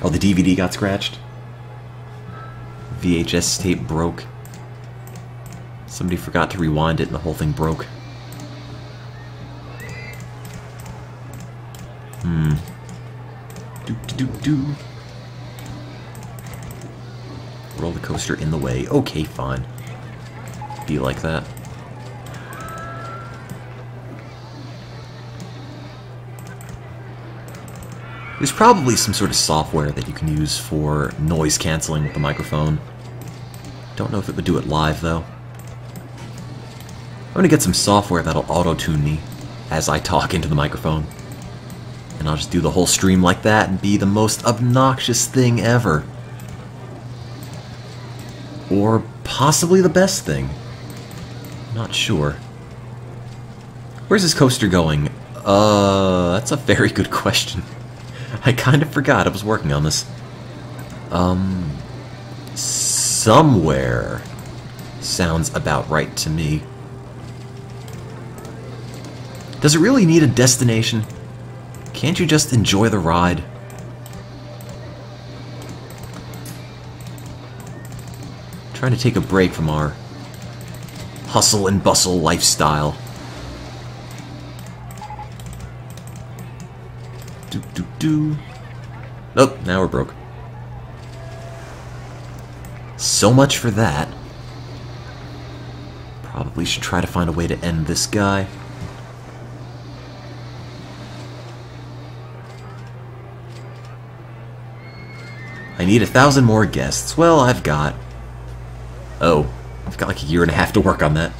Oh, the DVD got scratched. VHS tape broke. Somebody forgot to rewind it and the whole thing broke. Roller coaster in the way. Okay, fine. Be like that. There's probably some sort of software that you can use for noise canceling with the microphone. Don't know if it would do it live, though. I'm gonna get some software that'll auto-tune me as I talk into the microphone. And I'll just do the whole stream like that and be the most obnoxious thing ever. Or possibly the best thing. Not sure. Where's this coaster going? That's a very good question. I kind of forgot I was working on this. Somewhere sounds about right to me. Does it really need a destination? Can't you just enjoy the ride? Trying to take a break from our hustle and bustle lifestyle. Nope, now we're broke. So much for that. Probably should try to find a way to end this guy. I need 1,000 more guests. Well, I've got like a year and a half to work on that.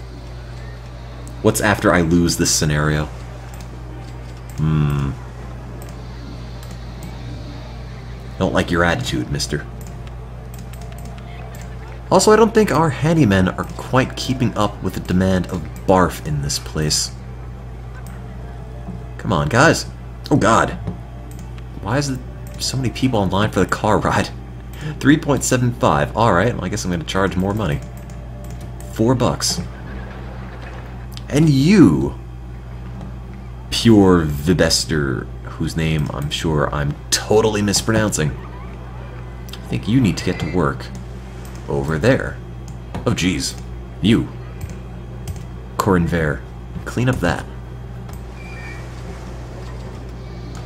What's after I lose this scenario? Don't like your attitude, mister. Also, I don't think our handymen are quite keeping up with the demand of barf in this place. Come on, guys. Oh, God. Why is there so many people online for the car ride? 3.75. Alright, well, I guess I'm going to charge more money. $4. And you, Pure Vibester, whose name I'm sure I'm totally mispronouncing, I think you need to get to work over there. Oh, geez. You. Corinver. Clean up that.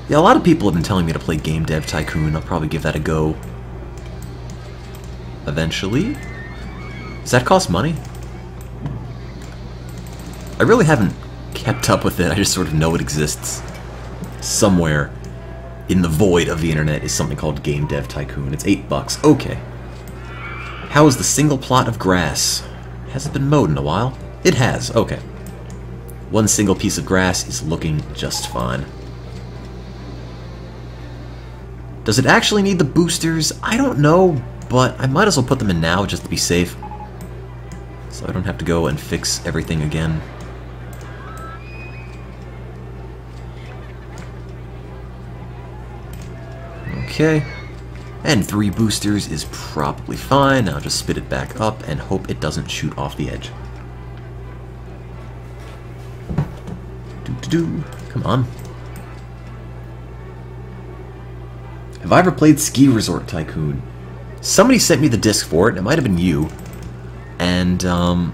Yeah, a lot of people have been telling me to play Game Dev Tycoon. I'll probably give that a go eventually. Does that cost money? I really haven't kept up with it. I just sort of know it exists. Somewhere in the void of the internet is something called Game Dev Tycoon. It's $8. Okay. How is the single plot of grass? Has it been mowed in a while? It has. Okay. One single piece of grass is looking just fine. Does it actually need the boosters? I don't know, but I might as well put them in now just to be safe. So I don't have to go and fix everything again. Okay. And 3 boosters is probably fine. I'll just spit it back up and hope it doesn't shoot off the edge. Come on. Have I ever played Ski Resort Tycoon? Somebody sent me the disc for it. It might have been you. And, I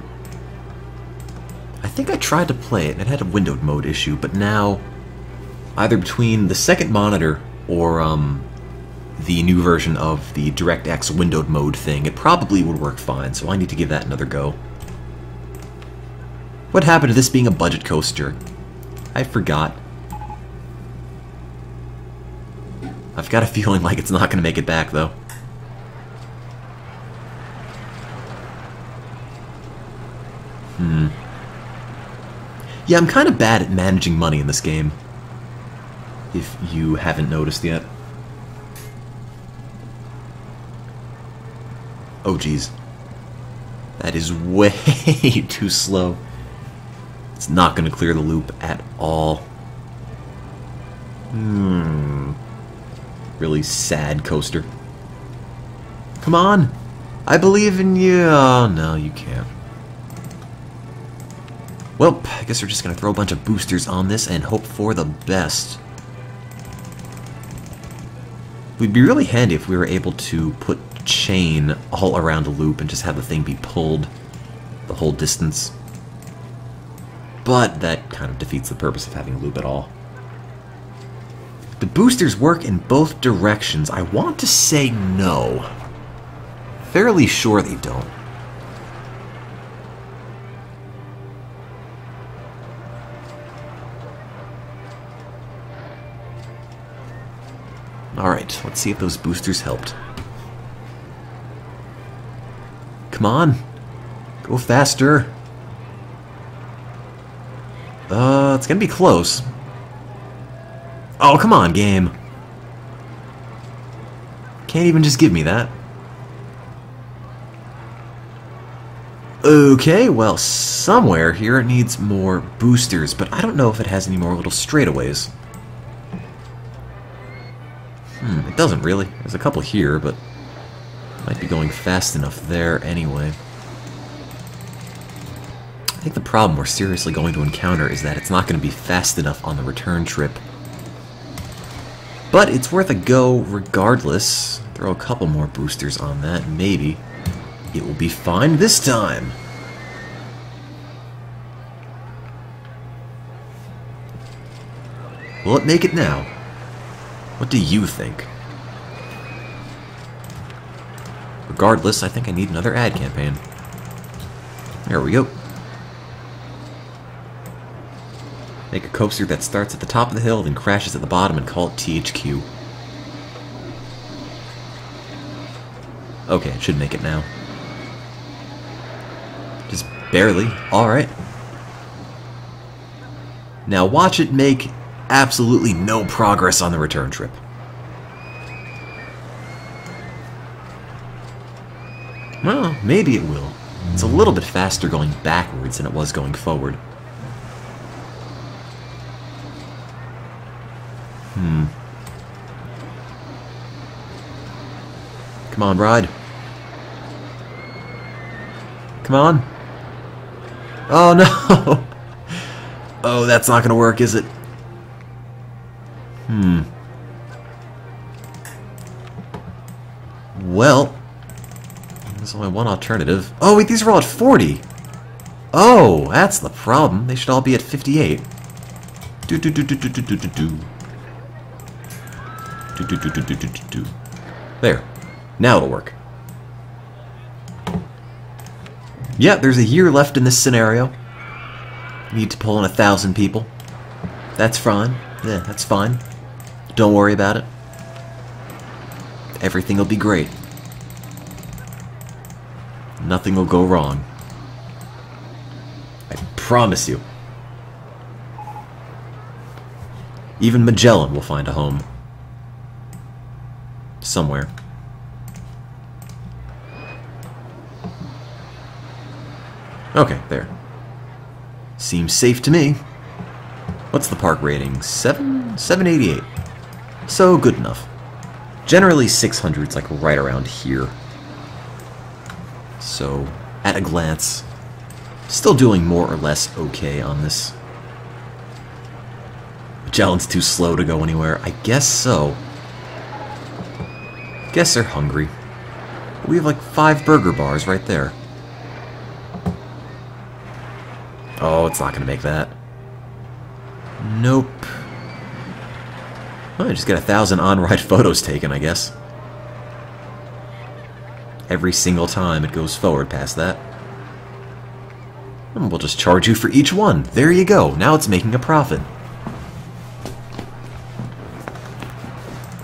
think I tried to play it, and it had a windowed mode issue, but now, either between the second monitor or, the new version of the DirectX windowed mode thing, it probably would work fine, so I need to give that another go. What happened to this being a budget coaster? I forgot. I've got a feeling like it's not going to make it back, though. Yeah, I'm kind of bad at managing money in this game, if you haven't noticed yet. Oh, geez. That is way too slow. It's not going to clear the loop at all. Really sad coaster. Come on! I believe in you! Oh, no, you can't. Well, I guess we're just going to throw a bunch of boosters on this and hope for the best. It would be really handy if we were able to put chain all around a loop and just have the thing be pulled the whole distance. But that kind of defeats the purpose of having a loop at all. The boosters work in both directions. I want to say no. Fairly sure they don't. Alright, let's see if those boosters helped. Come on. Go faster. It's gonna be close. Oh, come on, game. Can't even just give me that. Okay, well, somewhere here it needs more boosters, but I don't know if it has any more little straightaways. It doesn't really. There's a couple here, but might be going fast enough there anyway. I think the problem we're seriously going to encounter is that it's not going to be fast enough on the return trip. But it's worth a go regardless. Throw a couple more boosters on that, maybe it will be fine this time. Will it make it now? What do you think? Regardless, I think I need another ad campaign. There we go. Make a coaster that starts at the top of the hill, then crashes at the bottom, and call it THQ. Okay, it should make it now. Just barely. Alright. Now watch it make absolutely no progress on the return trip. Well, maybe it will. It's a little bit faster going backwards than it was going forward. Come on, ride. Come on. Oh, no. Oh, that's not going to work, is it? Well, there's only one alternative. Oh, wait, these are all at 40. Oh, that's the problem. They should all be at 58. There. Now it'll work. Yeah, there's a year left in this scenario. Need to pull in 1,000 people. That's fine. Yeah, that's fine. Don't worry about it. Everything will be great. Nothing will go wrong. I promise you. Even Magellan will find a home. Somewhere. Okay, there. Seems safe to me. What's the park rating? 788. So, good enough. Generally, 600's like right around here. So, at a glance, still doing more or less okay on this. Magellan's too slow to go anywhere. I guess so. Guess they're hungry. We have like 5 burger bars right there. Oh, it's not going to make that. Nope. Well, I just got 1,000 on-ride photos taken, I guess. Every single time it goes forward past that. And we'll just charge you for each one. There you go. Now it's making a profit.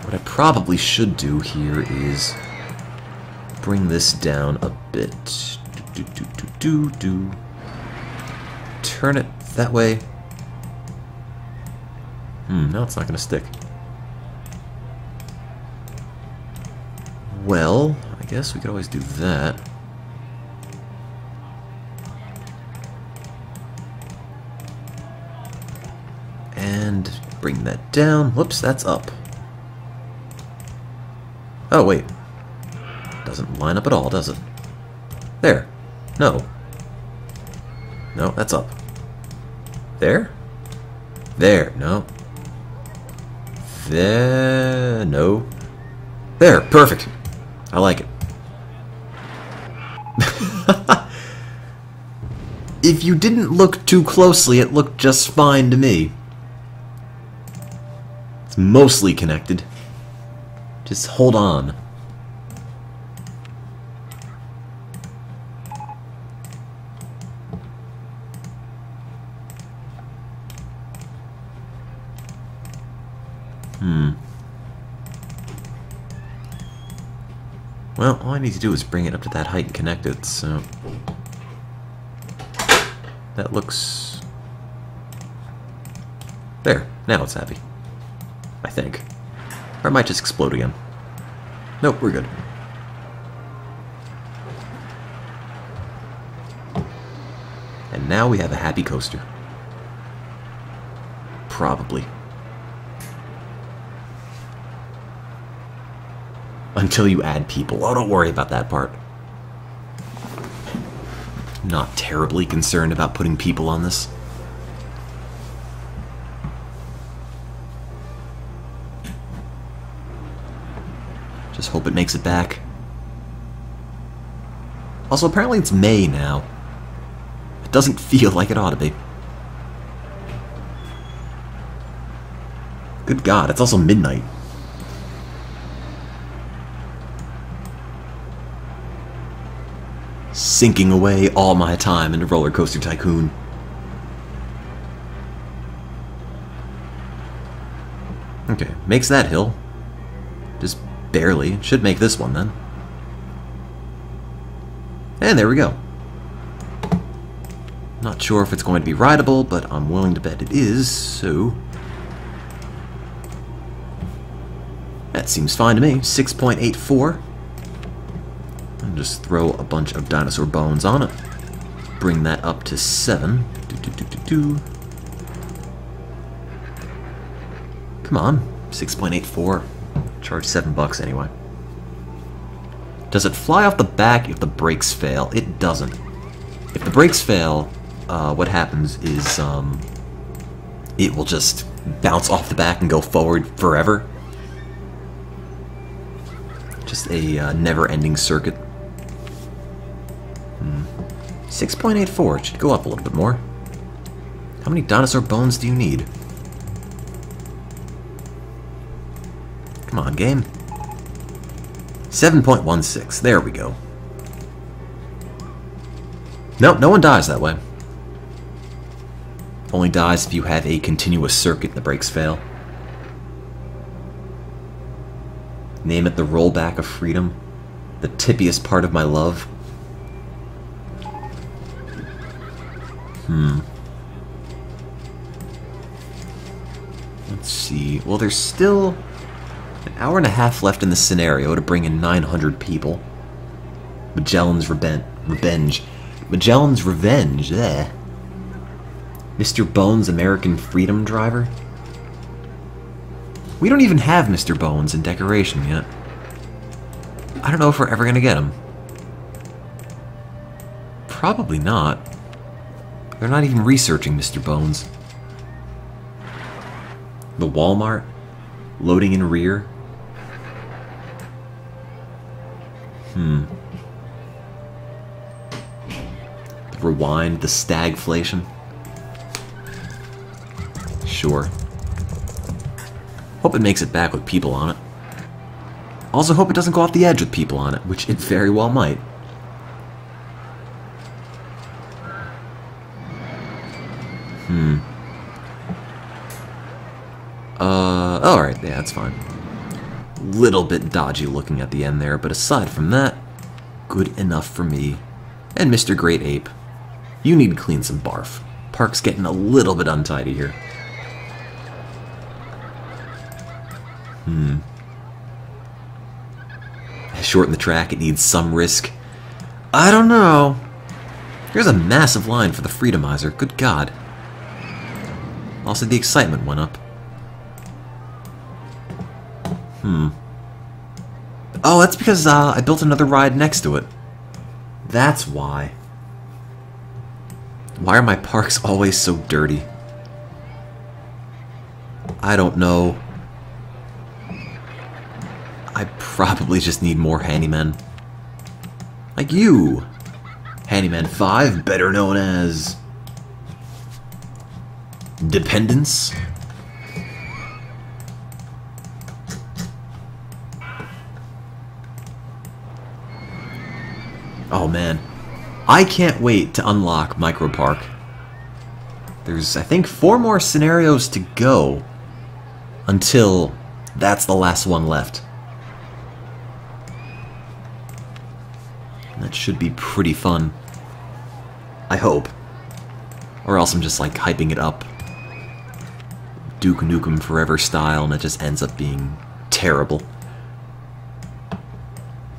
What I probably should do here is bring this down a bit. Turn it that way. No, it's not going to stick. Well, I guess we could always do that. And bring that down. Whoops, that's up. Oh, wait. Doesn't line up at all, does it? There. No. No, that's up. There? There. No. There. No. There. Perfect. I like it. If you didn't look too closely, it looked just fine to me. It's mostly connected. Just hold on. Well, all I need to do is bring it up to that height and connect it, so... That looks... There, now it's happy. I think. Or it might just explode again. Nope, we're good. And now we have a happy coaster. Probably. Until you add people. Oh, don't worry about that part. Not terribly concerned about putting people on this. Just hope it makes it back. Also, apparently it's May now. It doesn't feel like it ought to be. Good God, it's also midnight. Sinking away all my time into Roller Coaster Tycoon. Okay, makes that hill. Just barely. Should make this one then. And there we go. Not sure if it's going to be rideable, but I'm willing to bet it is, so... That seems fine to me. 6.84. And just throw a bunch of dinosaur bones on it. Bring that up to 7. Come on. 6.84. Charge $7 anyway. Does it fly off the back if the brakes fail? It doesn't. If the brakes fail, what happens is it will just bounce off the back and go forward forever. Just a never-ending circuit. 6.84. It should go up a little bit more. How many dinosaur bones do you need? Come on, game. 7.16. There we go. Nope, no one dies that way. Only dies if you have a continuous circuit and the brakes fail. Name it the rollback of freedom. The tippiest part of my love. Let's see. Well, there's still an hour and a half left in the scenario to bring in 900 people. Magellan's Revenge. Magellan's Revenge, eh? Mr. Bones' American Freedom Driver? We don't even have Mr. Bones in decoration yet. I don't know if we're ever gonna get him. Probably not. They're not even researching Mr. Bones. The Walmart? Loading in rear? The rewind, the stagflation? Sure. Hope it makes it back with people on it. Also hope it doesn't go off the edge with people on it, which it very well might. Alright, yeah, that's fine. Little bit dodgy looking at the end there, but aside from that, good enough for me. And Mr. Great Ape, you need to clean some barf. Park's getting a little bit untidy here. Shorten the track, it needs some risk. I don't know. Here's a massive line for the Freedomizer, good God. Also, the excitement went up. Oh, that's because I built another ride next to it. That's why. Why are my parks always so dirty? I don't know. I probably just need more handymen. Like you! Handyman 5, better known as... Dependence? Oh man. I can't wait to unlock Micro Park. There's, I think, 4 more scenarios to go until that's the last one left. That should be pretty fun. I hope. Or else I'm just like hyping it up. Duke Nukem Forever style, and it just ends up being terrible.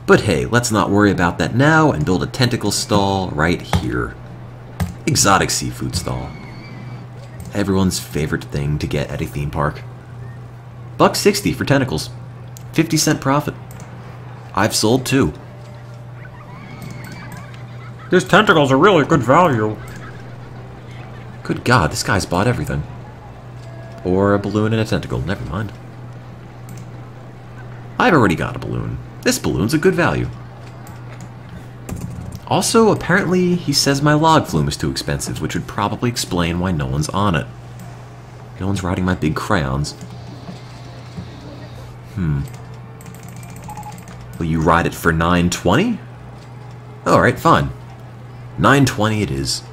But hey, let's not worry about that now and build a tentacle stall right here. Exotic seafood stall. Everyone's favorite thing to get at a theme park. $1.60 for tentacles. 50-cent profit. I've sold 2. These tentacles are really good value. Good God, this guy's bought everything. Or a balloon and a tentacle, never mind. I've already got a balloon. This balloon's a good value. Also, apparently, he says my log flume is too expensive, which would probably explain why no one's on it. No one's riding my big crayons. Will you ride it for $9.20? Alright, fine. $9.20 it is.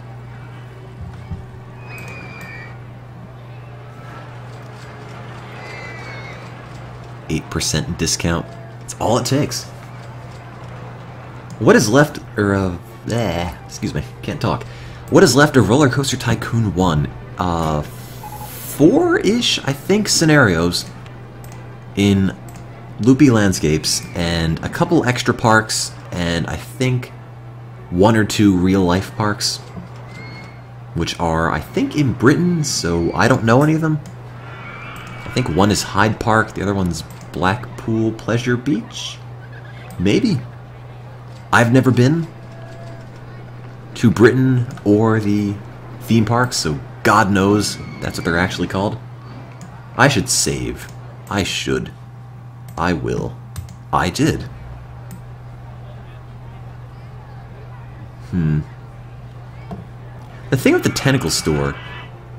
%8 discount. That's all it takes. What is left, excuse me, can't talk. What is left of Roller Coaster Tycoon 1? 4-ish, I think, scenarios in loopy landscapes, and a couple extra parks, and I think 1 or 2 real-life parks, which are, I think, in Britain, so I don't know any of them. I think one is Hyde Park, the other one's Blackpool Pleasure Beach? Maybe. I've never been to Britain or the theme parks, so God knows that's what they're actually called. I should save. I should. I will. I did. The thing with the tentacle store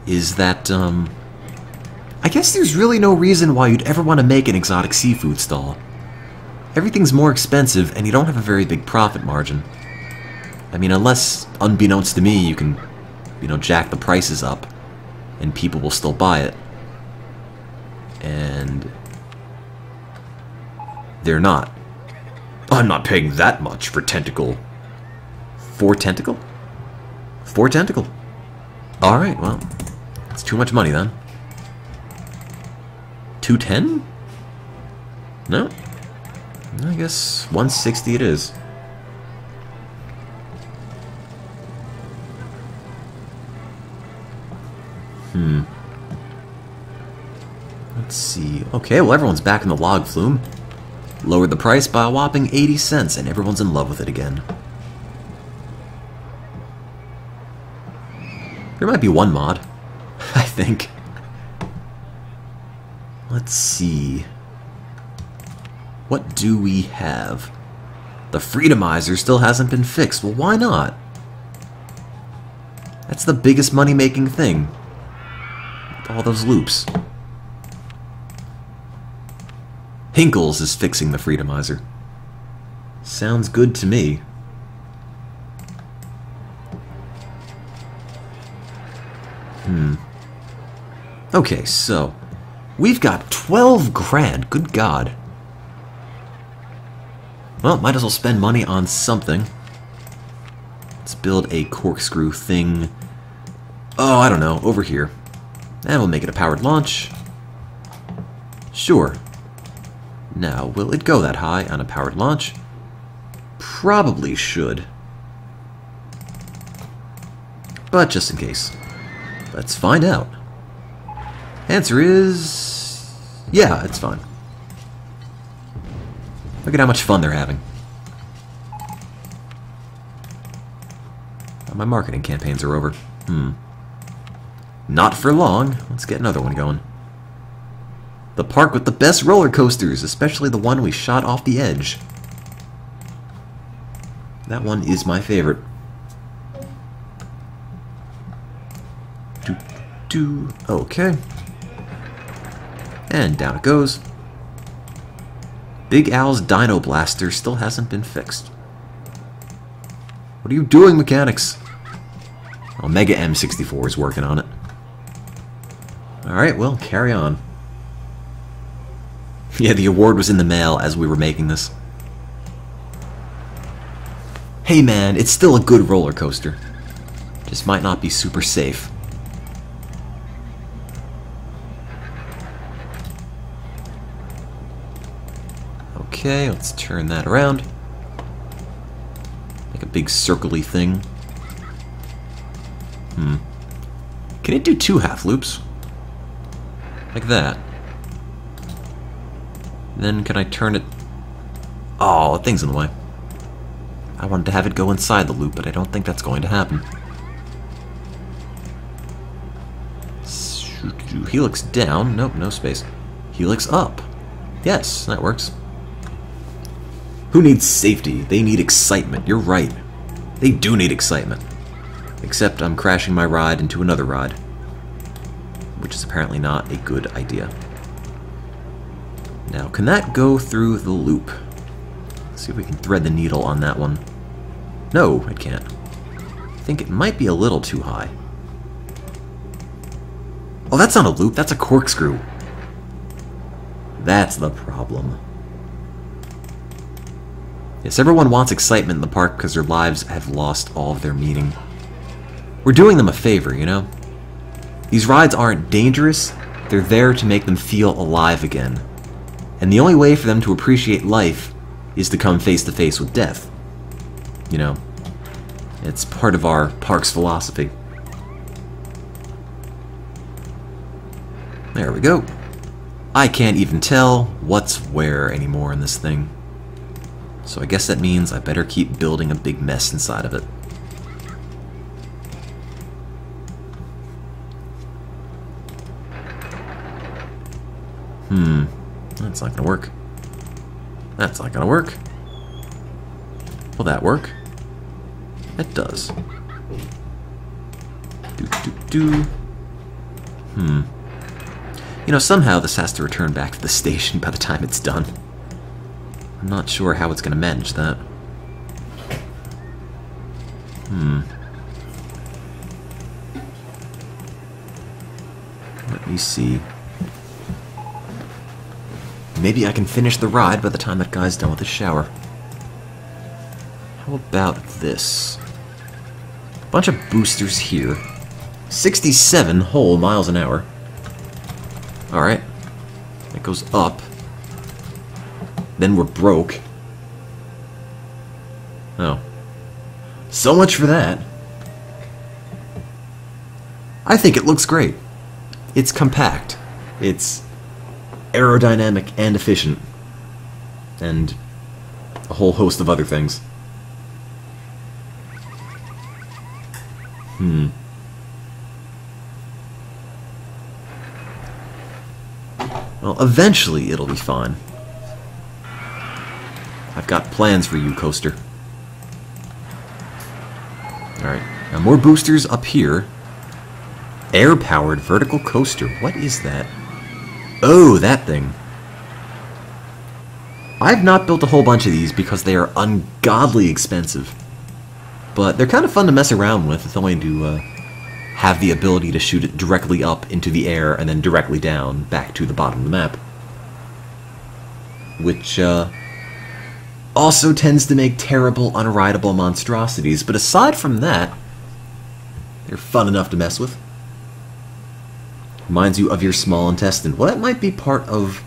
is that, I guess there's really no reason why you'd ever want to make an exotic seafood stall. Everything's more expensive, and you don't have a very big profit margin. I mean, unless, unbeknownst to me, you can, jack the prices up, and people will still buy it. And they're not. I'm not paying that much for tentacle. 4 tentacle? 4 tentacle. Alright, well, it's too much money then. 210? No? I guess 160 it is. Let's see. Okay, well, everyone's back in the log flume. Lowered the price by a whopping 80 cents, and everyone's in love with it again. There might be one mod, I think. Let's see. What do we have? The Freedomizer still hasn't been fixed. Well, why not? That's the biggest money-making thing. All those loops. Hinkles is fixing the Freedomizer. Sounds good to me. Okay, so we've got 12 grand. Good God. Well, might as well spend money on something. Let's build a corkscrew thing. Oh, I don't know, over here. And we'll make it a powered launch. Sure. Now, will it go that high on a powered launch? Probably should. But just in case. Let's find out. Answer is... yeah, it's fine. Look at how much fun they're having. My marketing campaigns are over. Not for long. Let's get another one going. The park with the best roller coasters, especially the one we shot off the edge. That one is my favorite. Okay. And down it goes. Big Al's Dino Blaster still hasn't been fixed. What are you doing, mechanics? Omega M64 is working on it. Alright, well, carry on. Yeah, the award was in the mail as we were making this. Hey man, it's still a good roller coaster. Just might not be super safe. Okay, let's turn that around. Make a big circle-y thing. Can it do 2 half loops? Like that. Then can I turn it... Oh, the thing's in the way. I wanted to have it go inside the loop, but I don't think that's going to happen. Helix down. Nope, no space. Helix up. Yes, that works. Who needs safety? They need excitement. You're right. They do need excitement. Except I'm crashing my ride into another ride. Which is apparently not a good idea. Now, can that go through the loop? Let's see if we can thread the needle on that one. No, it can't. I think it might be a little too high. Oh, that's not a loop, that's a corkscrew. That's the problem. Yes, everyone wants excitement in the park because their lives have lost all of their meaning. We're doing them a favor, you know? These rides aren't dangerous, they're there to make them feel alive again. And the only way for them to appreciate life is to come face to face with death. You know, it's part of our park's philosophy. There we go. I can't even tell what's where anymore in this thing. So I guess that means I better keep building a big mess inside of it. That's not gonna work. That's not gonna work. Will that work? It does. You know, somehow this has to return back to the station by the time it's done. I'm not sure how it's gonna manage that. Let me see. Maybe I can finish the ride by the time that guy's done with his shower. How about this? Bunch of boosters here. 67 whole miles an hour. Alright. It goes up. Then we're broke. Oh. So much for that. I think it looks great. It's compact. It's aerodynamic and efficient. And a whole host of other things. Well, eventually it'll be fine. I've got plans for you, coaster. Alright, now more boosters up here. Air-powered vertical coaster. What is that? Oh, that thing. I've not built a whole bunch of these because they are ungodly expensive. But they're kind of fun to mess around with. It's only to have the ability to shoot it directly up into the air and then directly down back to the bottom of the map. Which also tends to make terrible, unrideable monstrosities. But aside from that, they're fun enough to mess with. Reminds you of your small intestine. Well, that might be part of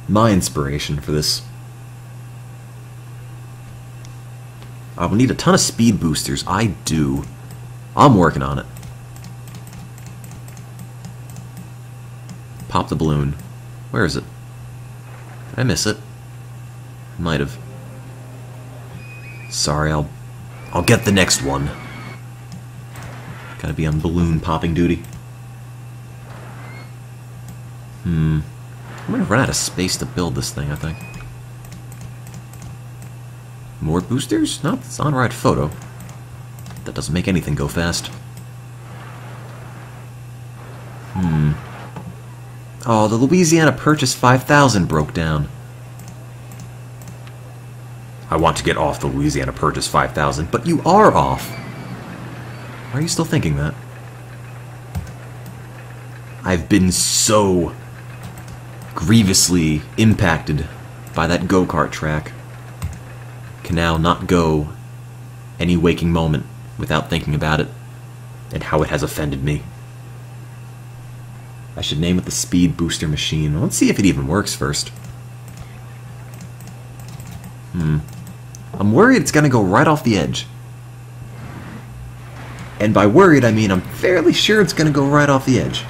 my inspiration for this. I will need a ton of speed boosters. I do. I'm working on it. Pop the balloon. Where is it? Did I miss it? Might have. Sorry, I'll get the next one. Gotta be on balloon popping duty. I'm gonna run out of space to build this thing, I think. More boosters? No, it's on-ride photo. That doesn't make anything go fast. Oh, the Louisiana Purchase 5000 broke down. I want to get off the Louisiana Purchase 5000, but you are off. Why are you still thinking that? I've been so grievously impacted by that go-kart track. Can now not go any waking moment without thinking about it and how it has offended me. I should name it the Speed Booster Machine. Let's see if it even works first. I'm worried it's going to go right off the edge. And by worried, I mean I'm fairly sure it's going to go right off the edge.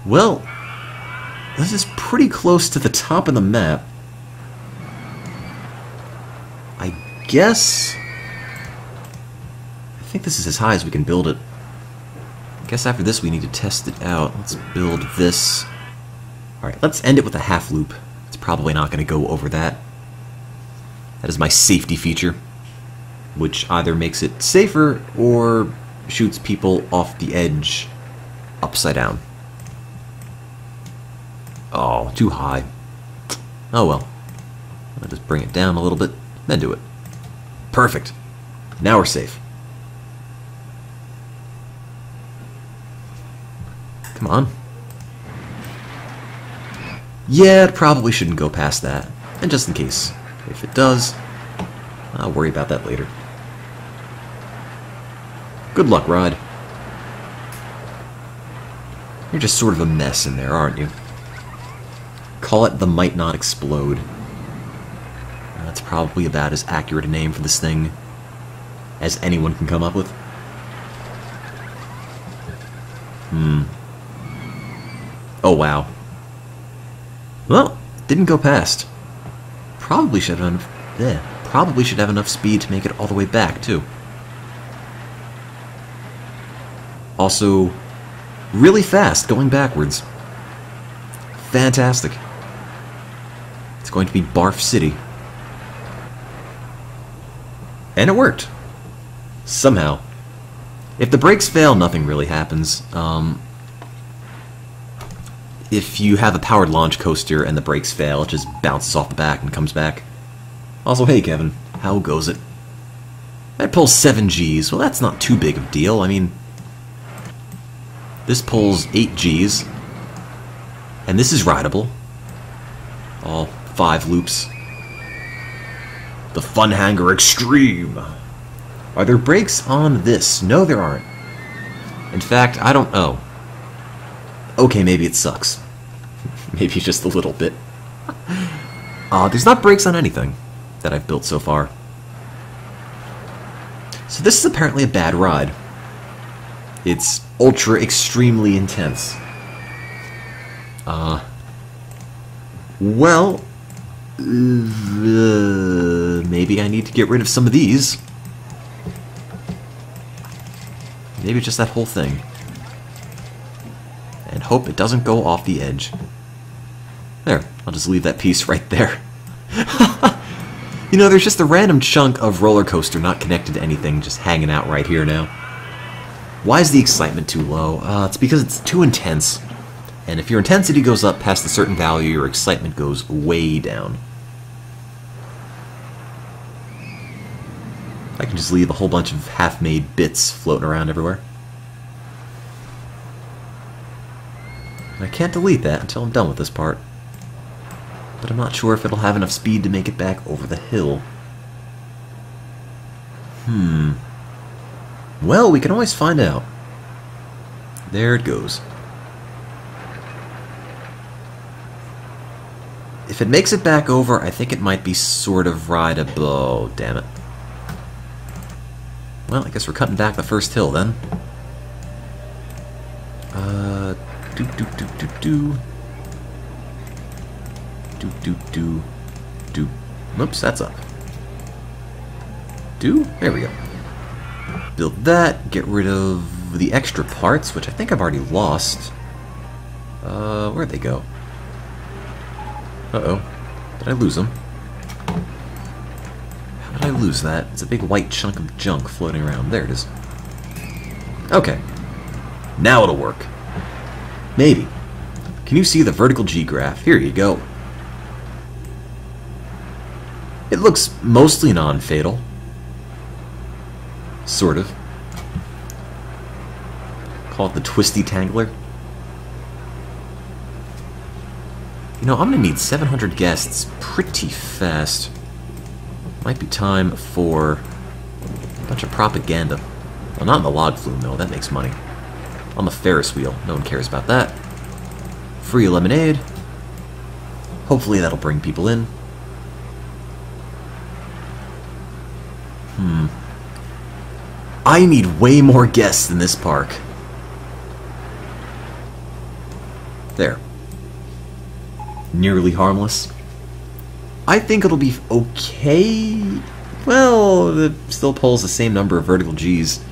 Well, this is pretty close to the top of the map. I guess... I think this is as high as we can build it. I guess after this we need to test it out. Let's build this. Alright, let's end it with a half loop. It's probably not going to go over that. That is my safety feature, which either makes it safer or shoots people off the edge upside down. Oh, too high. Oh well. I'll just bring it down a little bit, then do it. Perfect. Now we're safe. Come on. Yeah, it probably shouldn't go past that. And just in case, if it does, I'll worry about that later. Good luck, Rod. You're just sort of a mess in there, aren't you? Call it the Might Not Explode. That's probably about as accurate a name for this thing as anyone can come up with. Oh, wow. Well, didn't go past. Probably should have probably should have enough speed to make it all the way back, too. Also, really fast going backwards. Fantastic. It's going to be Barf City. And it worked. Somehow. If the brakes fail, nothing really happens. If you have a powered launch coaster and the brakes fail, it just bounces off the back and comes back. Also, hey Kevin, how goes it? That pulls 7 Gs. Well, that's not too big of a deal. I mean, this pulls 8 Gs. And this is rideable. All 5 loops. The Fun Hanger Extreme. Are there brakes on this? No, there aren't. In fact, I don't know. Okay, maybe it sucks. Maybe just a little bit. There's not brakes on anything that I've built so far. So this is apparently a bad ride. It's ultra extremely intense. Well, maybe I need to get rid of some of these. Maybe just that whole thing. And hope it doesn't go off the edge. There, I'll just leave that piece right there. You know, there's just a random chunk of roller coaster not connected to anything just hanging out right here now. Why is the excitement too low? It's because it's too intense. And if your intensity goes up past a certain value, your excitement goes way down. I can just leave a whole bunch of half-made bits floating around everywhere. I can't delete that until I'm done with this part. But I'm not sure if it'll have enough speed to make it back over the hill. Well, we can always find out. There it goes. If it makes it back over, I think it might be sort of rideable. Oh, damn it. Well, I guess we're cutting back the first hill then. Oops, that's up. There we go. Build that, get rid of the extra parts, which I think I've already lost. Where'd they go? Uh-oh. Did I lose them? How did I lose that? It's a big white chunk of junk floating around. There it is. Okay. Now it'll work. Maybe. Can you see the vertical G-graph? Here you go. It looks mostly non-fatal. Sort of. Call it the Twisty Tangler. You know, I'm gonna need 700 guests pretty fast. Might be time for a bunch of propaganda. Well, not in the log flume, though. That makes money. On the Ferris wheel. No one cares about that. Free lemonade. Hopefully that'll bring people in. I need way more guests in this park. There. Nearly harmless. I think it'll be okay. Well, it still pulls the same number of vertical Gs.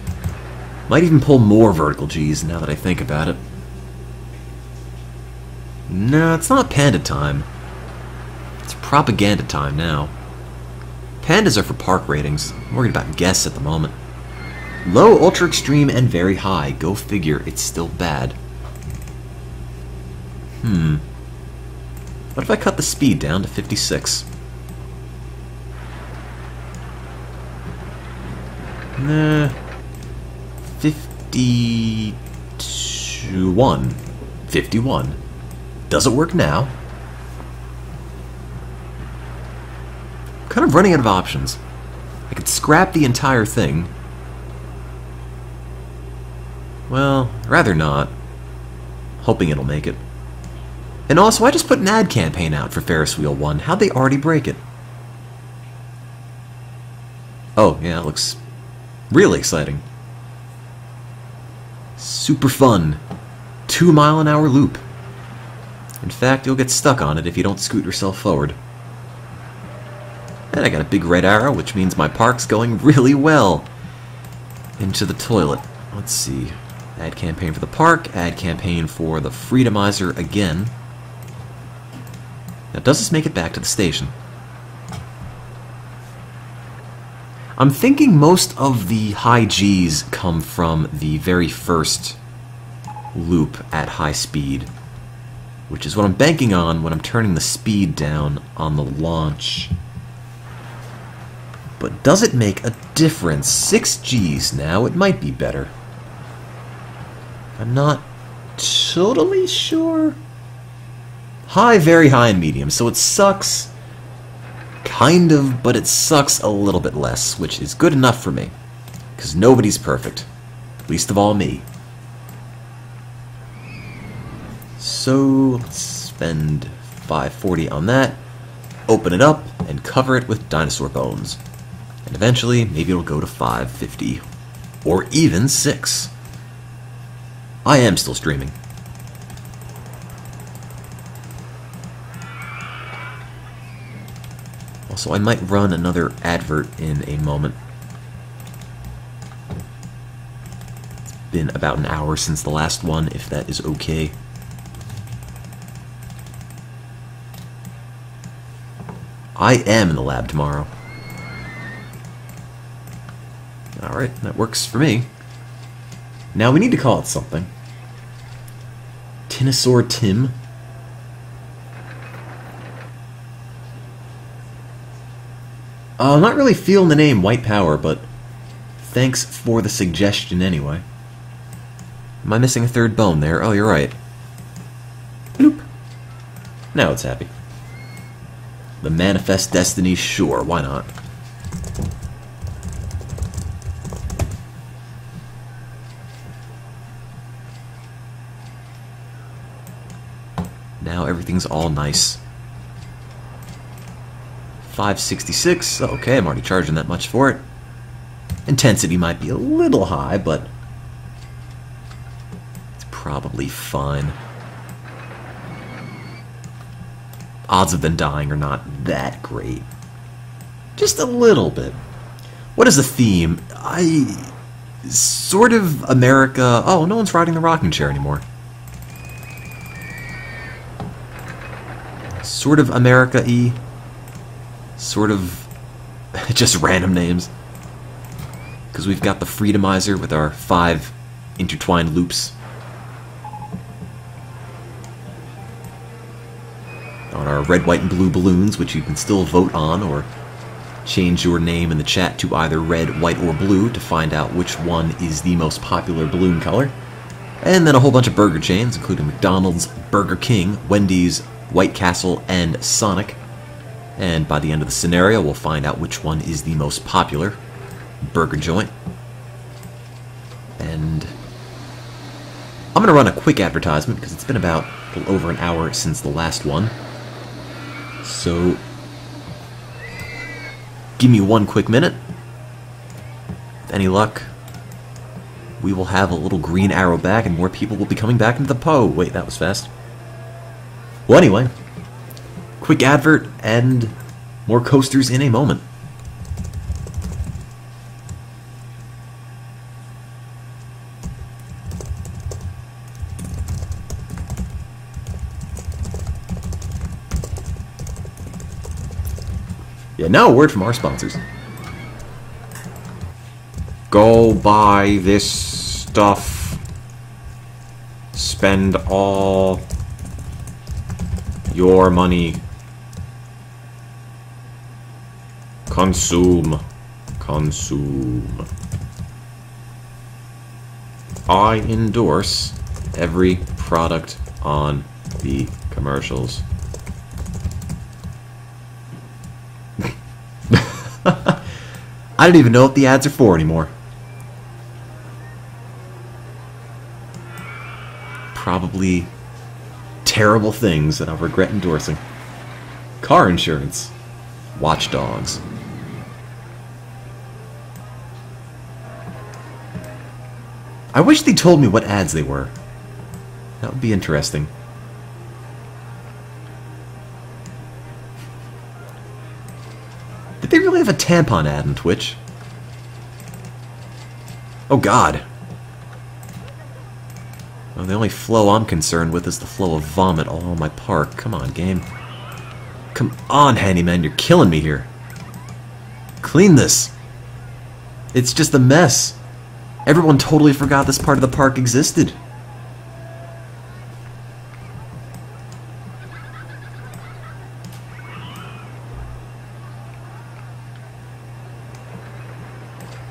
Might even pull more vertical Gs now that I think about it. No, it's not panda time. It's propaganda time now. Pandas are for park ratings. I'm worried about guests at the moment. Low, ultra extreme, and very high. Go figure, it's still bad. What if I cut the speed down to 56? Nah. 51. 51. Does it work now? I'm kind of running out of options. I could scrap the entire thing. Well, rather not. Hoping it'll make it. And also, I just put an ad campaign out for Ferris Wheel 1. How'd they already break it? Oh, yeah, it looks really exciting. Super fun. 2-mile-an-hour loop. In fact, you'll get stuck on it if you don't scoot yourself forward. And I got a big red arrow, which means my park's going really well. Into the toilet. Let's see. Ad campaign for the park, ad campaign for the Freedomizer again. Now, does this make it back to the station? I'm thinking most of the high Gs come from the very first loop at high speed, which is what I'm banking on when I'm turning the speed down on the launch. But does it make a difference? 6 Gs now, it might be better. I'm not totally sure. High, very high, and medium, so it sucks. Kind of, but it sucks a little bit less, which is good enough for me. Because nobody's perfect. Least of all me. So, let's spend $5.40 on that. Open it up, and cover it with dinosaur bones. And eventually, maybe it'll go to $5.50. Or even $6. I am still streaming. Also, I might run another advert in a moment. It's been about an hour since the last one, if that is okay. I am in the lab tomorrow. Alright, that works for me. Now we need to call it something. MonotoneTim. I'm not really feeling the name White Power, but thanks for the suggestion anyway. Am I missing a third bone there? Oh, you're right. Bloop. Now it's happy. The Manifest Destiny, sure, why not? Now everything's all nice. 566. Okay, I'm already charging that much for it. Intensity might be a little high, but it's probably fine. Odds of them dying are not that great. Just a little bit. What is the theme? Sort of America... Oh, no one's riding the rocking chair anymore. Sort of America-y. Sort of just random names. Because we've got the Freedomizer with our 5 intertwined loops. On our red, white, and blue balloons, which you can still vote on, or change your name in the chat to either red, white, or blue to find out which one is the most popular balloon color. And then a whole bunch of burger chains, including McDonald's, Burger King, Wendy's, White Castle, and Sonic. And by the end of the scenario, we'll find out which one is the most popular burger joint. And I'm going to run a quick advertisement because it's been about a little over an hour since the last one. So, give me one quick minute. With any luck, we will have a little green arrow back and more people will be coming back into the Po. Wait, that was fast. Well, anyway, quick advert and more coasters in a moment. Yeah, now a word from our sponsors. Go buy this stuff. Spend all your money. Consume. Consume. I endorse every product on the commercials. I don't even know what the ads are for anymore. Probably terrible things that I'll regret endorsing. Car insurance. Watch Dogs. I wish they told me what ads they were. That would be interesting. Did they really have a tampon ad on Twitch? Oh god. Well, the only flow I'm concerned with is the flow of vomit all over my park. Come on, game. Come on, handyman, you're killing me here. Clean this. It's just a mess. Everyone totally forgot this part of the park existed.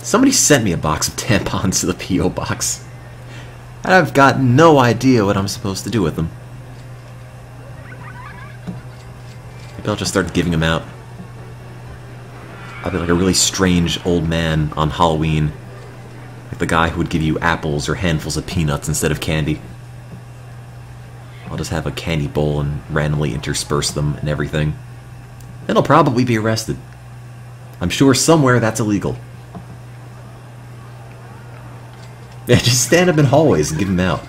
Somebody sent me a box of tampons to the P.O. box. And I've got no idea what I'm supposed to do with them. Maybe I'll just start giving them out. I'll be like a really strange old man on Halloween. Like the guy who would give you apples or handfuls of peanuts instead of candy. I'll just have a candy bowl and randomly intersperse them and everything. Then I'll probably be arrested. I'm sure somewhere that's illegal. Yeah, just stand up in hallways and give them out.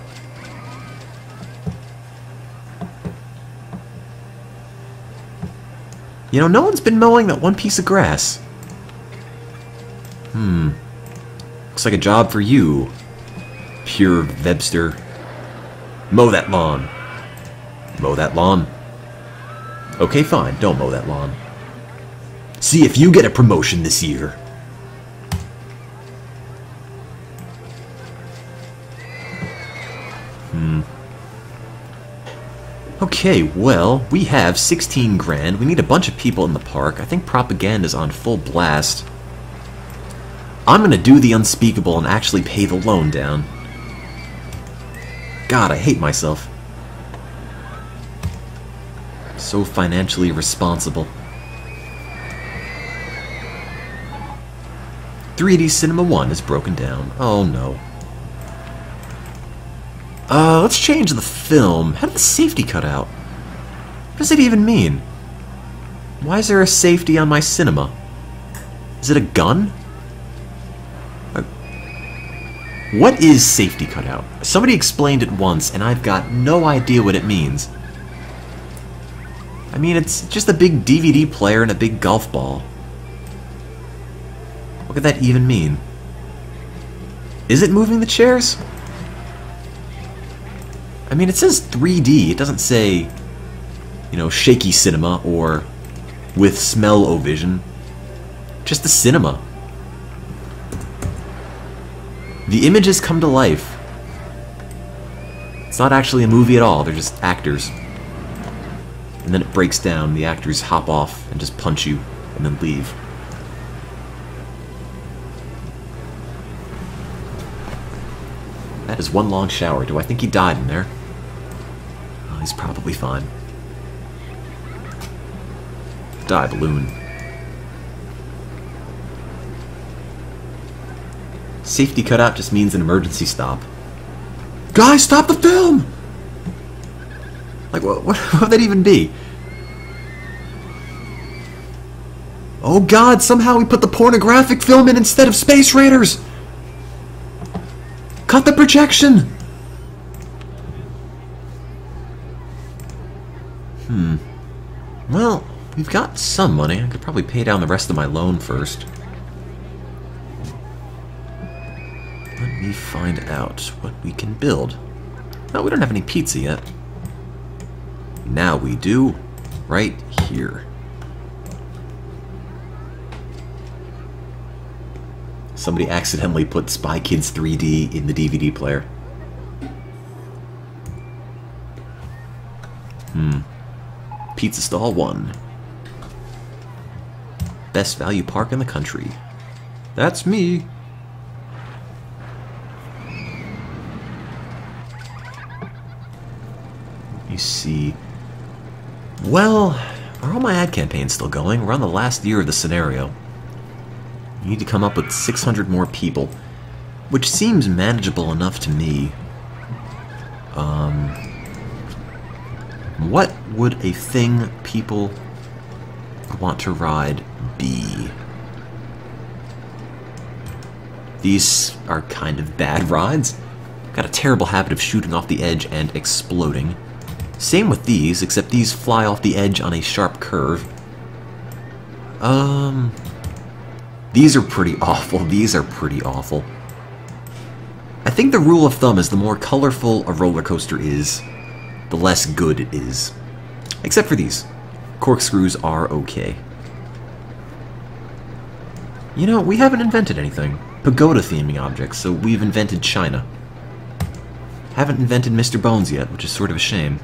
You know, no one's been mowing that one piece of grass. Looks like a job for you, Pure Webster. Mow that lawn. Mow that lawn. Okay, fine, don't mow that lawn. See if you get a promotion this year. Okay, well, we have 16 grand. We need a bunch of people in the park. I think propaganda's on full blast. I'm gonna do the unspeakable and actually pay the loan down. God, I hate myself. So financially responsible. 3D Cinema 1 is broken down. Oh no. Let's change the film. How did the safety cut out? What does it even mean? Why is there a safety on my cinema? Is it a gun? What is safety cut out? Somebody explained it once, and I've got no idea what it means. I mean, it's just a big DVD player and a big golf ball. What could that even mean? Is it moving the chairs? I mean, it says 3D. It doesn't say, you know, shaky cinema or with smell-o-vision. Just the cinema. The images come to life. It's not actually a movie at all. They're just actors. And then it breaks down. The actors hop off and just punch you and then leave. That is one long shower. Do I think he died in there? Oh, he's probably fine. Die, balloon. Safety cutout just means an emergency stop. Guys, stop the film! Like, what would that even be? Oh god, somehow we put the pornographic film in instead of Space Raiders! Cut the projection! Well, we've got some money. I could probably pay down the rest of my loan first. Let me find out what we can build. Oh, we don't have any pizza yet. Now we do, right here. Somebody accidentally put Spy Kids 3D in the DVD player. Pizza stall 1. Best value park in the country. That's me. Let me see. Well, are all my ad campaigns still going? We're on the last year of the scenario. You need to come up with 600 more people, which seems manageable enough to me. What would a thing people want to ride be? These are kind of bad rides. Got a terrible habit of shooting off the edge and exploding. Same with these, except these fly off the edge on a sharp curve. These are pretty awful. These are pretty awful. I think the rule of thumb is the more colorful a roller coaster is, the less good it is. Except for these. Corkscrews are okay. You know, we haven't invented anything. Pagoda theming objects, so we've invented China. Haven't invented Mr. Bones yet, which is sort of a shame.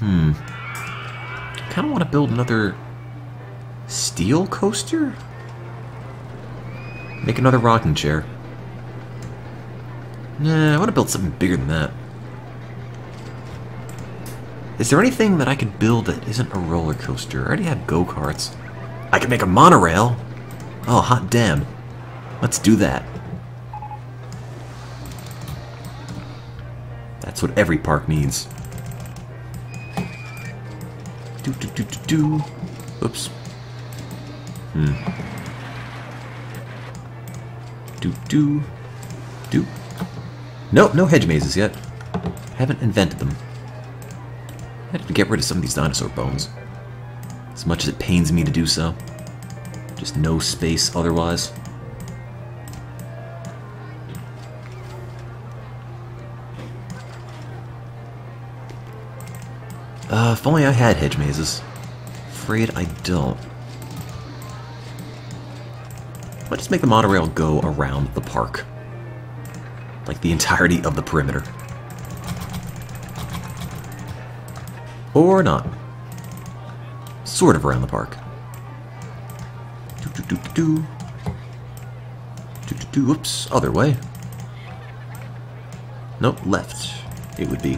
I kind of want to build another steel coaster? Make another rocking chair. Nah, I want to build something bigger than that. Is there anything that I could build that isn't a roller coaster? I already have go-karts. I could make a monorail. Oh, hot damn. Let's do that. That's what every park needs. Oops. Nope, no hedge mazes yet. Haven't invented them. I have to get rid of some of these dinosaur bones. As much as it pains me to do so. Just no space otherwise. If only I had hedge mazes. Afraid I don't. Let's just make the monorail go around the park. Like the entirety of the perimeter. Or not. Sort of around the park. Whoops, other way. Nope, left. It would be.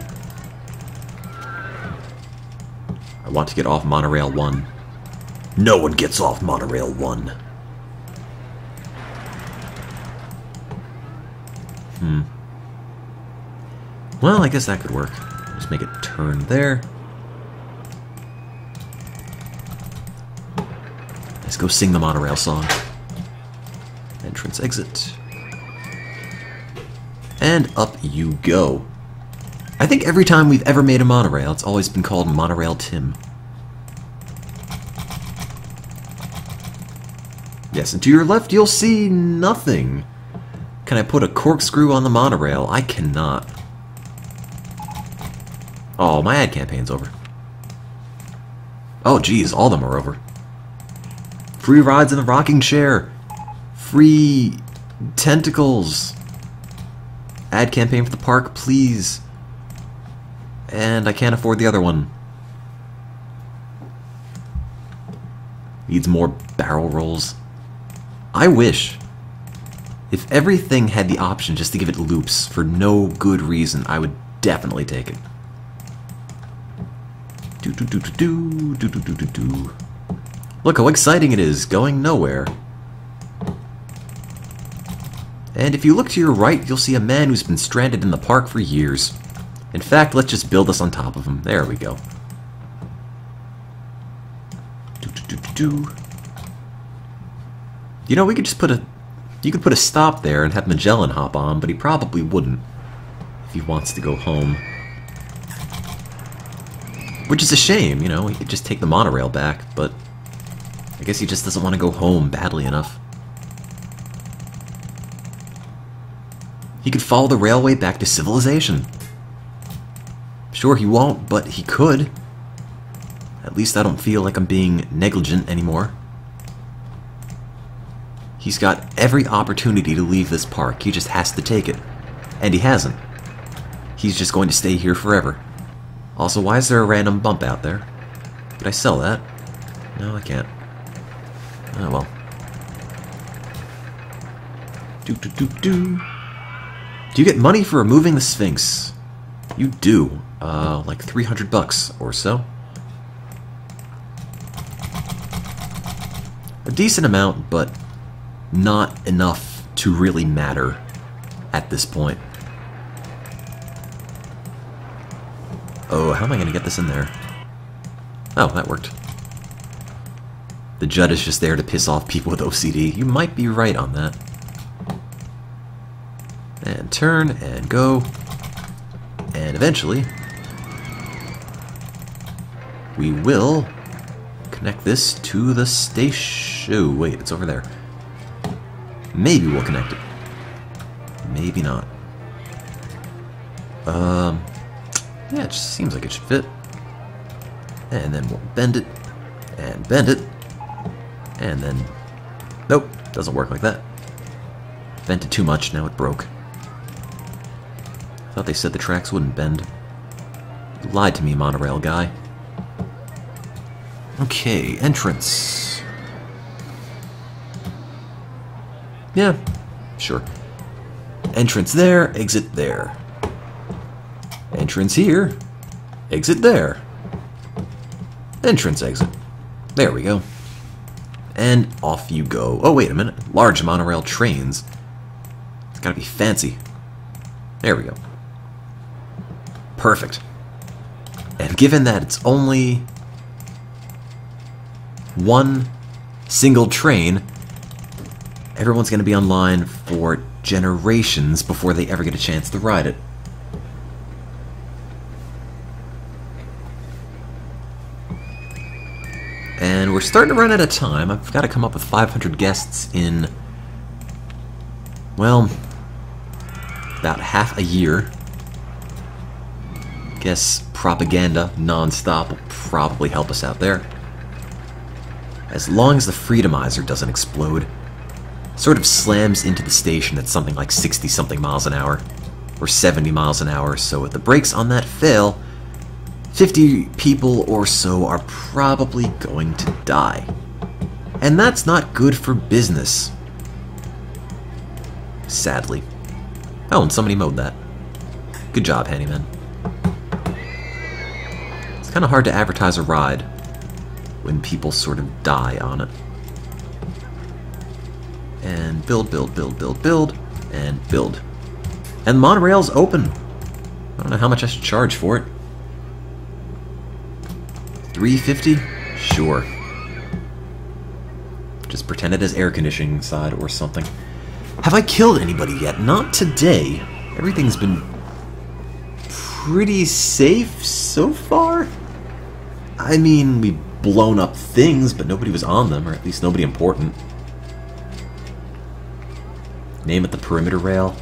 I want to get off Monorail 1. No one gets off Monorail 1. Well, I guess that could work. Just make it turn there. Let's go sing the monorail song. Entrance, exit. And up you go. I think every time we've ever made a monorail, it's always been called MonotoneTim. Yes, and to your left, you'll see nothing. Can I put a corkscrew on the monorail? I cannot. Oh, my ad campaign's over. Oh, geez, all of them are over. Free rides in the rocking chair. Free tentacles. Ad campaign for the park, please. And I can't afford the other one. Needs more barrel rolls. I wish. If everything had the option just to give it loops for no good reason, I would definitely take it. Do do do do do do do do do. Look how exciting it is, going nowhere. And if you look to your right, you'll see a man who's been stranded in the park for years. In fact, let's just build us on top of him. There we go. Do do do do do. You know, we could just put a... You could put a stop there and have Magellan hop on, but he probably wouldn't if he wants to go home. Which is a shame, you know, he could just take the monorail back, but I guess he just doesn't want to go home badly enough. He could follow the railway back to civilization. Sure, he won't, but he could. At least I don't feel like I'm being negligent anymore. He's got every opportunity to leave this park. He just has to take it. And he hasn't. He's just going to stay here forever. Also, why is there a random bump out there? Could I sell that? No, I can't. Oh well. Do do do do. Do you get money for removing the Sphinx? You do. Like 300 bucks or so. A decent amount, but not enough to really matter at this point. Oh, how am I going to get this in there? Oh, that worked. The Judd is just there to piss off people with OCD. You might be right on that. And turn, and go. And eventually, we will connect this to the station. Oh, wait, it's over there. Maybe we'll connect it. Maybe not. Yeah, it just seems like it should fit. And then we'll bend it, and bend it, and then... Nope, doesn't work like that. Bent it too much, now it broke. Thought they said the tracks wouldn't bend. You lied to me, monorail guy. Okay, entrance. Yeah, sure. Entrance there, exit there. Entrance here, exit there. Entrance, exit. There we go. And off you go. Oh, wait a minute. Large monorail trains. It's gotta be fancy. There we go. Perfect. And given that it's only one single train, everyone's going to be online for generations before they ever get a chance to ride it. And we're starting to run out of time. I've got to come up with 500 guests in, well, about half a year. Guess propaganda non-stop will probably help us out there. As long as the Freedomizer doesn't explode. Sort of slams into the station at something like 60-something miles an hour. Or 70 miles an hour, so if the brakes on that fail, 50 people or so are probably going to die. And that's not good for business. Sadly. Oh, and somebody mowed that. Good job, handyman. It's kind of hard to advertise a ride when people sort of die on it. And build, build, build, build, build, and build. And the monorail's open. I don't know how much I should charge for it. $3.50? Sure. Just pretend it has air conditioning inside or something. Have I killed anybody yet? Not today. Everything's been pretty safe so far. I mean, we've blown up things, but nobody was on them, or at least nobody important. Name it the perimeter rail.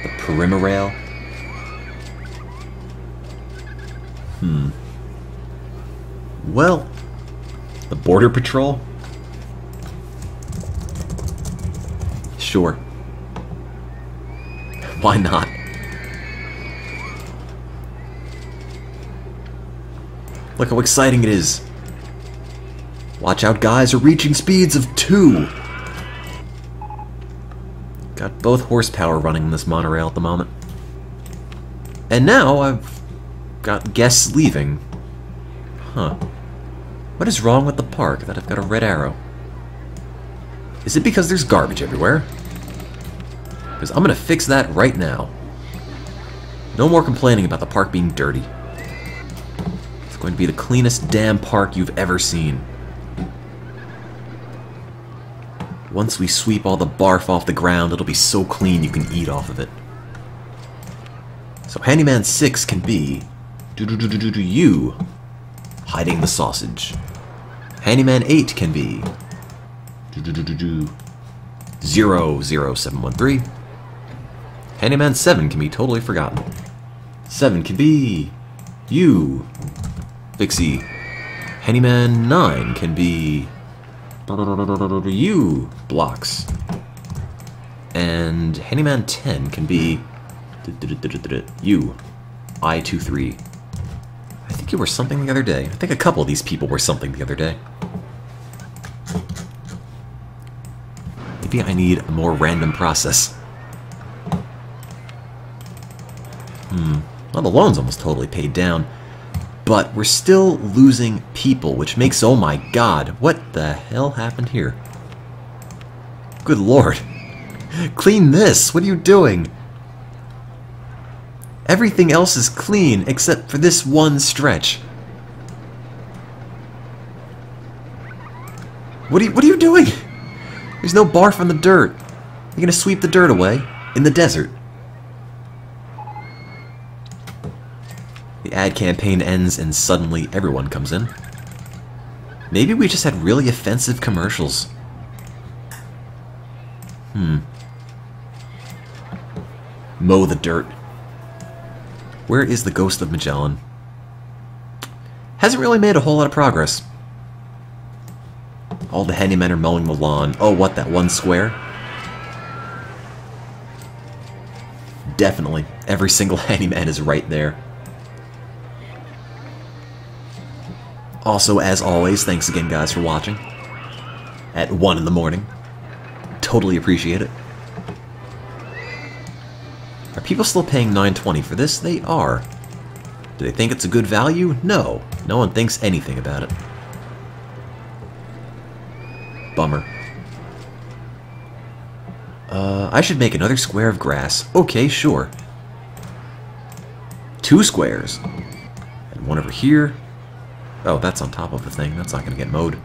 The perimeter rail. Well, the border patrol? Sure. Why not? Look how exciting it is. Watch out, guys, we're reaching speeds of 2. Got both horsepower running in this monorail at the moment. And now I've got guests leaving. Huh. What is wrong with the park that I've got a red arrow? Is it because there's garbage everywhere? Because I'm gonna fix that right now. No more complaining about the park being dirty. It's going to be the cleanest damn park you've ever seen. Once we sweep all the barf off the ground, it'll be so clean you can eat off of it. So Handyman 6 can be you hiding the sausage. Handyman 8 can be 00713. Handyman 7 can be totally forgotten. 7 can be you, Fixie. Handyman 9 can be you, Blocks. And Handyman 10 can be you, I23. I think you were something the other day. I think a couple of these people were something the other day. Maybe I need a more random process. Well, the loan's almost totally paid down. But we're still losing people, which makes... Oh my god, what the hell happened here? Good lord. Clean this! What are you doing? Everything else is clean, except for this one stretch. What are you doing? There's no barf on the dirt. You're gonna sweep the dirt away in the desert. The ad campaign ends and suddenly everyone comes in. Maybe we just had really offensive commercials. Mow the dirt. Where is the Ghost of Magellan? Hasn't really made a whole lot of progress. All the handymen are mowing the lawn. Oh, what, that one square? Definitely. Every single handyman is right there. Also, as always, thanks again, guys, for watching. At 1 in the morning. Totally appreciate it. Are people still paying $9.20 for this? They are. Do they think it's a good value? No. No one thinks anything about it. Bummer. I should make another square of grass. Okay, sure. 2 squares. And one over here. Oh, that's on top of the thing. That's not going to get mowed.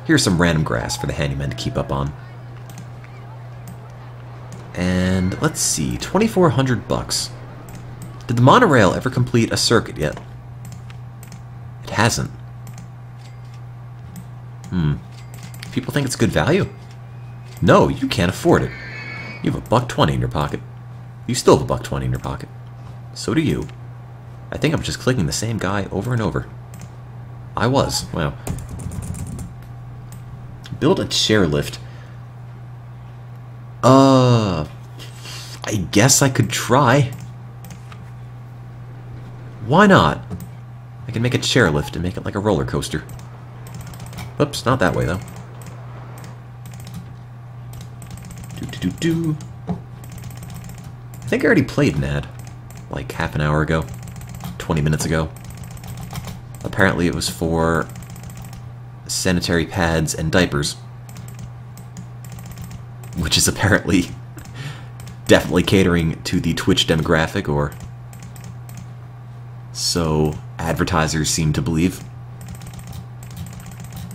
Here's some random grass for the handyman to keep up on. And let's see, 2,400 bucks. Did the monorail ever complete a circuit yet? It hasn't. People think it's good value? No, you can't afford it. You have $1.20 in your pocket. You still have $1.20 in your pocket. So do you. I think I'm just clicking the same guy over and over. I was. Wow. Build a chairlift. I guess I could try. Why not? I can make a chairlift and make it like a roller coaster. Oops, not that way though. I think I already played an ad. Like half an hour ago. 20 minutes ago. Apparently it was for sanitary pads and diapers. Which is apparently definitely catering to the Twitch demographic, or so advertisers seem to believe.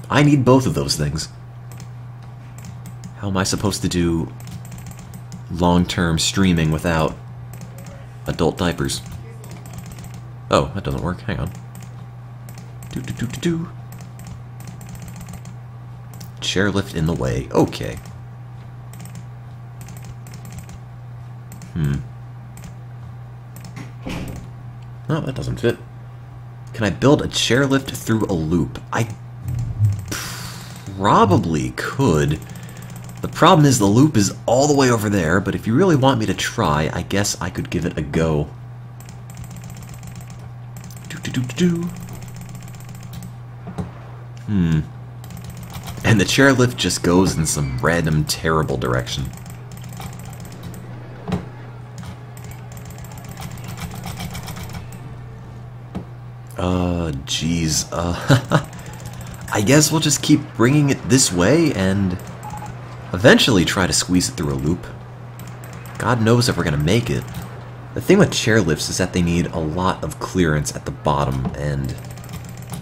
I need both of those things. How am I supposed to do long-term streaming without adult diapers? Oh, that doesn't work. Hang on. Chairlift in the way. Okay. No, that doesn't fit. Can I build a chairlift through a loop? I probably could. The problem is the loop is all the way over there, but if you really want me to try, I guess I could give it a go. And the chairlift just goes in some random terrible direction. Geez. I guess we'll just keep bringing it this way and eventually try to squeeze it through a loop. God knows if we're gonna make it. The thing with chairlifts is that they need a lot of clearance at the bottom, and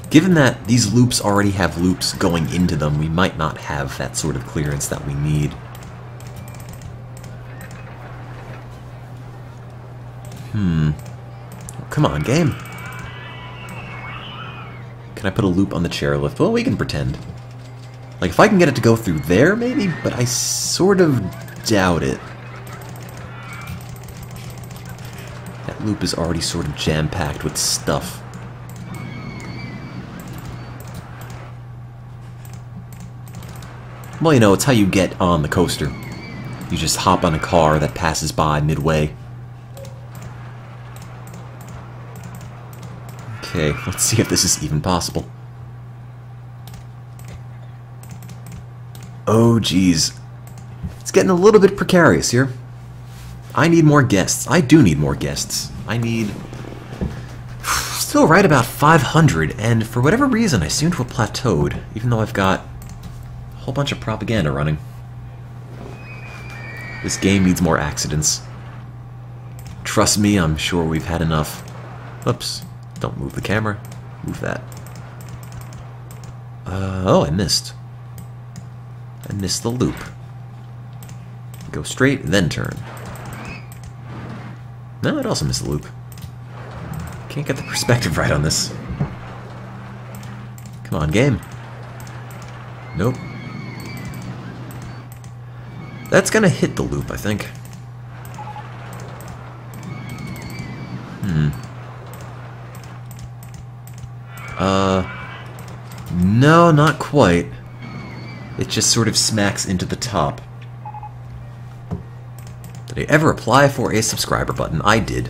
given that these loops already have loops going into them, we might not have that sort of clearance that we need. Come on, game. Can I put a loop on the chairlift? Well, we can pretend. Like, if I can get it to go through there, maybe, but I sort of doubt it. That loop is already sort of jam-packed with stuff. Well, you know, it's how you get on the coaster. You just hop on a car that passes by midway. Okay, let's see if this is even possible. Oh, geez. It's getting a little bit precarious here. I need more guests. I do need more guests. I need... Still right about 500, and for whatever reason I seem to have plateaued, even though I've got a whole bunch of propaganda running. This game needs more accidents. Trust me, I'm sure we've had enough. Oops. Don't move the camera. Move that. Oh, I missed. I missed the loop. Go straight, then turn. No, I'd also miss the loop. Can't get the perspective right on this. Come on, game. Nope. That's gonna hit the loop, I think. No, not quite. It just sort of smacks into the top. Did I ever apply for a subscriber button? I did.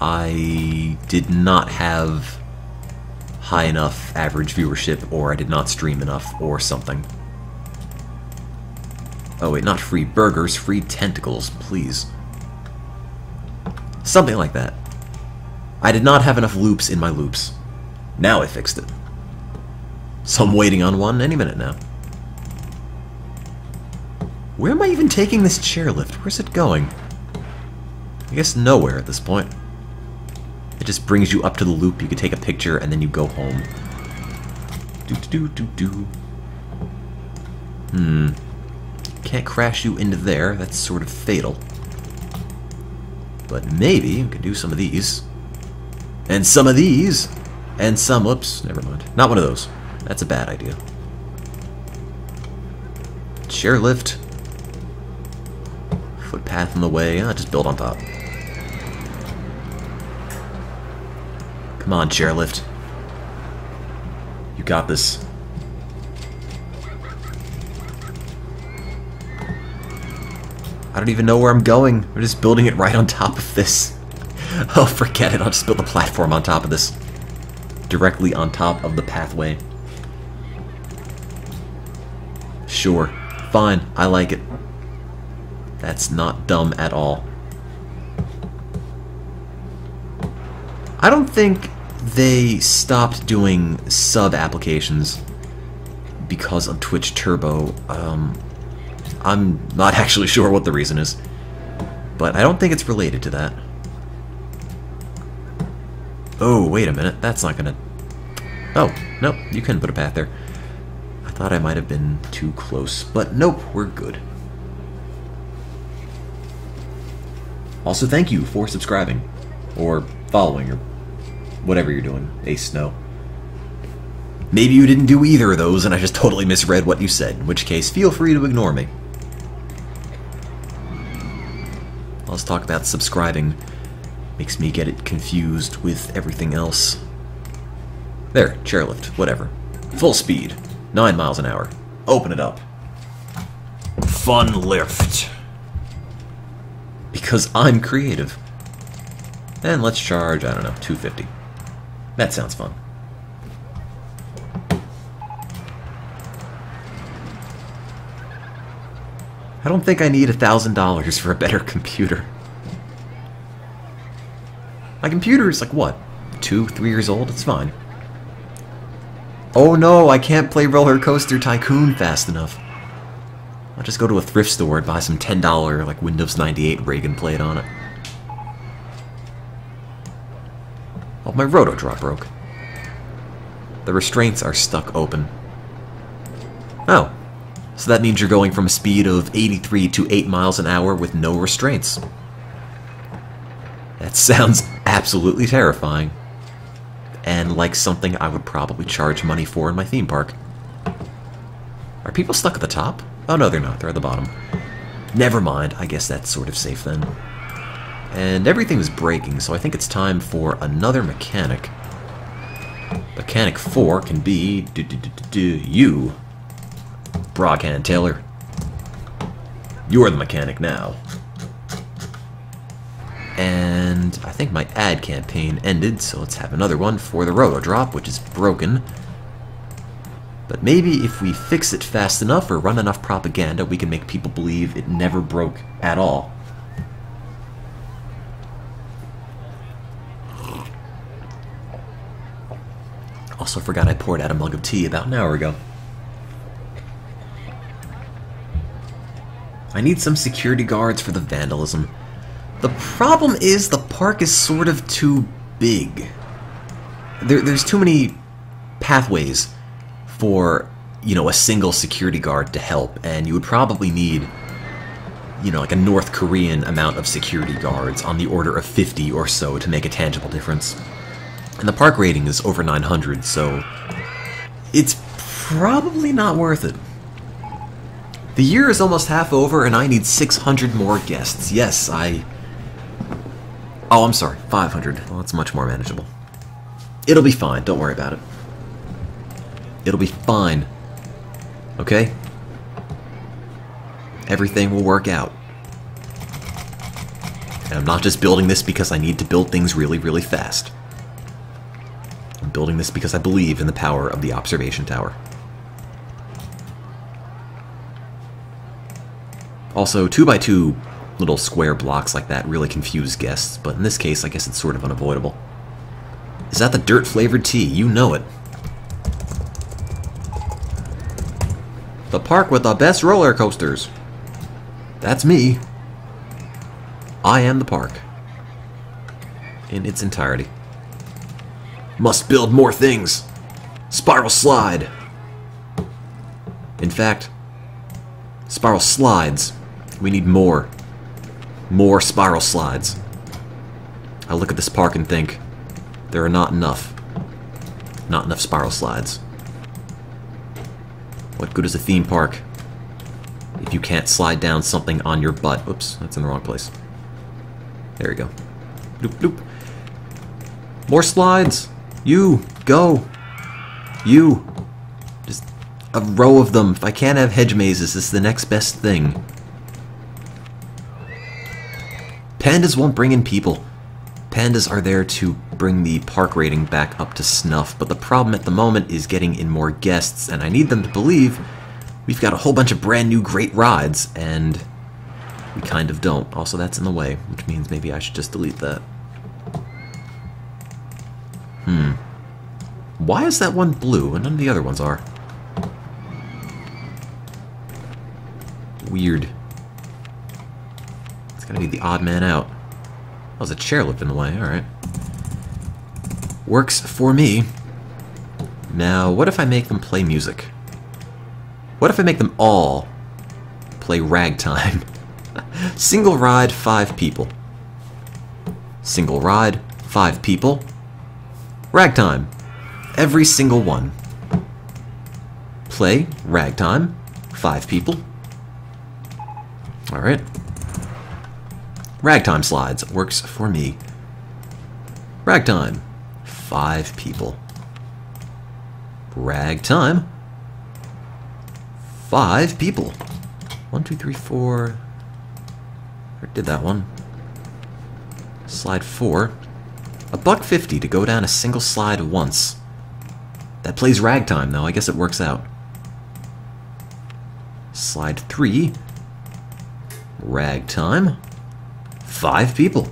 I did not have high enough average viewership, or I did not stream enough, or something. Oh wait, not free burgers, free tentacles, please. Something like that. I did not have enough loops in my loops. Now I fixed it. So I'm waiting on one any minute now. Where am I even taking this chairlift? Where's it going? I guess nowhere at this point. It just brings you up to the loop, you can take a picture, and then you go home. Can't crash you into there, that's sort of fatal. But maybe we can do some of these. And some of these. And some, whoops, never mind. Not one of those. That's a bad idea. Chairlift. Footpath in the way. Just build on top. Come on, chairlift. You got this. I don't even know where I'm going. We're just building it right on top of this. Oh, forget it. I'll just build a platform on top of this. Directly on top of the pathway. Sure. Fine. I like it. That's not dumb at all. I don't think they stopped doing sub-applications because of Twitch Turbo. I'm not actually sure what the reason is, but I don't think it's related to that. Oh, wait a minute. That's not gonna... Oh, nope. You couldn't put a path there. I thought I might have been too close, but nope. We're good. Also, thank you for subscribing, or following, or whatever you're doing, Ace Snow. Maybe you didn't do either of those and I just totally misread what you said, in which case, feel free to ignore me. Let's talk about subscribing. Makes me get it confused with everything else. There, chairlift, whatever. Full speed, 9 miles an hour. Open it up. Fun lift. Because I'm creative. And let's charge, I don't know, $250. That sounds fun. I don't think I need $1,000 for a better computer. My computer is like, what, 2, 3 years old? It's fine. Oh no, I can't play Roller Coaster Tycoon fast enough. I'll just go to a thrift store and buy some $10 like Windows 98 Reagan plate on it. Oh, my roto drop broke. The restraints are stuck open. Oh, so that means you're going from a speed of 83 to 8 miles an hour with no restraints. That sounds absolutely terrifying. And like something I would probably charge money for in my theme park. Are people stuck at the top? Oh no, they're not. They're at the bottom. Never mind. I guess that's sort of safe then. And everything is breaking, so I think it's time for another mechanic. Mechanic 4 can be you, Brockhand Taylor. You're the mechanic now. And I think my ad campaign ended, so let's have another one for the roto drop, which is broken. But maybe if we fix it fast enough or run enough propaganda, we can make people believe it never broke at all. Also forgot I poured out a mug of tea about an hour ago. I need some security guards for the vandalism. The problem is the park is sort of too big. There's too many pathways for, you know, a single security guard to help, and you would probably need, you know, like a North Korean amount of security guards on the order of 50 or so to make a tangible difference. And the park rating is over 900, so it's probably not worth it. The year is almost half over, and I need 600 more guests. Yes, Oh, I'm sorry, 500. Well, that's much more manageable. It'll be fine, don't worry about it. It'll be fine. Okay? Everything will work out. And I'm not just building this because I need to build things really, really fast. I'm building this because I believe in the power of the observation tower. Also, 2x2 little square blocks like that really confuse guests, but in this case, I guess it's sort of unavoidable. Is that the dirt-flavored tea? You know it. The park with the best roller coasters. That's me. I am the park. In its entirety. Must build more things. Spiral slide. In fact, spiral slides. We need more. More spiral slides. I look at this park and think, there are not enough. Not enough spiral slides. What good is a theme park if you can't slide down something on your butt? Oops, that's in the wrong place. There we go. Bloop, bloop. More slides. You, go. You. Just a row of them. If I can't have hedge mazes, this is the next best thing. Pandas won't bring in people. Pandas are there to bring the park rating back up to snuff, but the problem at the moment is getting in more guests, and I need them to believe we've got a whole bunch of brand new great rides, and we kind of don't. Also, that's in the way, which means maybe I should just delete that. Why is that one blue and none of the other ones are? Weird. It's gotta be the odd man out. Oh, there's a chairlift in the way, alright. Works for me. Now, what if I make them play music? What if I make them all play ragtime? Single ride, 5 people. Single ride, 5 people. Ragtime. Every single one. Play ragtime, 5 people. Alright. Ragtime slides. Works for me. Ragtime. 5 people. Ragtime. 5 people. 1, 2, 3, 4. I did that one. Slide 4. $1.50 to go down a single slide once. That plays ragtime, though. I guess it works out. Slide 3. Ragtime. 5 people.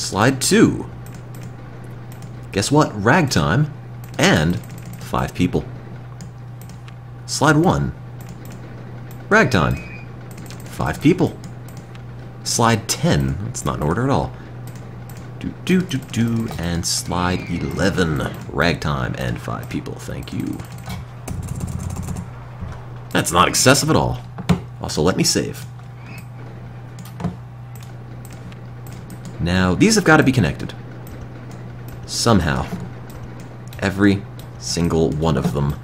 Slide 2. Guess what? Ragtime and 5 people. Slide 1. Ragtime. 5 people. Slide 10. That's not in order at all. And slide 11. Ragtime and 5 people. Thank you. That's not excessive at all. Also, let me save. Now, these have got to be connected. Somehow. Every single one of them.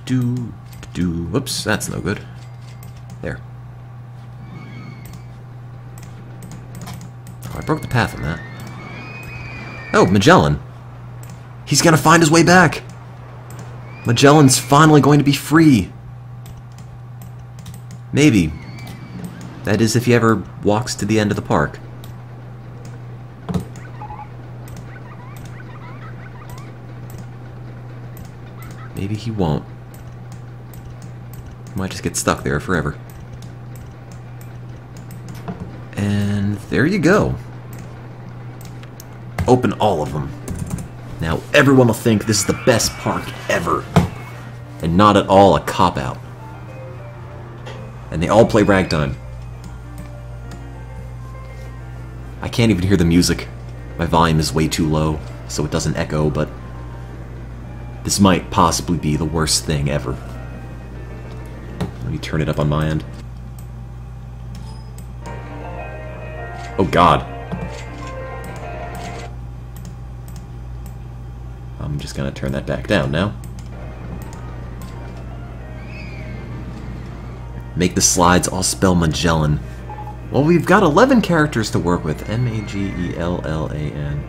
Whoops, that's no good. There. Oh, I broke the path on that. Oh, Magellan. He's gonna find his way back. Magellan's finally going to be free. Maybe. That is, if he ever walks to the end of the park. Maybe he won't. He might just get stuck there forever. And there you go. Open all of them. Now everyone will think this is the best park ever. And not at all a cop-out. And they all play ragtime. I can't even hear the music. My volume is way too low, so it doesn't echo, but this might possibly be the worst thing ever. Let me turn it up on my end. Oh god. I'm just gonna turn that back down now. Make the slides all spell Magellan. Well, we've got 11 characters to work with. M-A-G-E-L-L-A-N.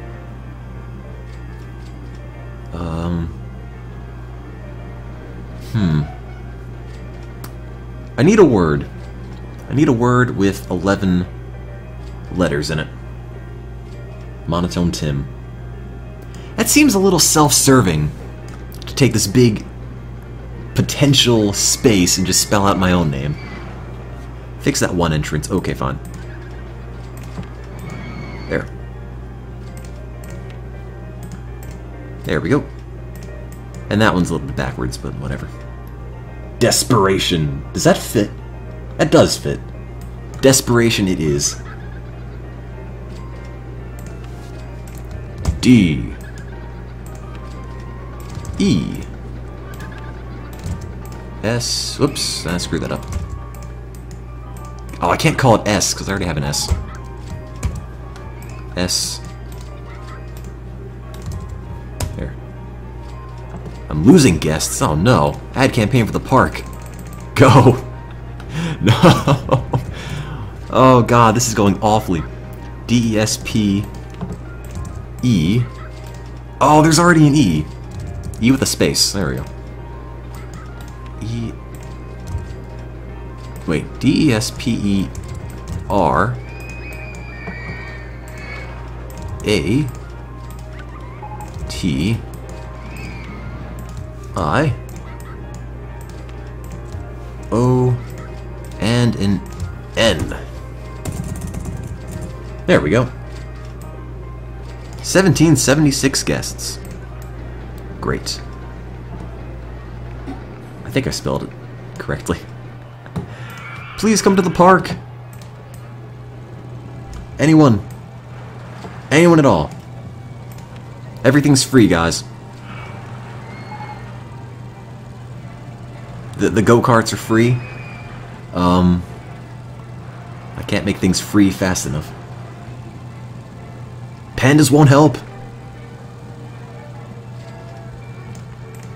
I need a word. I need a word with 11 letters in it. MonotoneTim. That seems a little self-serving to take this big potential space and just spell out my own name. Fix that one entrance. Okay, fine. There. There we go. And that one's a little bit backwards, but whatever. Desperation. Does that fit? That does fit. Desperation it is. D. E. S. Whoops, I screwed that up. Oh, I can't call it S, because I already have an S. S. There. I'm losing guests. Oh no. Ad campaign for the park. Go. No. Oh god, this is going awfully. D-E-S-P-E. Oh, there's already an E. E with a space. There we go. E. Wait, D-E-S-P-E-R A-T-I O and an N. There we go. 1776 guests. Great. I think I spelled it correctly. Please come to the park. Anyone. Anyone at all. Everything's free, guys. The go-karts are free. I can't make things free fast enough. Pandas won't help.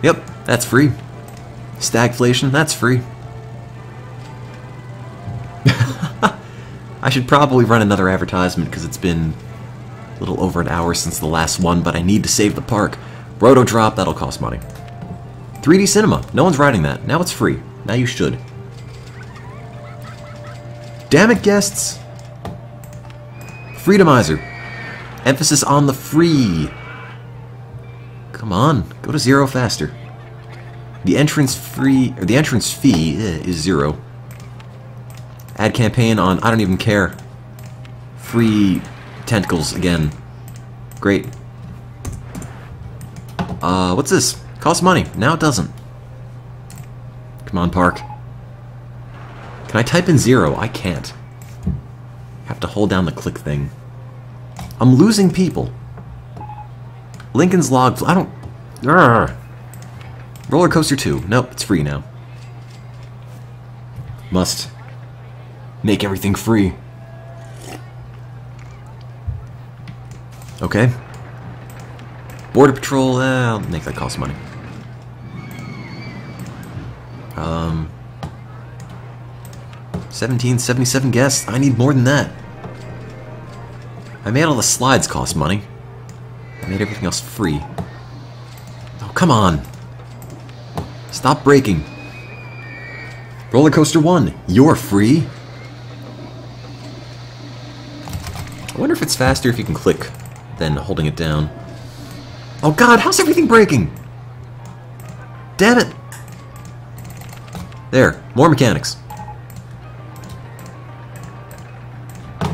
Yep, that's free. Stagflation, that's free. I should probably run another advertisement because it's been a little over an hour since the last one, but I need to save the park. Roto Drop, that'll cost money. 3D Cinema, no one's riding that. Now it's free. Now you should. Damn it, guests! Freedomizer. Emphasis on the free. Come on, go to 0 faster. The entrance fee is 0. Ad campaign on I don't even care. Free Tentacles again. Great. What's this? Costs money. Now it doesn't. Come on, Park. Can I type in 0? I can't. Have to hold down the click thing. I'm losing people. Lincoln's Log... I don't... Urgh. Roller Coaster 2. Nope, it's free now. Must make everything free. Okay. Border Patrol, I'll make that cost money. 1777 guests. I need more than that. I made all the slides cost money. I made everything else free. Oh, come on. Stop breaking. Roller Coaster 1, you're free. I wonder if it's faster if you can click than holding it down. Oh god, how's everything breaking? Damn it! There, more mechanics.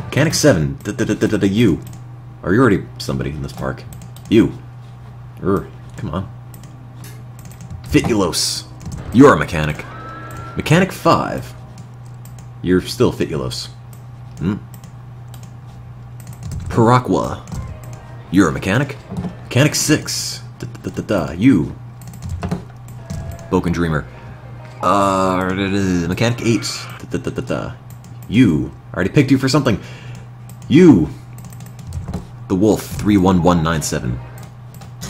Mechanic 7, you. Are you already somebody in this park? You. Come on. Fitulos. You're a mechanic. Mechanic 5. You're still Fitulos. Paraqua. You're a mechanic. Mechanic 6. You. Boken Dreamer. Mechanic 8. You. I already picked you for something. You. The Wolf 31197.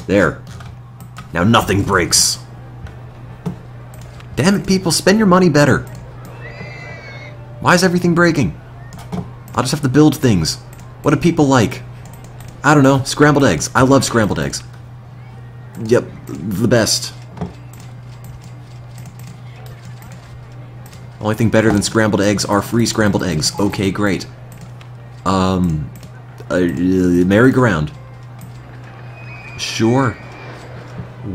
There. Now nothing breaks. Damn it, people, spend your money better. Why is everything breaking? I'll just have to build things. What do people like? I don't know, scrambled eggs. I love scrambled eggs. Yep, the best. Only thing better than scrambled eggs are free scrambled eggs. Okay, great. Merry-go-round. Sure.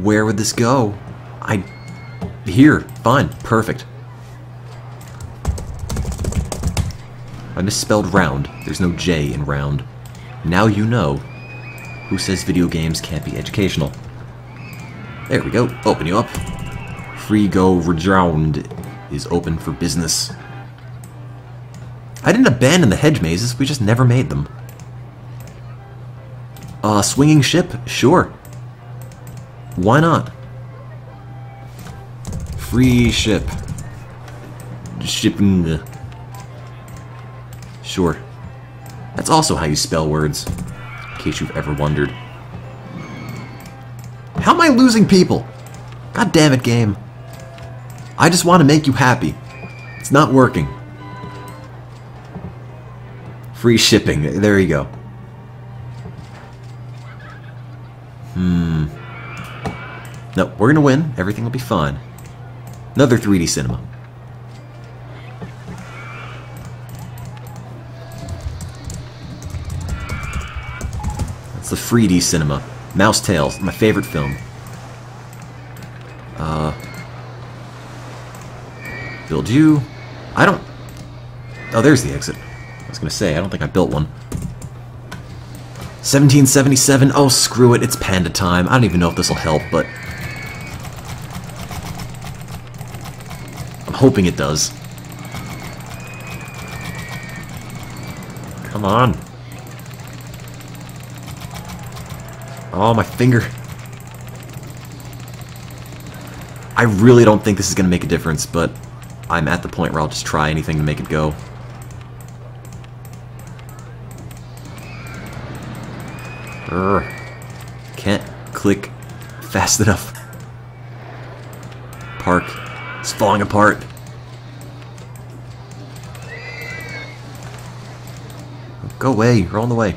Where would this go? Here. Fine. Perfect. I misspelled round. There's no J in round. Now you know. Who says video games can't be educational? There we go. Open you up. Free go rejound is open for business. I didn't abandon the hedge mazes, we just never made them. Swinging ship? Sure. Why not? Free ship. Shipping. Sure. That's also how you spell words, in case you've ever wondered. How am I losing people? God damn it, game. I just want to make you happy. It's not working. Free shipping. There you go. No, we're gonna win. Everything will be fine. Another 3D cinema. That's the 3D cinema. Mouse Tales, my favorite film. Build you. I don't... Oh, there's the exit. I was gonna say, I don't think I built one. 1777. Oh, screw it. It's panda time. I don't even know if this will help, but... I'm hoping it does. Come on. Oh, my finger. I really don't think this is going to make a difference, but I'm at the point where I'll just try anything to make it go. Can't click fast enough. Park. It's falling apart. Go away. You're on the way.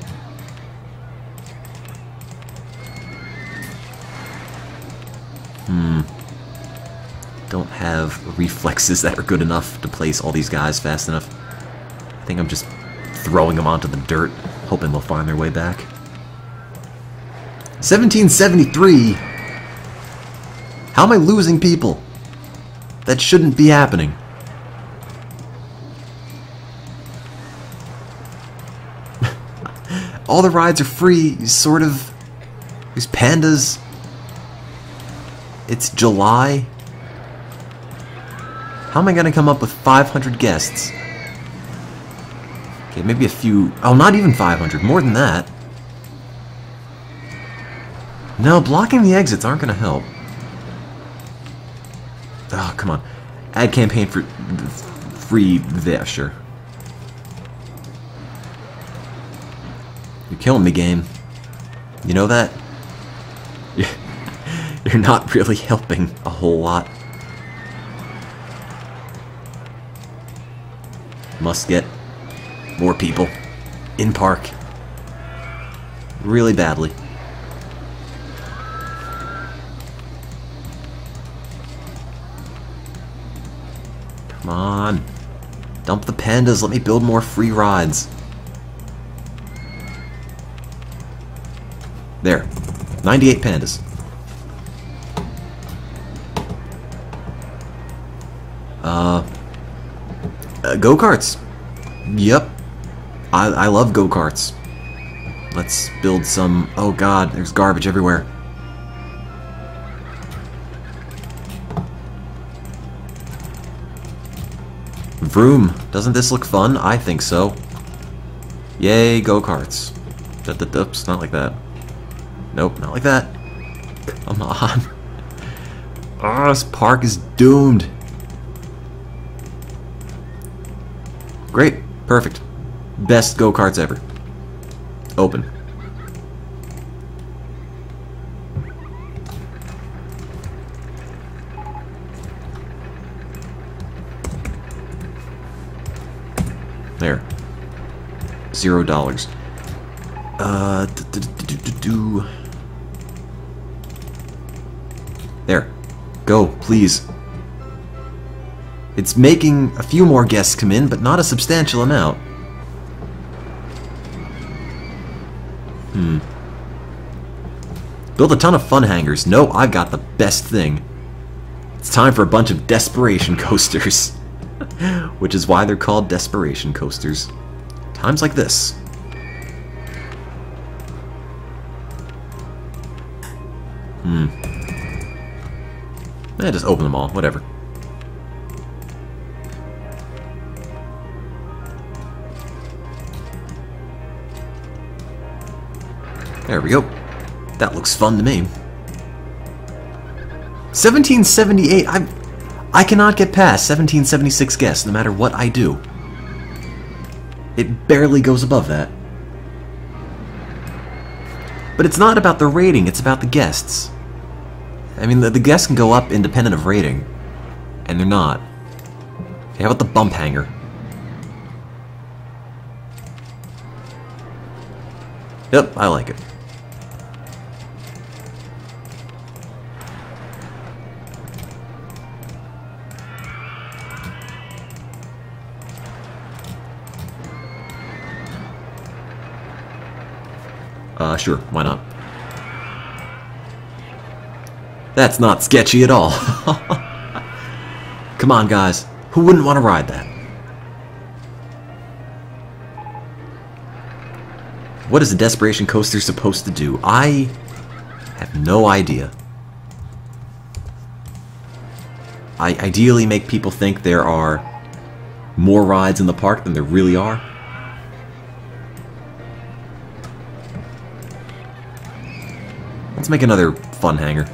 Don't have reflexes that are good enough to place all these guys fast enough. I think I'm just throwing them onto the dirt, hoping they'll find their way back. 1773? How am I losing people? That shouldn't be happening. All the rides are free, sort of. There's pandas. It's July. How am I gonna come up with 500 guests? Okay, maybe a few... Oh, not even 500. More than that. No, blocking the exits aren't gonna help. Oh, come on. Ad campaign for free there, sure. You're killing me, game. You know that? You're not really helping a whole lot. Must get more people in park. Really badly. Come on. Dump the pandas, let me build more free rides. There. 98 pandas. Go-karts. Yep. I love go-karts. Let's build some... Oh god, there's garbage everywhere. Vroom. Doesn't this look fun? I think so. Yay, go-karts. Oops, not like that. Nope, not like that. Come on. Oh, this park is doomed. Great. Perfect. Best go-karts ever. Open. There. $0. There. Go, please. It's making a few more guests come in, but not a substantial amount. Build a ton of fun hangers. No, I've got the best thing. It's time for a bunch of desperation coasters. Which is why they're called desperation coasters. Times like this. Just open them all, whatever. There we go. That looks fun to me. 1778. I cannot get past 1776 guests no matter what I do. It barely goes above that. But it's not about the rating, it's about the guests. I mean, the guests can go up independent of rating. And they're not. Okay, how about the bump hanger? Yep, I like it. Sure, why not? That's not sketchy at all. Come on, guys. Who wouldn't want to ride that? What is a desperation coaster supposed to do? I have no idea. I ideally make people think there are more rides in the park than there really are. Let's make another fun hanger.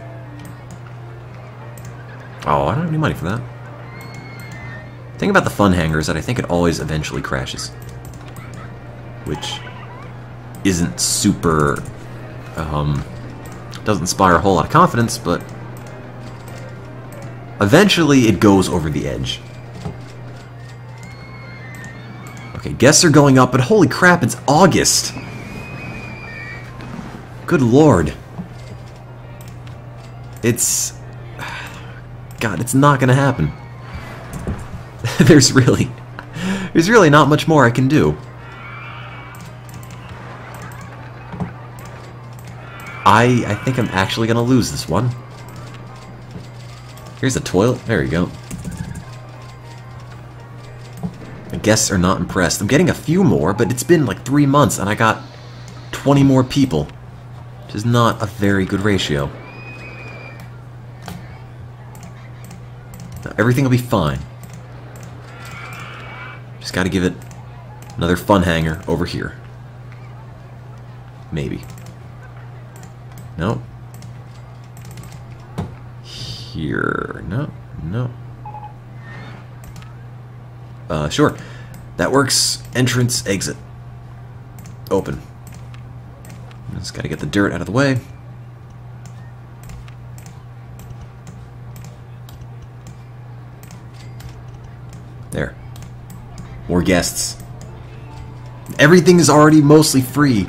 Oh, I don't have any money for that. The thing about the fun hanger is that I think it always eventually crashes. Which isn't super... doesn't inspire a whole lot of confidence, but... eventually it goes over the edge. Okay, guests are going up, but holy crap, it's August! Good lord. It's... God, it's not gonna happen. There's really not much more I can do. I think I'm actually gonna lose this one. Here's a toilet. There you go. The guests are not impressed. I'm getting a few more, but it's been like 3 months and I got 20 more people, which is not a very good ratio. Now, everything will be fine. Just gotta give it another fun hanger over here. Maybe. No. Here. No. No. Sure. That works. Entrance, exit. Open. Just gotta get the dirt out of the way. There. More guests. Everything is already mostly free.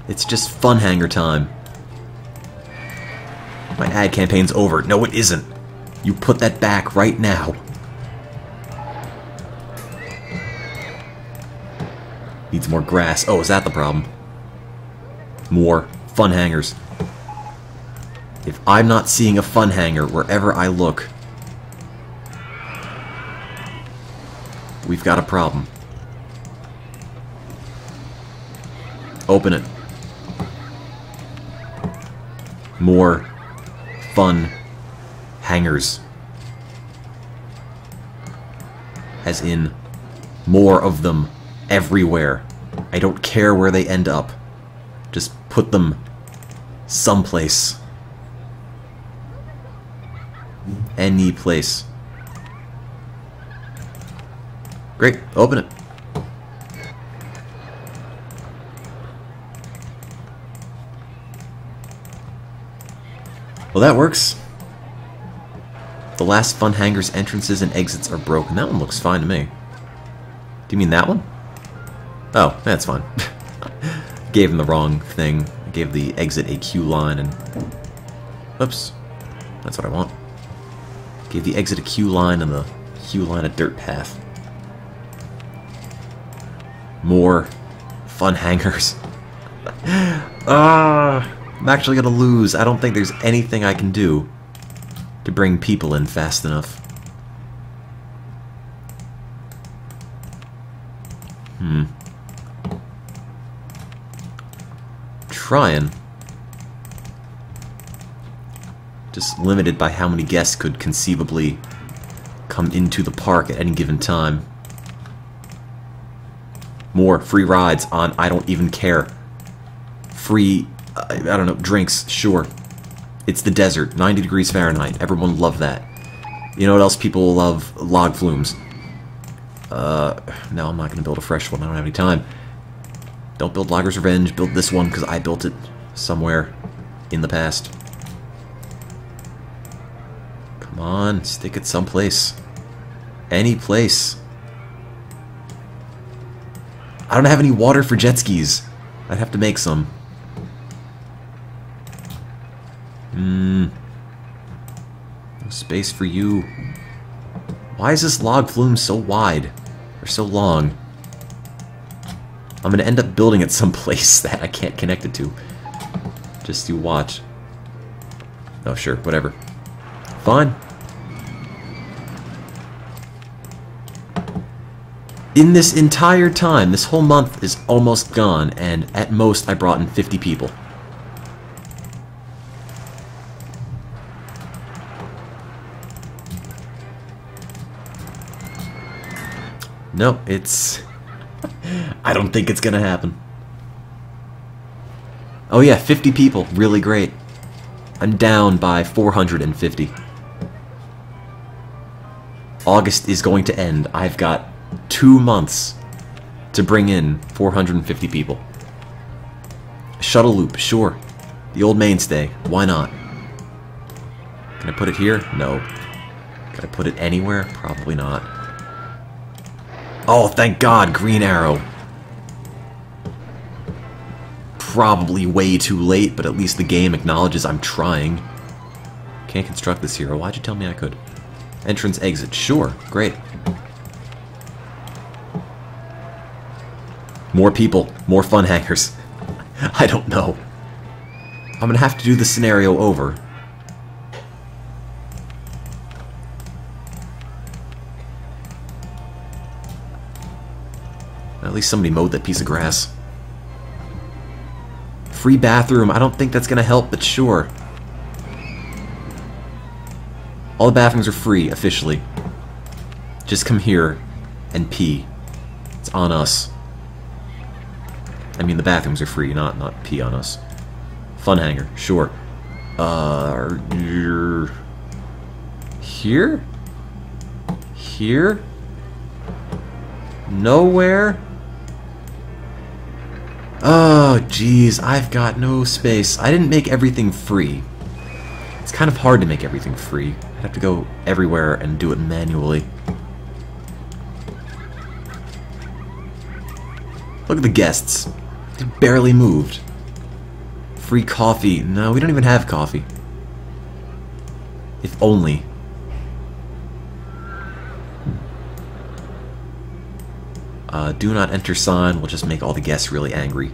It's just fun hanger time. My ad campaign's over. No, it isn't. You put that back right now. Needs more grass. Oh, is that the problem? More fun hangers. If I'm not seeing a fun hanger wherever I look, we've got a problem. Open it. More fun hangers. As in, more of them everywhere. I don't care where they end up. Just put them someplace. Any place. Great, open it. Well, that works. The last fun hanger's entrances and exits are broken. That one looks fine to me. Do you mean that one? Oh, that's fine. Gave him the wrong thing. I gave the exit a queue line and... Oops. That's what I want. Gave the exit a queue line and the queue line a dirt path. More fun hangers. I'm actually gonna lose. I don't think there's anything I can do to bring people in fast enough. Trying. Just limited by how many guests could conceivably come into the park at any given time. More free rides on I don't even care. Free, I don't know, drinks, sure. It's the desert, 90 degrees Fahrenheit. Everyone will love that. You know what else people will love? Log flumes. No, I'm not going to build a fresh one. I don't have any time. Don't build Logger's Revenge. Build this one because I built it somewhere in the past. Come on, stick it someplace. Any place. I don't have any water for jet skis. I'd have to make some. No space for you. Why is this log flume so wide? Or so long? I'm gonna end up building it someplace that I can't connect it to. Just you watch. Oh, sure, whatever. Fine. In this entire time, this whole month is almost gone, and at most I brought in 50 people. No, it's... I don't think it's gonna happen. Oh yeah, 50 people. Really great. I'm down by 450. August is going to end. I've got 2 months to bring in 450 people. Shuttle loop, sure. The old mainstay. Why not? Can I put it here? No. Can I put it anywhere? Probably not. Oh, thank God, green arrow. Probably way too late, but at least the game acknowledges I'm trying. Can't construct this hero. Why'd you tell me I could? Entrance, exit. Sure, great. More people, more fun hangers. I don't know. I'm gonna have to do the scenario over. At least somebody mowed that piece of grass. Free bathroom. I don't think that's gonna help, but sure. All the bathrooms are free, officially. Just come here and pee. It's on us. I mean, the bathrooms are free, not pee on us. Fun hanger, sure. You're here? Here? Nowhere? Oh, jeez, I've got no space. I didn't make everything free. It's kind of hard to make everything free. I'd have to go everywhere and do it manually. Look at the guests. They barely moved. Free coffee. No, we don't even have coffee. If only. Do not enter sign will just make all the guests really angry.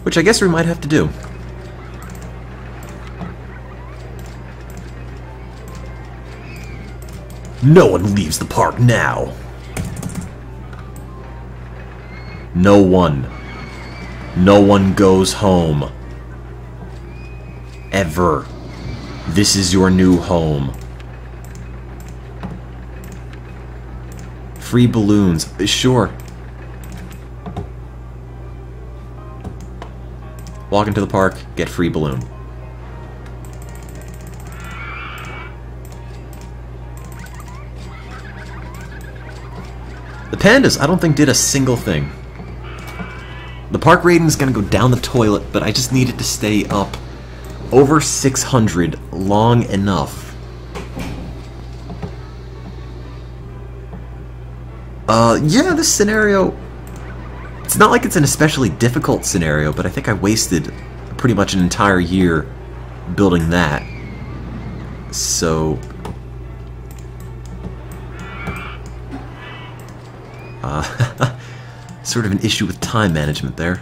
Which I guess we might have to do. No one leaves the park now. No one. No one goes home. Ever. This is your new home. Free balloons. Sure. Walk into the park, get free balloon. The pandas, I don't think did a single thing. The park rating is going to go down the toilet, but I just need it to stay up over 600 long enough. Yeah, this scenario, it's not like it's an especially difficult scenario, but I think I wasted pretty much an entire year building that. So, sort of an issue with time management there.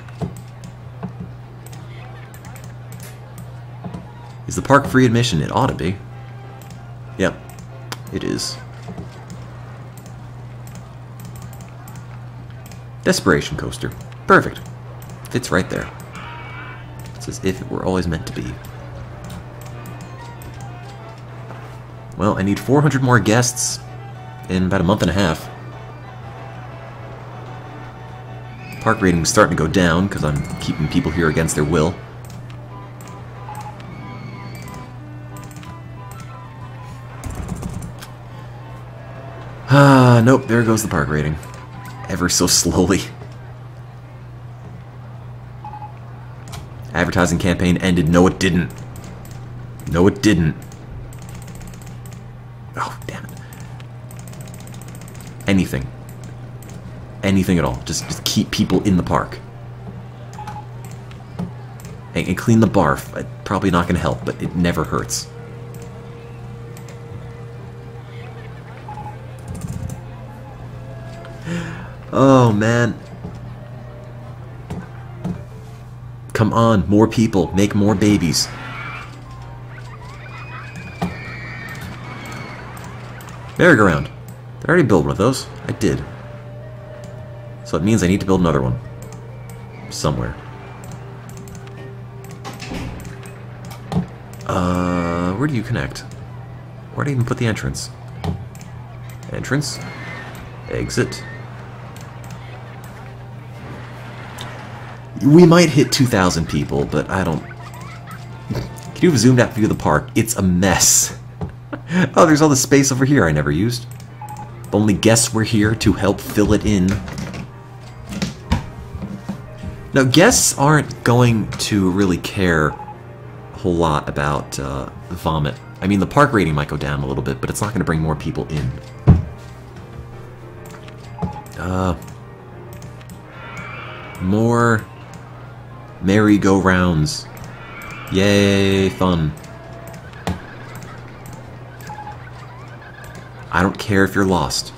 Is the park free admission? It ought to be. Yep, it is. Desperation coaster. Perfect. Fits right there. It's as if it were always meant to be. Well, I need 400 more guests in about a month and a half. Park rating's starting to go down because I'm keeping people here against their will. Nope, there goes the park rating. Ever so slowly. Advertising campaign ended. No, it didn't. No, it didn't. Oh, damn it. Anything. Anything at all. Just keep people in the park. And clean the barf. Probably not going to help, but it never hurts. Oh, man. Come on, more people. Make more babies. Merry-go-round. Did I already build one of those? I did. So it means I need to build another one. Somewhere. Where do you connect? Where do I even put the entrance? Entrance. Exit. We might hit 2,000 people, but I don't... Can you have a zoomed out view of the park? It's a mess. Oh, there's all the space over here I never used. The only guests were here to help fill it in. Now, guests aren't going to really care a whole lot about vomit. I mean, the park rating might go down a little bit, but it's not going to bring more people in. More merry-go-rounds. Yay, fun. I don't care if you're lost.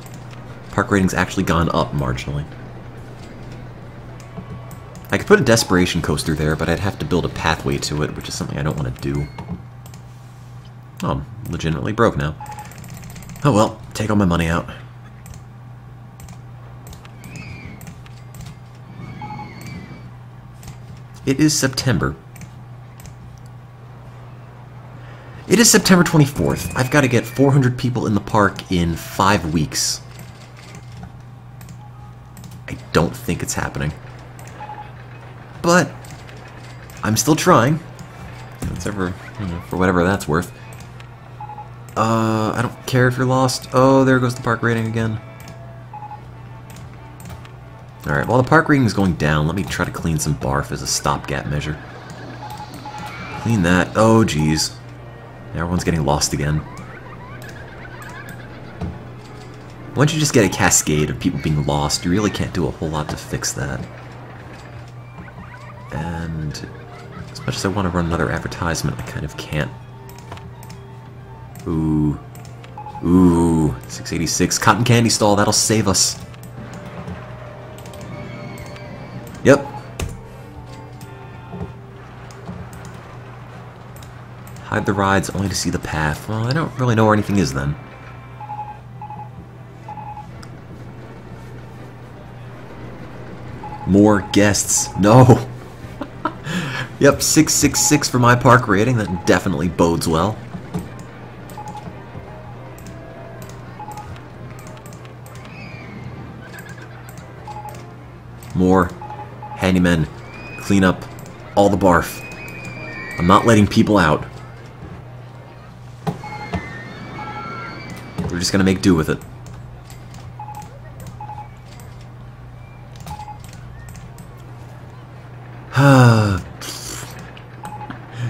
Park rating's actually gone up marginally. I could put a desperation coaster there, but I'd have to build a pathway to it, which is something I don't want to do. Oh, I'm legitimately broke now. Oh well, take all my money out. It is September. It is September 24th. I've got to get 400 people in the park in 5 weeks. I don't think it's happening. But I'm still trying. It's ever, for whatever that's worth. I don't care if you're lost. Oh, there goes the park rating again. Alright, while the park rating is going down, let me try to clean some barf as a stopgap measure. Clean that. Oh, geez. Everyone's getting lost again. Once you just get a cascade of people being lost, you really can't do a whole lot to fix that. And as much as I want to run another advertisement, I kind of can't. Ooh. Ooh. 686. Cotton candy stall. That'll save us. Yep. Hide the rides only to see the path. Well, I don't really know where anything is then. More guests. No. Yep, 666 for my park rating. That definitely bodes well. More handymen. Clean up all the barf. I'm not letting people out. We're just gonna make do with it.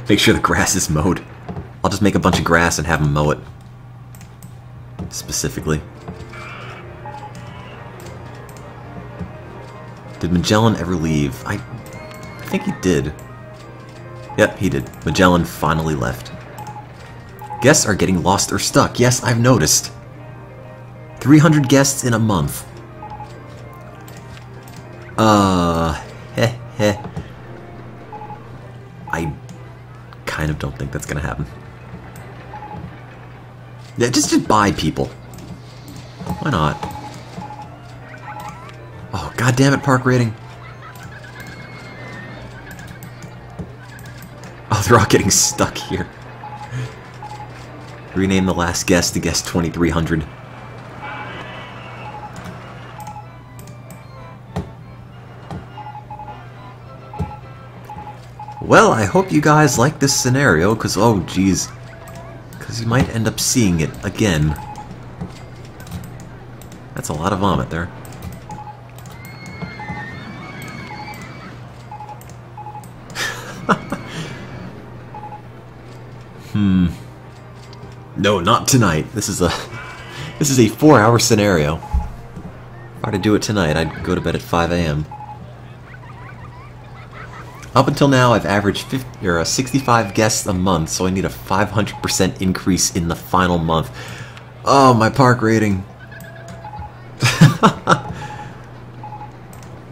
Make sure the grass is mowed. I'll just make a bunch of grass and have them mow it. Specifically. Did Magellan ever leave? I think he did. Yep, he did. Magellan finally left. Guests are getting lost or stuck. Yes, I've noticed. 300 guests in a month. Heh. I kind of don't think that's gonna happen. Yeah, just buy people. Why not? Oh, god damn it, park rating. Oh, they're all getting stuck here. Rename the last guest to guest 2300. Well, I hope you guys like this scenario, because, oh, geez. Because you might end up seeing it again. That's a lot of vomit there. No, not tonight. This is a 4-hour scenario. If I were to do it tonight, I'd go to bed at 5 a.m. Up until now, I've averaged 65 guests a month, so I need a 500% increase in the final month. Oh, my park rating.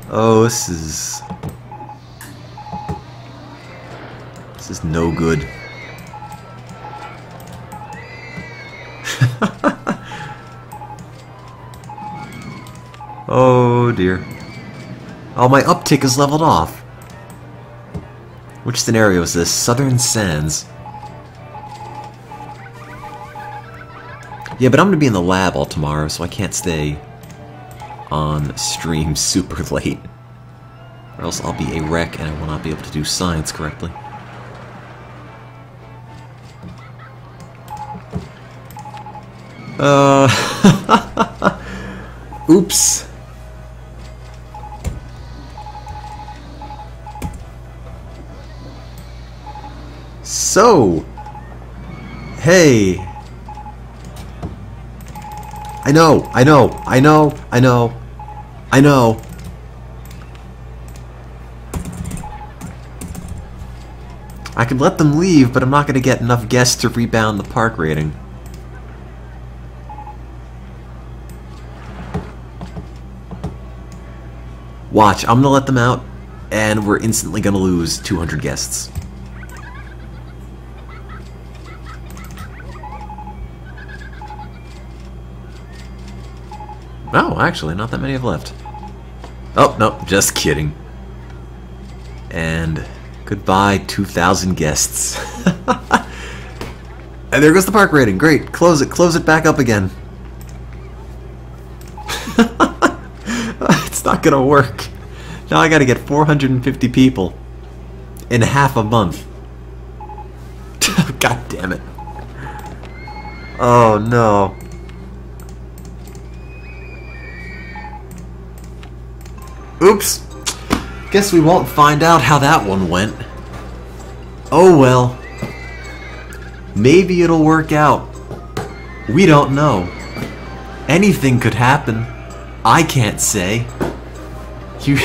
Oh, this is no good. Oh dear. Oh, my uptick is leveled off. Which scenario is this? Southern Sands. Yeah, but I'm gonna be in the lab all tomorrow, so I can't stay on stream super late. Or else I'll be a wreck and I will not be able to do science correctly. Oops. So, hey. I know. I could let them leave, but I'm not going to get enough guests to rebound the park rating. Watch, I'm going to let them out, and we're instantly going to lose 200 guests. Oh, actually, not that many have left. Oh, no, just kidding. And goodbye, 2,000 guests. And there goes the park rating. Great. Close it back up again. It's not gonna work. Now I gotta get 450 people in half a month. God damn it. Oh no. Oops. Guess we won't find out how that one went. Oh well. Maybe it'll work out. We don't know. Anything could happen. I can't say. You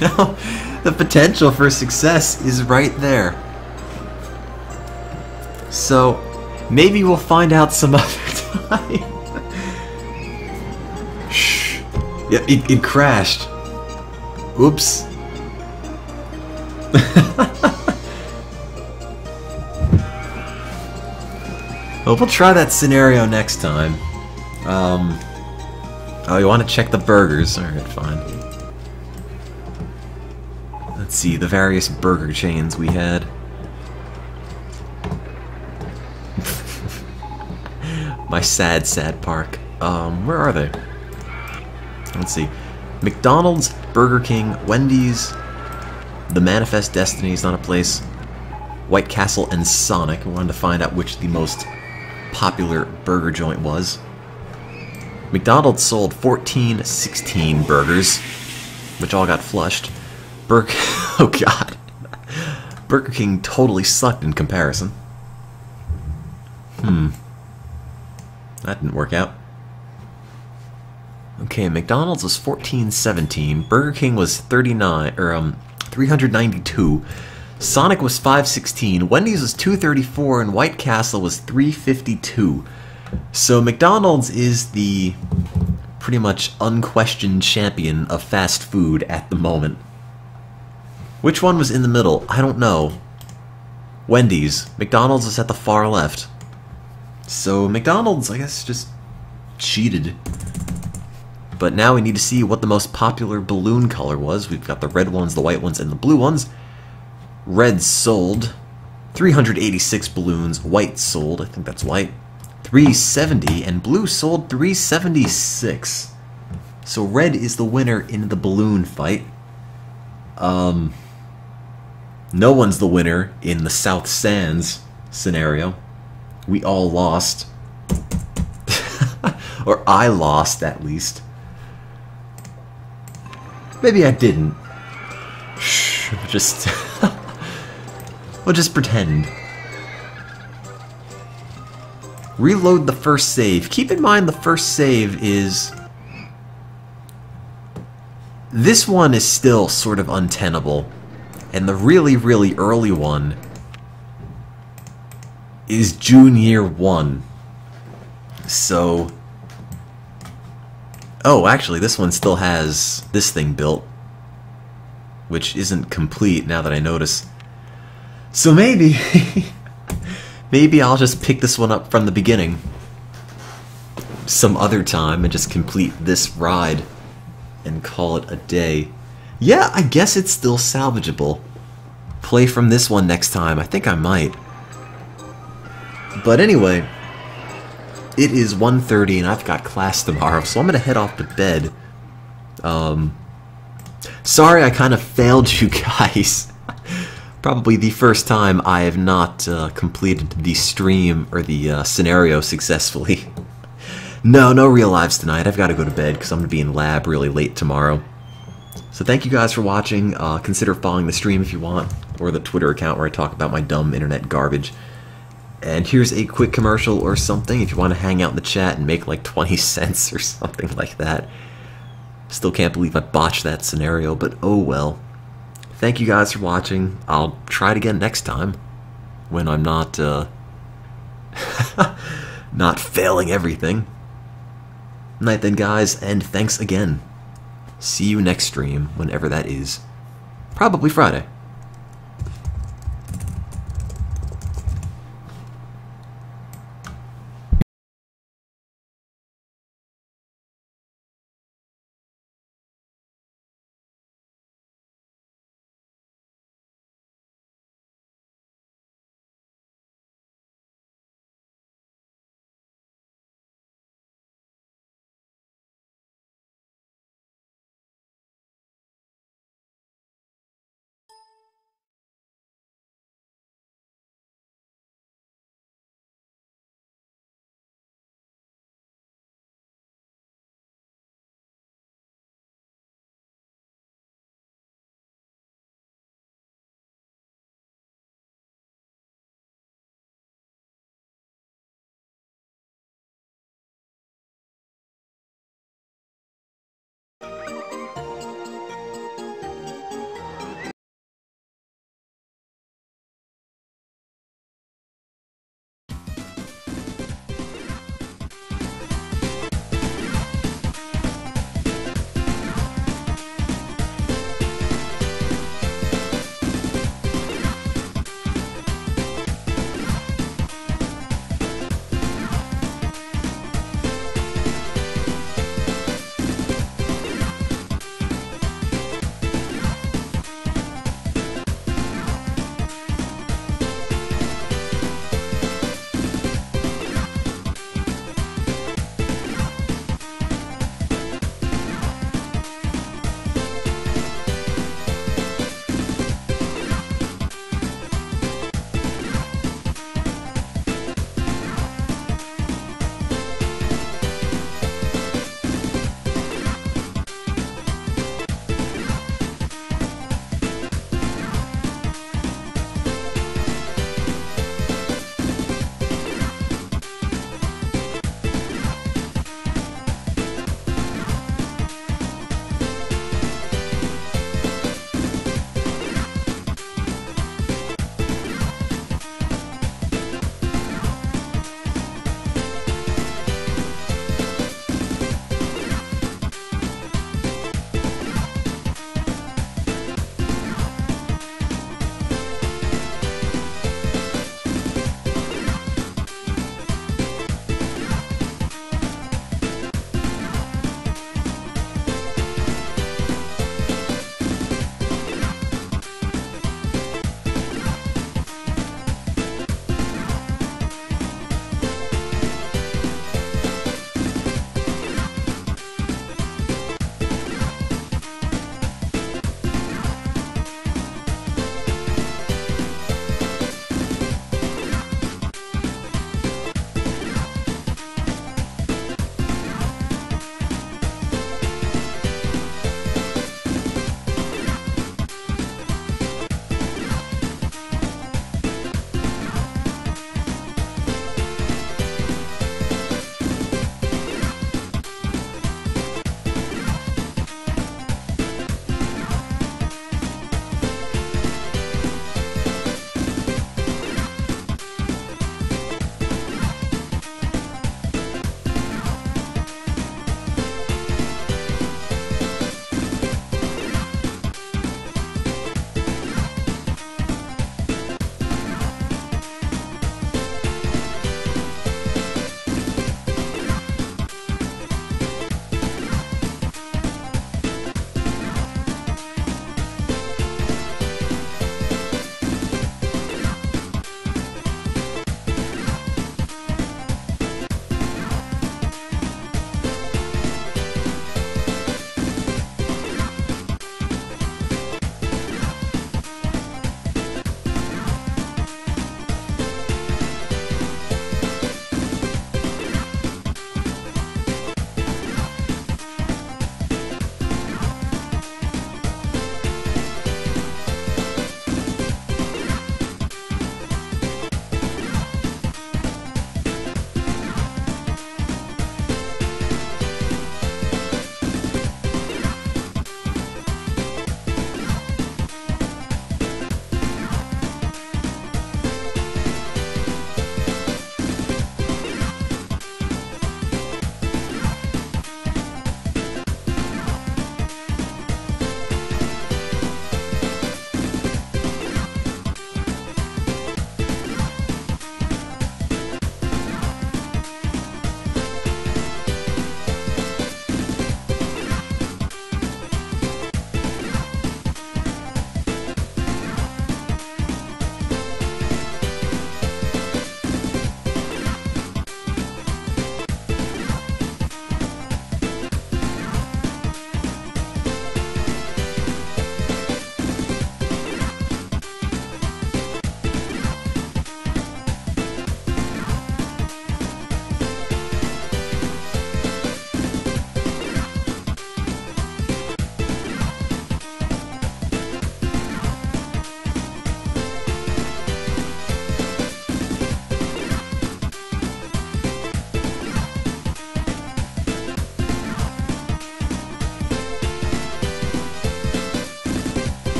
know, the potential for success is right there. So, maybe we'll find out some other time. Shh. Yeah, it crashed. Oops. Well, we'll try that scenario next time. Oh, you want to check the burgers? Alright, fine. Let's see, the various burger chains we had. My sad, sad park. Where are they? Let's see. McDonald's, Burger King, Wendy's, The Manifest Destiny is not a place, White Castle, and Sonic. I wanted to find out which the most popular burger joint was. McDonald's sold 16 burgers, which all got flushed. Oh god. Burger King totally sucked in comparison. That didn't work out. Okay, McDonald's was 17. Burger King was 392. Sonic was 516. Wendy's was 234, and White Castle was 352. So McDonald's is the pretty much unquestioned champion of fast food at the moment. Which one was in the middle? I don't know. Wendy's. McDonald's is at the far left. So McDonald's, I guess, just cheated. But now we need to see what the most popular balloon color was. We've got the red ones, the white ones, and the blue ones. Red sold 386 balloons. White sold, I think that's white, 370, and blue sold 376. So red is the winner in the balloon fight. No one's the winner in the South Sands scenario. We all lost. Or I lost, at least. Maybe I didn't. Shh, just... we'll just pretend. Reload the first save. Keep in mind the first save is... this one is still sort of untenable. And the really, really early one is June year 1. So... oh, actually, this one still has this thing built, which isn't complete now that I notice. So maybe, maybe I'll just pick this one up from the beginning some other time and just complete this ride and call it a day. Yeah, I guess it's still salvageable. Play from this one next time. I think I might. But anyway... it is 1:30 and I've got class tomorrow, so I'm gonna head off to bed. Sorry I kind of failed you guys. Probably the first time I have not completed the stream or the scenario successfully. No real lives tonight. I've got to go to bed because I'm gonna be in lab really late tomorrow. So thank you guys for watching. Consider following the stream if you want, or the Twitter account where I talk about my dumb internet garbage. And here's a quick commercial or something if you want to hang out in the chat and make like 20 cents or something like that. Still can't believe I botched that scenario, but oh well. Thank you guys for watching. I'll try it again next time when I'm not, not failing everything. Night then, guys, and thanks again. See you next stream, whenever that is. Probably Friday.